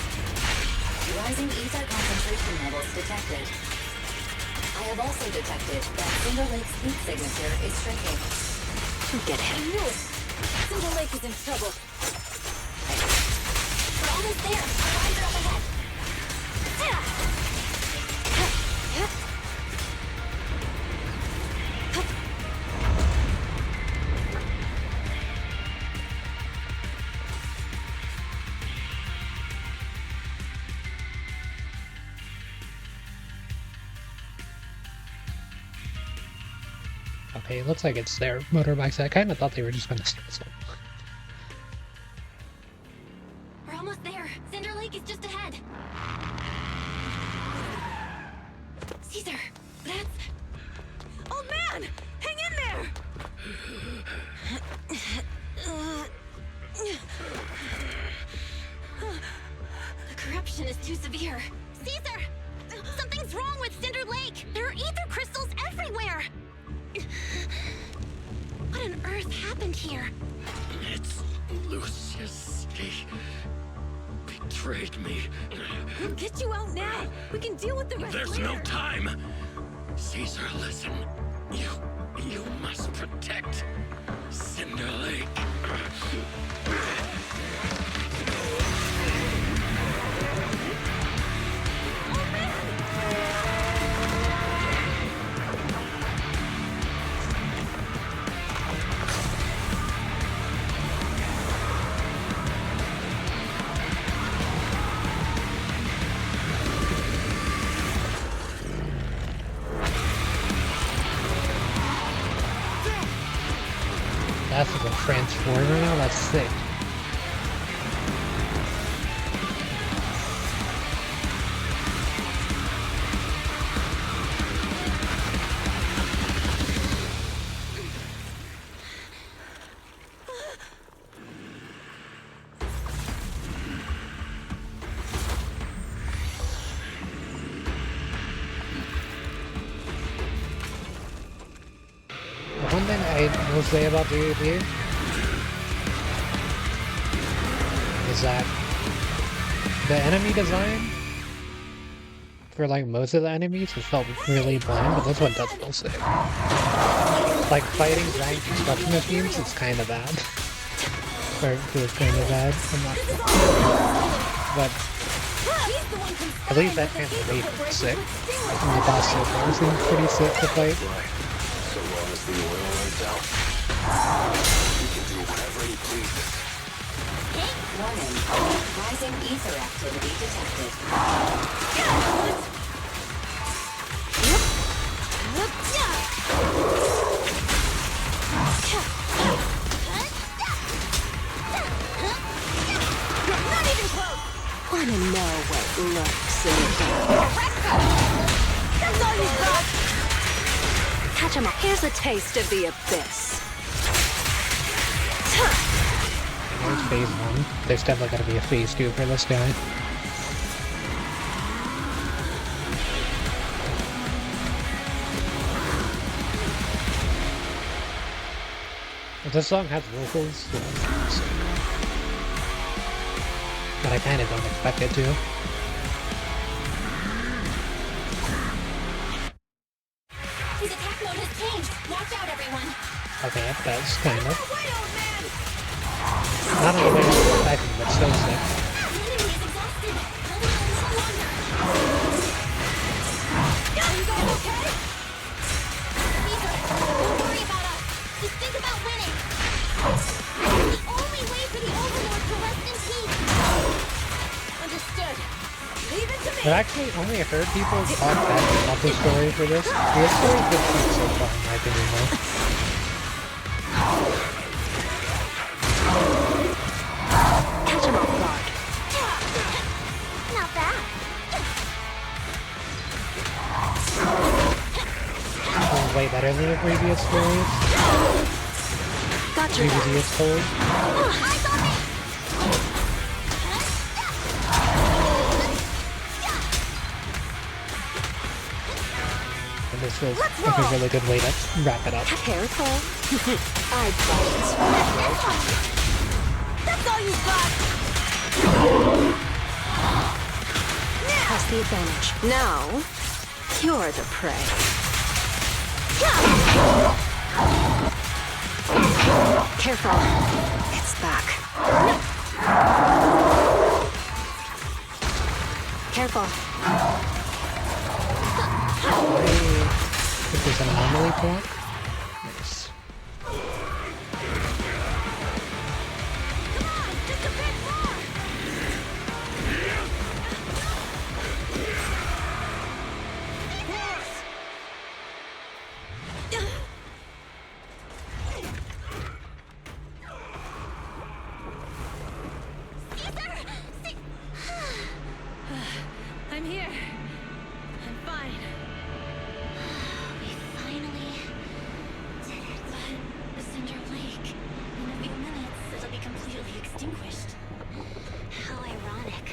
Rising ether concentration levels detected. I have also detected that Cinder Lake's heat signature is shrinking. Get him. I knew it. Cinder Lake is in trouble. We're almost there. Our lines are up ahead. Okay, it looks like it's their motorbikes. I kind of thought they were just gonna steal some. We're almost there. Cinder Lake is just ahead. Caesar, that's... Oh man! Hang in there! The corruption is too severe. Caesar! Something's wrong with Cinder Lake! There are ether crystals everywhere! What on earth happened here? It's Lucius. He betrayed me. We'll get you out now. We can deal with the rest There's later. no time. Caesar, listen. You must protect Cinder Lake. That's a transformer now? That's sick. One thing I will say about PvP is that the enemy design for like most of the enemies has felt really bland, but this one does feel sick. Like fighting giant construction machines is kind of bad. Or it feels kind of bad. I'm not. But At least that kind of made me sick. And the boss so far seems pretty sick to fight. Right. So long as the oil runs out, he can do whatever he pleases. Warning. Rising ether activity detected. Not even close! Wanna know what lurks in the dark? That's all you've got! Catch 'em up. Here's a taste of the abyss. There's phase 1. There's definitely gotta be a phase 2 for this guy. If this song has vocals, then so. But I kinda don't expect it to. His attack mode has changed. Watch out, everyone. Okay, it does, kind of. Not in the way I was expecting, but still sick. The enemy is exhausted. Holding on no longer. You guys okay? Caesar, don't worry about us. Just think about winning. It's the only way for the Overlord to rest in peace. Understood. Leave it to me! I've actually only heard people talk bad about the story for this. The story's been pretty so far, in my opinion, though. Catch 'em off guard. Not bad. Oh, way better than the previous stories. Got your Previously it's told. Eyes on me! And this feels like a really good way to wrap it up. Careful. I bite. That's all you've got! Has the advantage. Now, you're the prey. Careful. It's back. Careful. If there's an anomaly point. Nice. I'm here. I'm fine. We finally did it. The Cinder Lake. In a few minutes, it'll be completely extinguished. How ironic.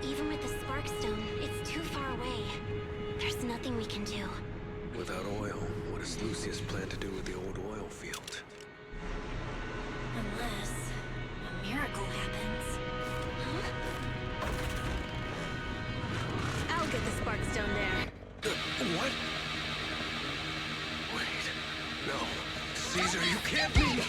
Even with the Sparkstone, it's too far away. There's nothing we can do. Without oil, what does Lucius plan to do with the old oil field? Unless a miracle happens. I'll get the Sparkstone there. What? Wait. No. Caesar, you can't be!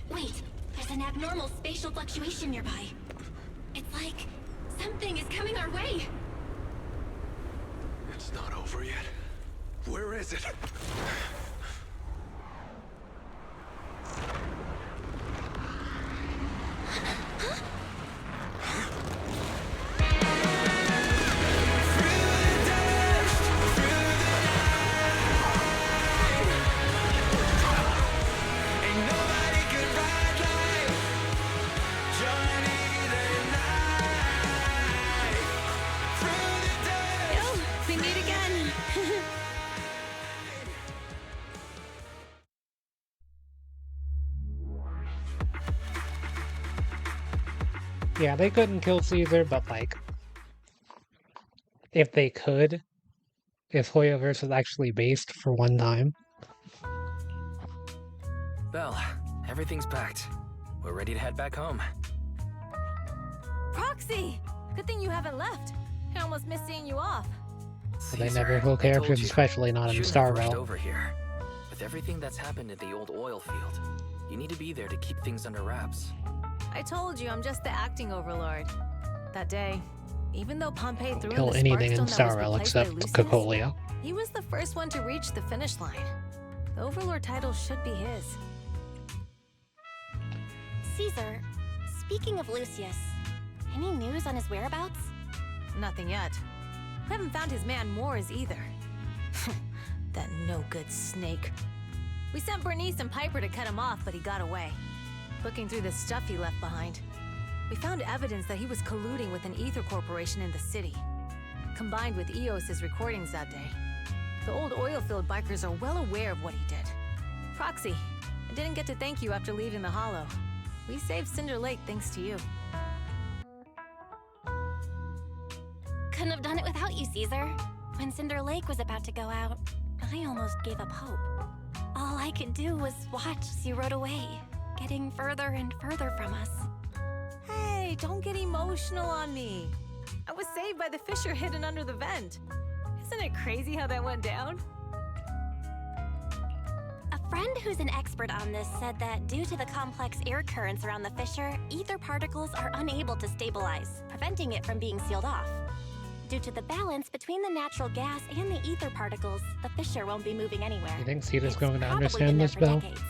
Wait, there's an abnormal spatial fluctuation nearby. It's like something is coming our way. It's not over yet. Where is it? We meet again. Yeah, they couldn't kill Caesar, but like, if they could, if Hoyoverse was actually based for one time. Belle, everything's packed. We're ready to head back home. Proxy! Good thing you haven't left. I almost missed seeing you off. But they never kill characters, especially not in Star Realm. Over here. With everything that's happened at the old oil field, you need to be there to keep things under wraps. I told you I'm just the acting overlord. That day, even though Pompey threw Kill in the anything in Sparkstone Star that was Realm replaced by except Lucius, Cocolia. he was the first one to reach the finish line. The overlord title should be his. Caesar, speaking of Lucius, any news on his whereabouts? Nothing yet. I haven't found his man Moores either. That no-good snake. We sent Bernice and Piper to cut him off, but he got away. Looking through the stuff he left behind, we found evidence that he was colluding with an ether corporation in the city, combined with Eos's recordings that day. The old oil field bikers are well aware of what he did. Proxy, I didn't get to thank you after leaving the Hollow. We saved Cinder Lake thanks to you. Couldn't have done it without you, Caesar. When Cinder Lake was about to go out, I almost gave up hope. All I could do was watch as you rode away, getting further and further from us. Hey, don't get emotional on me. I was saved by the fissure hidden under the vent. Isn't it crazy how that went down? A friend who's an expert on this said that due to the complex air currents around the fissure, ether particles are unable to stabilize, preventing it from being sealed off. Due to the balance between the natural gas and the ether particles, the fissure won't be moving anywhere. You think Caesar's going to Probably understand been there this, for Belle? decades.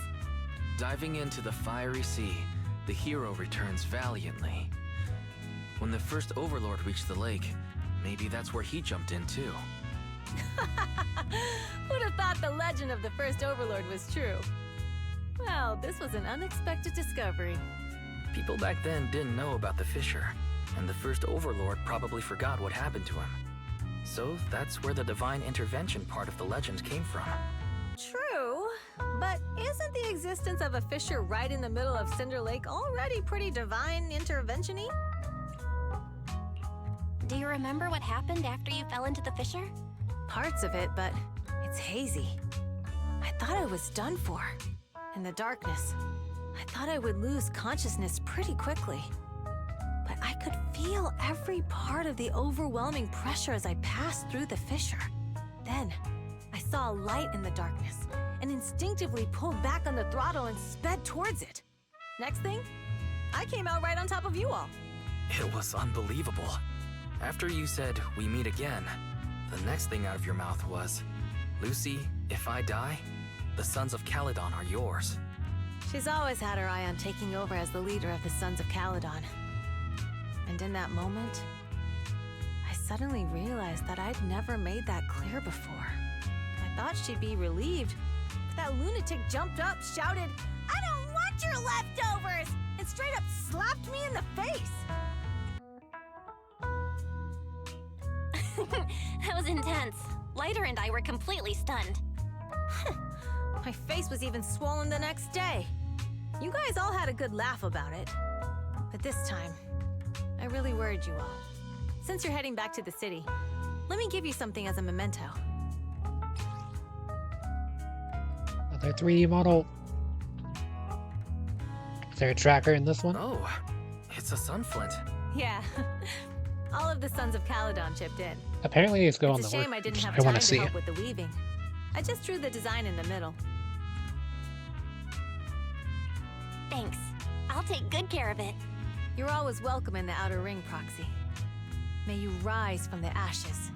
Diving into the fiery sea, the hero returns valiantly. When the first overlord reached the lake, maybe that's where he jumped in too. Who'd have thought the legend of the first overlord was true? Well, this was an unexpected discovery. People back then didn't know about the fissure, and the first overlord probably forgot what happened to him. So that's where the divine intervention part of the legend came from. True, but isn't the existence of a fissure right in the middle of Cinder Lake already pretty divine intervention-y? Do you remember what happened after you fell into the fissure? Parts of it, but it's hazy. I thought I was done for. In the darkness, I thought I would lose consciousness pretty quickly. But I could feel every part of the overwhelming pressure as I passed through the fissure. Then, I saw a light in the darkness and instinctively pulled back on the throttle and sped towards it. Next thing, I came out right on top of you all. It was unbelievable. After you said, "We meet again," the next thing out of your mouth was, "Lucy, if I die, the Sons of Caledon are yours." She's always had her eye on taking over as the leader of the Sons of Caledon. And in that moment, I suddenly realized that I'd never made that clear before. I thought she'd be relieved, but that lunatic jumped up, shouted, "I don't want your leftovers!" and straight up slapped me in the face. That was intense. Lighter and I were completely stunned. My face was even swollen the next day. You guys all had a good laugh about it. But this time, I really worried you all. Since you're heading back to the city, let me give you something as a memento. Another 3D model. Is there a tracker in this one? Oh, it's a sunflint. Yeah. All of the Sons of Caledon chipped in. Apparently it's going It's a on the shame I didn't have I time want to see help it. with the weaving. I just drew the design in the middle. Thanks. I'll take good care of it. You're always welcome in the Outer Ring, Proxy. May you rise from the ashes.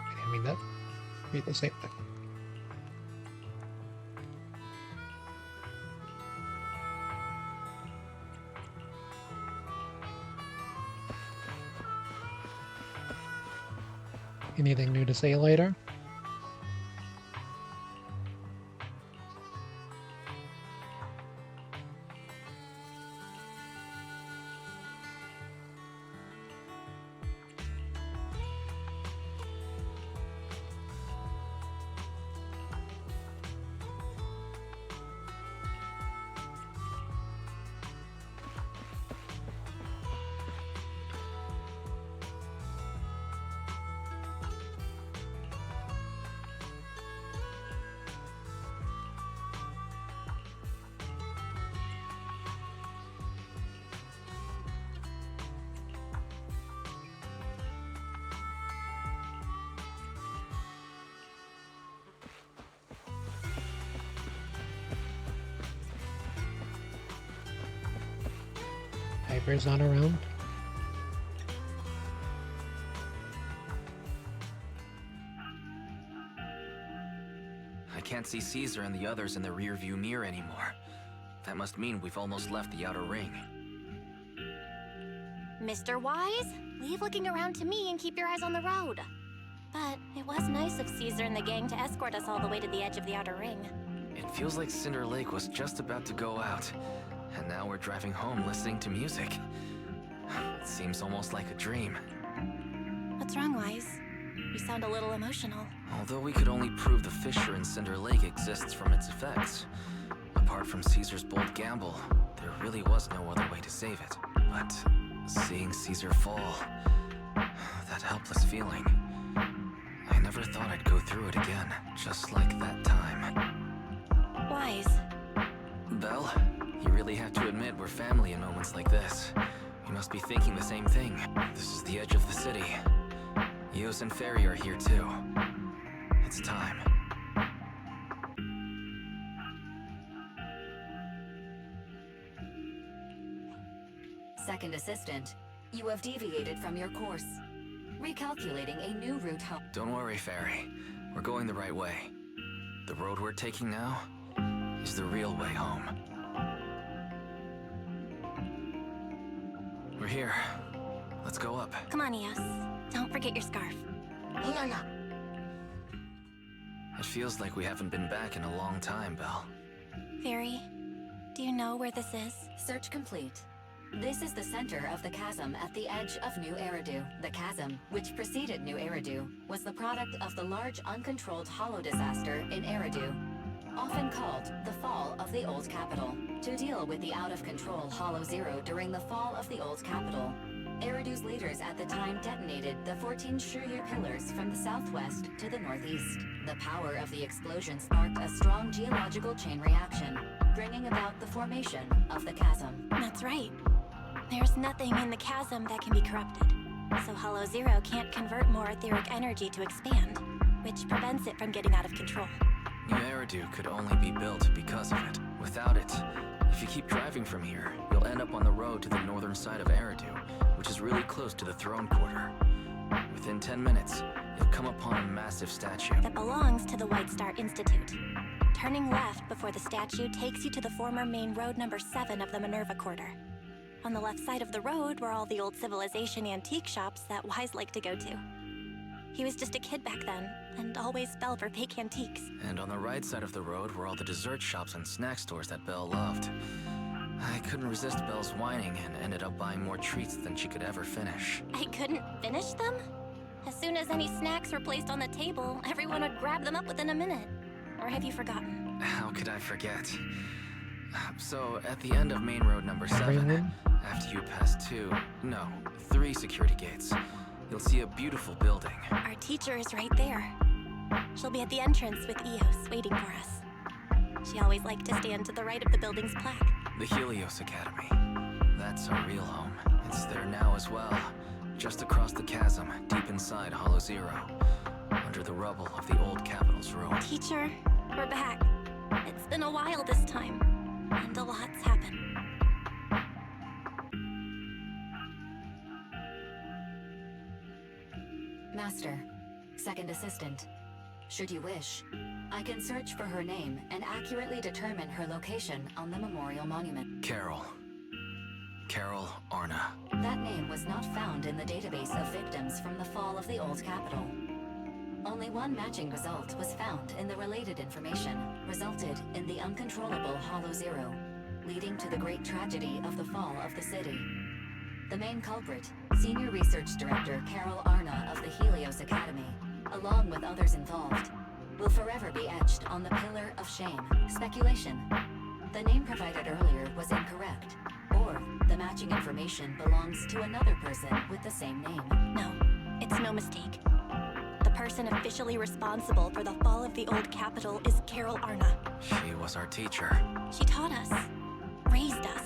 I didn't mean that. Read the same thing. Anything new to say later? Piper's not around. I can't see Caesar and the others in the rearview mirror anymore. That must mean we've almost left the Outer Ring. Mr. Wise, leave looking around to me and keep your eyes on the road. But it was nice of Caesar and the gang to escort us all the way to the edge of the Outer Ring. It feels like Cinder Lake was just about to go out, and now we're driving home listening to music. It seems almost like a dream. What's wrong, Wise? You sound a little emotional. Although we could only prove the fissure in Cinder Lake exists from its effects, apart from Caesar's bold gamble, there really was no other way to save it. But seeing Caesar fall, that helpless feeling, I never thought I'd go through it again, just like that time. Wise. Belle, you really have to admit we're family in moments like this. You must be thinking the same thing. This is the edge of the city. Eos and Ferry are here too. It's time. Second assistant, you have deviated from your course. Recalculating a new route home. Don't worry, Ferry. We're going the right way. The road we're taking now is the real way home. We're here. Let's go up. Come on, Eos. Don't forget your scarf. It feels like we haven't been back in a long time, Belle. Fairy, do you know where this is? Search complete. This is the center of the chasm at the edge of New Eridu. The chasm, which preceded New Eridu, was the product of the large uncontrolled hollow disaster in Eridu, often called the Fall of the Old Capital. To deal with the out-of-control Hollow Zero during the fall of the Old Capital, Eridu's leaders at the time detonated the 14 Shuryu pillars from the southwest to the northeast. The power of the explosion sparked a strong geological chain reaction, bringing about the formation of the chasm. That's right. There's nothing in the chasm that can be corrupted, so Hollow Zero can't convert more etheric energy to expand, which prevents it from getting out of control. New Eridu could only be built because of it. Without it, if you keep driving from here, you'll end up on the road to the northern side of Eridu, which is really close to the throne quarter. Within 10 minutes, you'll come upon a massive statue that belongs to the White Star Institute. Turning left before the statue takes you to the former main road number 7 of the Minerva Quarter. On the left side of the road were all the old civilization antique shops that Wise liked to go to. He was just a kid back then, and always fell for fake antiques. And on the right side of the road were all the dessert shops and snack stores that Belle loved. I couldn't resist Belle's whining and ended up buying more treats than she could ever finish. I couldn't finish them? As soon as any snacks were placed on the table, everyone would grab them up within a minute. Or have you forgotten? How could I forget? So, at the end of main road number 7, after you pass 3 security gates, you'll see a beautiful building. Our teacher is right there. She'll be at the entrance with Eos waiting for us. She always liked to stand to the right of the building's plaque. The Helios Academy. That's our real home. It's there now as well. Just across the chasm, deep inside Hollow Zero. Under the rubble of the old Capital's ruin. Teacher, we're back. It's been a while this time, and a lot's happened. Master, second assistant. Should you wish, I can search for her name and accurately determine her location on the memorial monument. Carol Arna. That name was not found in the database of victims from the fall of the old capital. Only one matching result was found in the related information, resulted in the uncontrollable Hollow Zero, leading to the great tragedy of the fall of the city. The main culprit, Senior Research Director Carol Arna of the Helios Academy, along with others involved, will forever be etched on the Pillar of Shame. Speculation. The name provided earlier was incorrect, or the matching information belongs to another person with the same name. No, it's no mistake. The person officially responsible for the fall of the old capital is Carol Arna. She was our teacher. She taught us, raised us.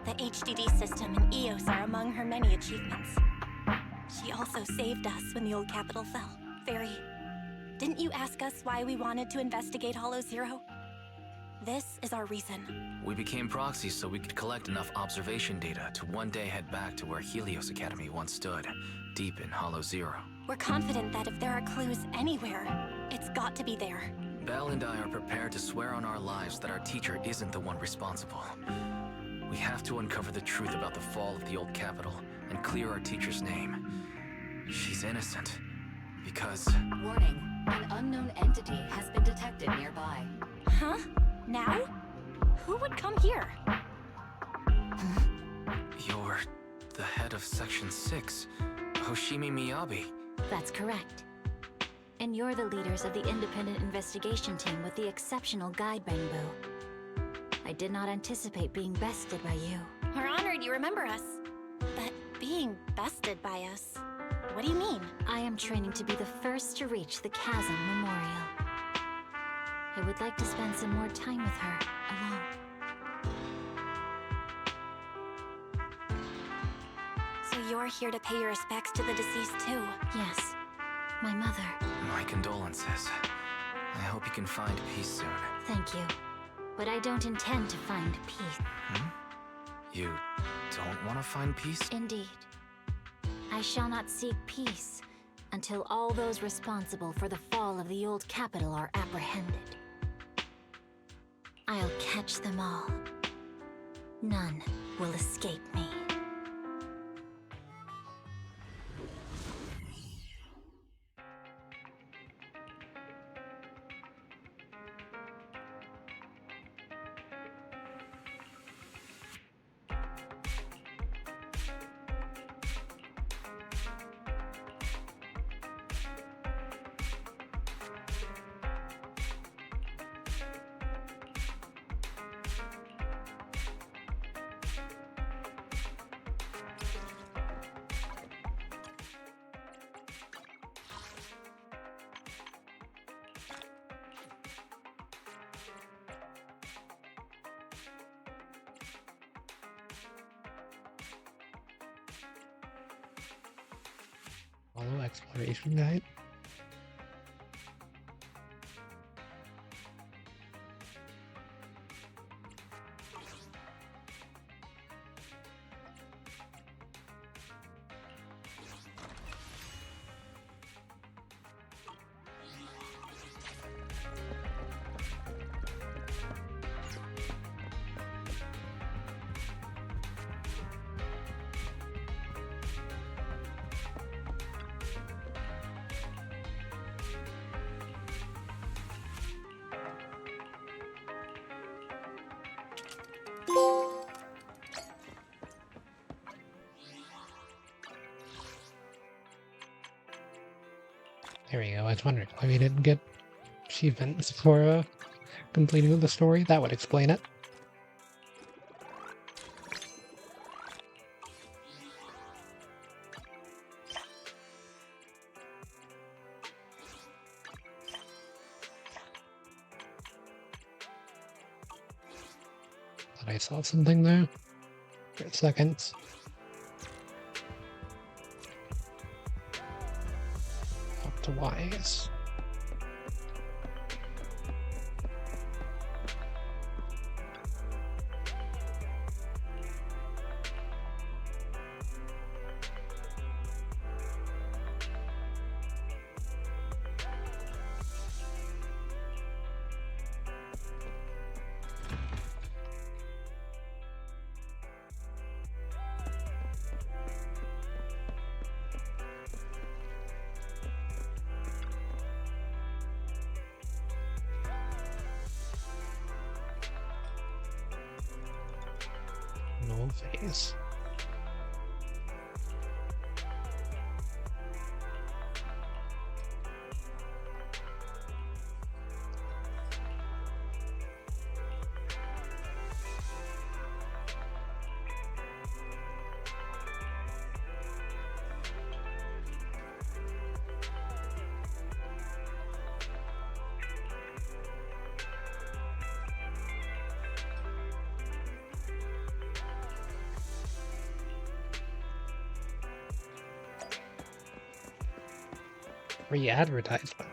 The HDD system and EOS are among her many achievements. She also saved us when the old capital fell. Didn't you ask us why we wanted to investigate Hollow Zero? This is our reason. We became proxies so we could collect enough observation data to one day head back to where Helios Academy once stood, deep in Hollow Zero. We're confident that if there are clues anywhere, it's got to be there. Belle and I are prepared to swear on our lives that our teacher isn't the one responsible. We have to uncover the truth about the fall of the old capital and clear our teacher's name. She's innocent. Because... Warning, an unknown entity has been detected nearby. Huh? Now? Who would come here? You're the head of Section 6, Hoshimi Miyabi. That's correct. And you're the leaders of the independent investigation team with the exceptional guide rainbow. I did not anticipate being bested by you. We're honored you remember us. But being bested by us, what do you mean? I am training to be the first to reach the Chasm Memorial. I would like to spend some more time with her, alone. So you're here to pay your respects to the deceased too? Yes. My mother. My condolences. I hope you can find peace soon. Thank you. But I don't intend to find peace. You don't want to find peace? Indeed. I shall not seek peace until all those responsible for the fall of the old capital are apprehended. I'll catch them all. None will escape me. Follow exploration guide. There we go. I was wondering why we didn't get achievements for completing the story. That would explain it. Thought I saw something there. for a second. Up to Y's. No phase. Free advertisement.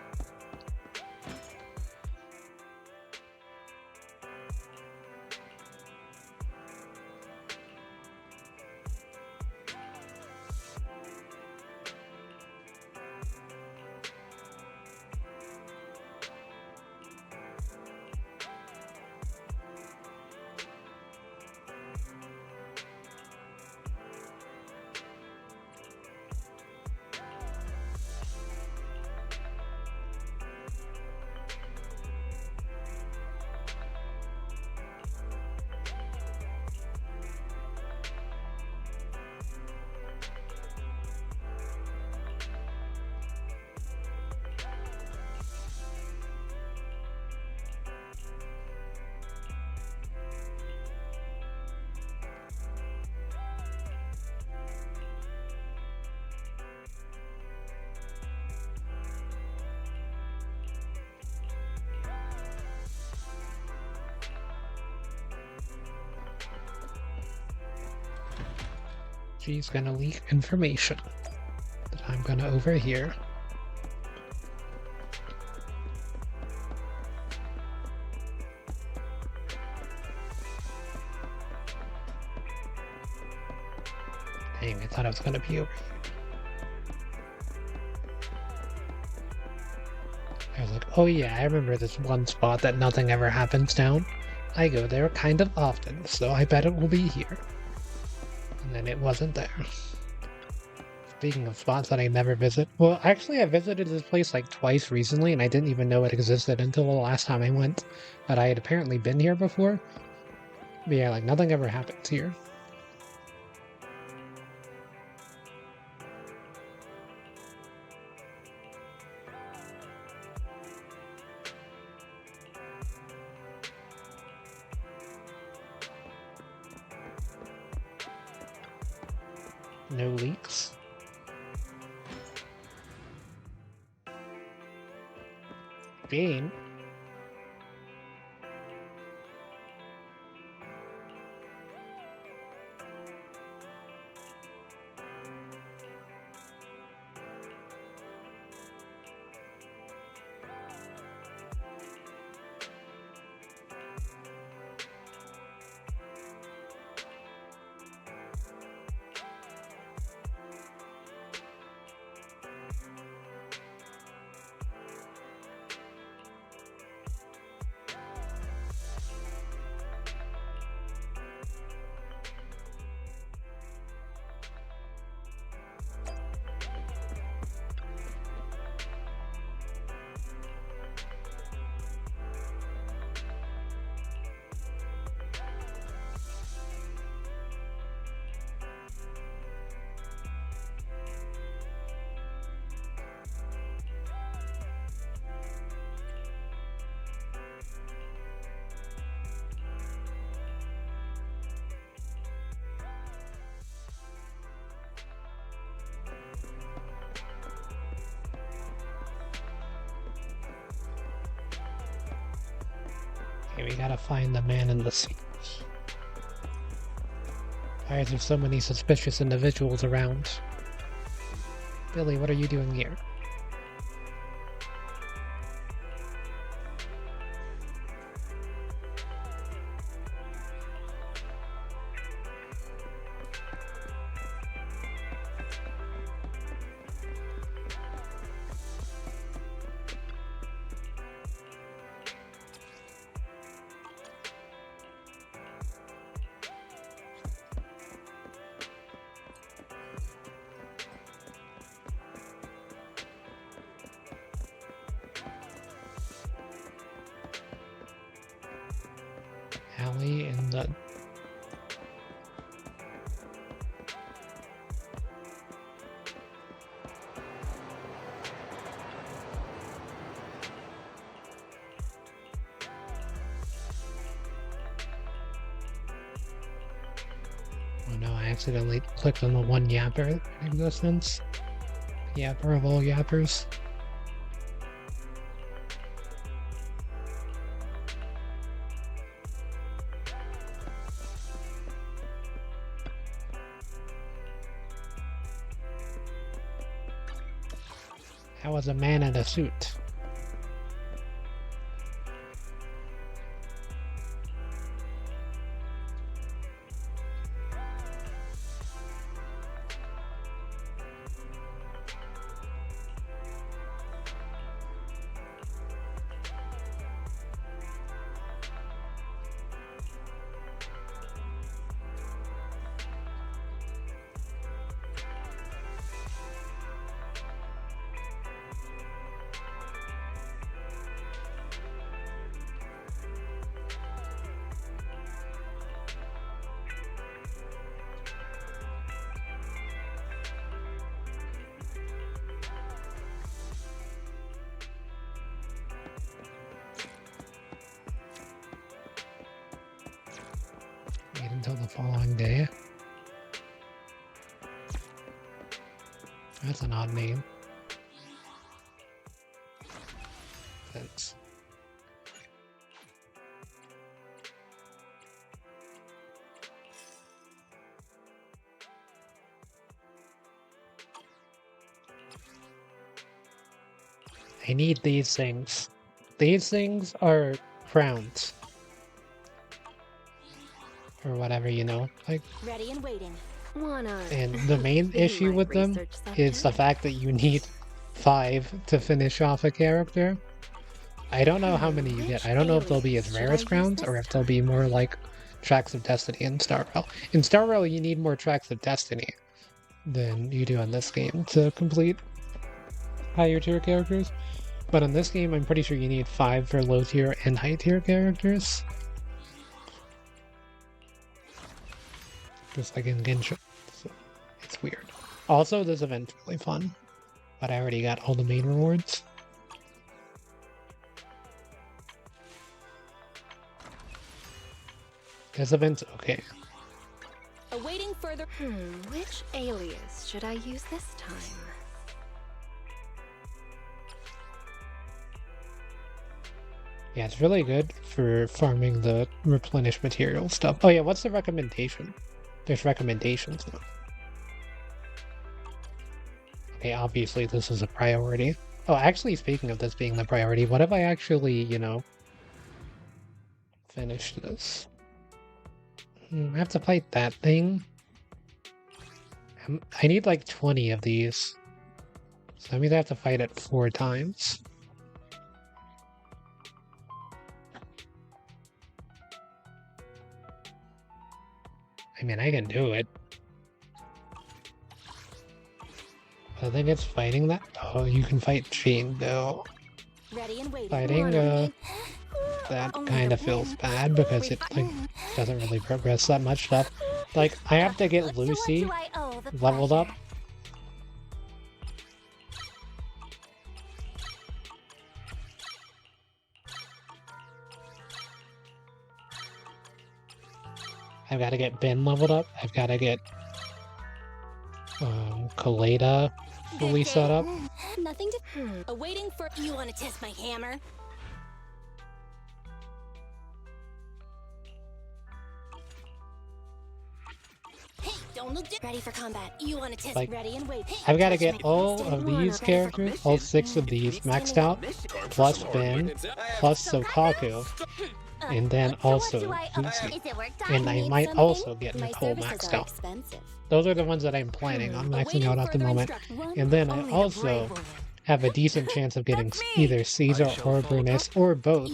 She's gonna leak information that I'm gonna overhear. Dang, I thought I was gonna be over here. I was like, oh yeah, I remember this one spot that nothing ever happens down. I go there kind of often, so I bet it will be here. And then it wasn't there. Speaking of spots that I never visit, well, actually I visited this place like twice recently and I didn't even know it existed until the last time I went. But I had apparently been here before. But yeah, like nothing ever happens here. No leaks. Bean. Okay, we gotta find the man in the suit. Why is there so many suspicious individuals around? Billy, what are you doing here? Alley in the... Oh no, I accidentally clicked on the one yapper in existence. Yapper of all yappers. How was a man in a suit? Wait until the following day. That's an odd name. Thanks. I need these things. These things are crowns. Or whatever, you know, like... Ready and waiting. And the main issue with them is the fact that you need 5 to finish off a character. I don't know how many you get. I don't know if they'll be as rare as crowns or if they'll be more like tracks of destiny in Star Rail. In Star Rail, you need more tracks of destiny than you do in this game to complete higher tier characters. But in this game, I'm pretty sure you need 5 for low tier and high tier characters. Just like in Genshin. So it's weird. Also, this event's really fun. But I already got all the main rewards. This event's okay. Awaiting further. Which alias should I use this time? Yeah, it's really good for farming the replenished material stuff. Oh yeah, what's the recommendation? There's recommendations now. Okay, obviously this is a priority. Oh, actually, speaking of this being the priority, what if I actually, you know, finish this? I have to fight that thing. I need like 20 of these. So that means I have to fight it 4 times. I mean, I can do it. I think it's fighting that. Oh, you can fight Jane though. Ready and waiting. Fighting that kind of feels bad because it like doesn't really progress that much stuff. Like I have to get Lucy leveled up. I've got to get Ben leveled up. I've got to get Kaleda fully set up. Nothing to. Awaiting for. You want to test my hammer? Don't look ready for combat. You want to test Like, ready and wait. I've got to get all of these characters, all 6 of these maxed out, plus Ben, plus Sokaku, and then also Lucy. And I might also get Nicole maxed out. Those are the ones that I'm planning on maxing out at the moment. And then I also have a decent chance of getting either Caesar or Brunus or both,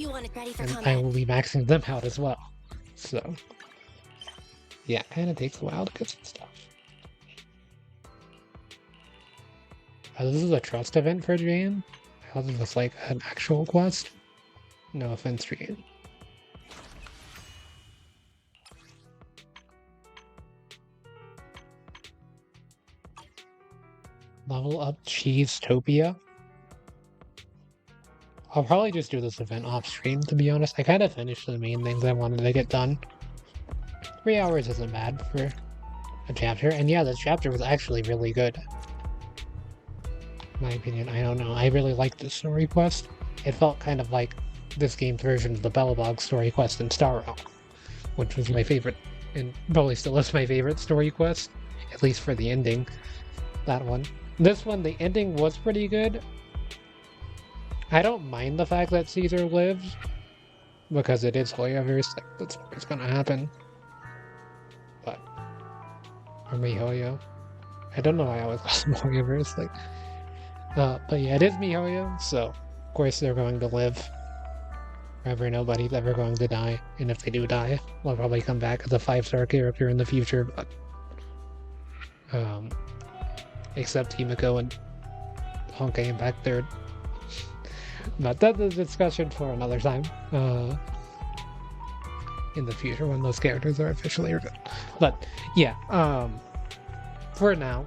and I will be maxing them out as well. So, yeah, it kind of takes a while to get some stuff. This is a trust event for Jane. I thought it was like an actual quest. No offense, Jane. Level up Cheesetopia. I'll probably just do this event off stream, to be honest. I kind of finished the main things I wanted to get done. 3 hours isn't bad for a chapter. And yeah, this chapter was actually really good. In my opinion, I don't know. I really liked the story quest. It felt kind of like this game's version of the Belobog story quest in Star Realm, which was my favorite, and probably still is my favorite story quest, at least for the ending. That one. This one, the ending was pretty good. I don't mind the fact that Caesar lives, because it is Hoyoverse, like, that's always gonna happen. But, or MiHoYo. I don't know why I always call them Hoyoverse, like, but yeah, it is MiHoYo, so, of course they're going to live. Forever, nobody's ever going to die, and if they do die, they'll probably come back as a 5-star character in the future, but, except Himiko and Honkai came back third. But that's a discussion for another time. In the future when those characters are officially revealed. But yeah, for now,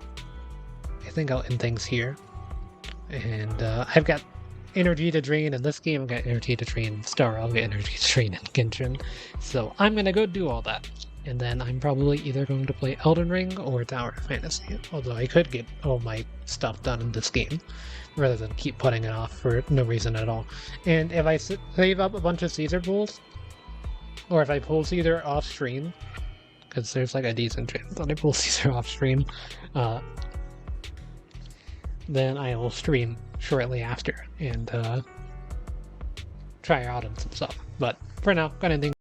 I think I'll end things here. And I've got energy to drain in this game, I've got energy to drain in Star, I've got energy to drain in Genshin. So I'm gonna go do all that. And then I'm probably either going to play Elden Ring or Tower of Fantasy. Although I could get all my stuff done in this game, rather than keep putting it off for no reason at all. And if I save up a bunch of Caesar pools, or if I pull Caesar off stream, because there's like a decent chance that I pull Caesar off stream, then I will stream shortly after and try out and some stuff. But for now, gonna end things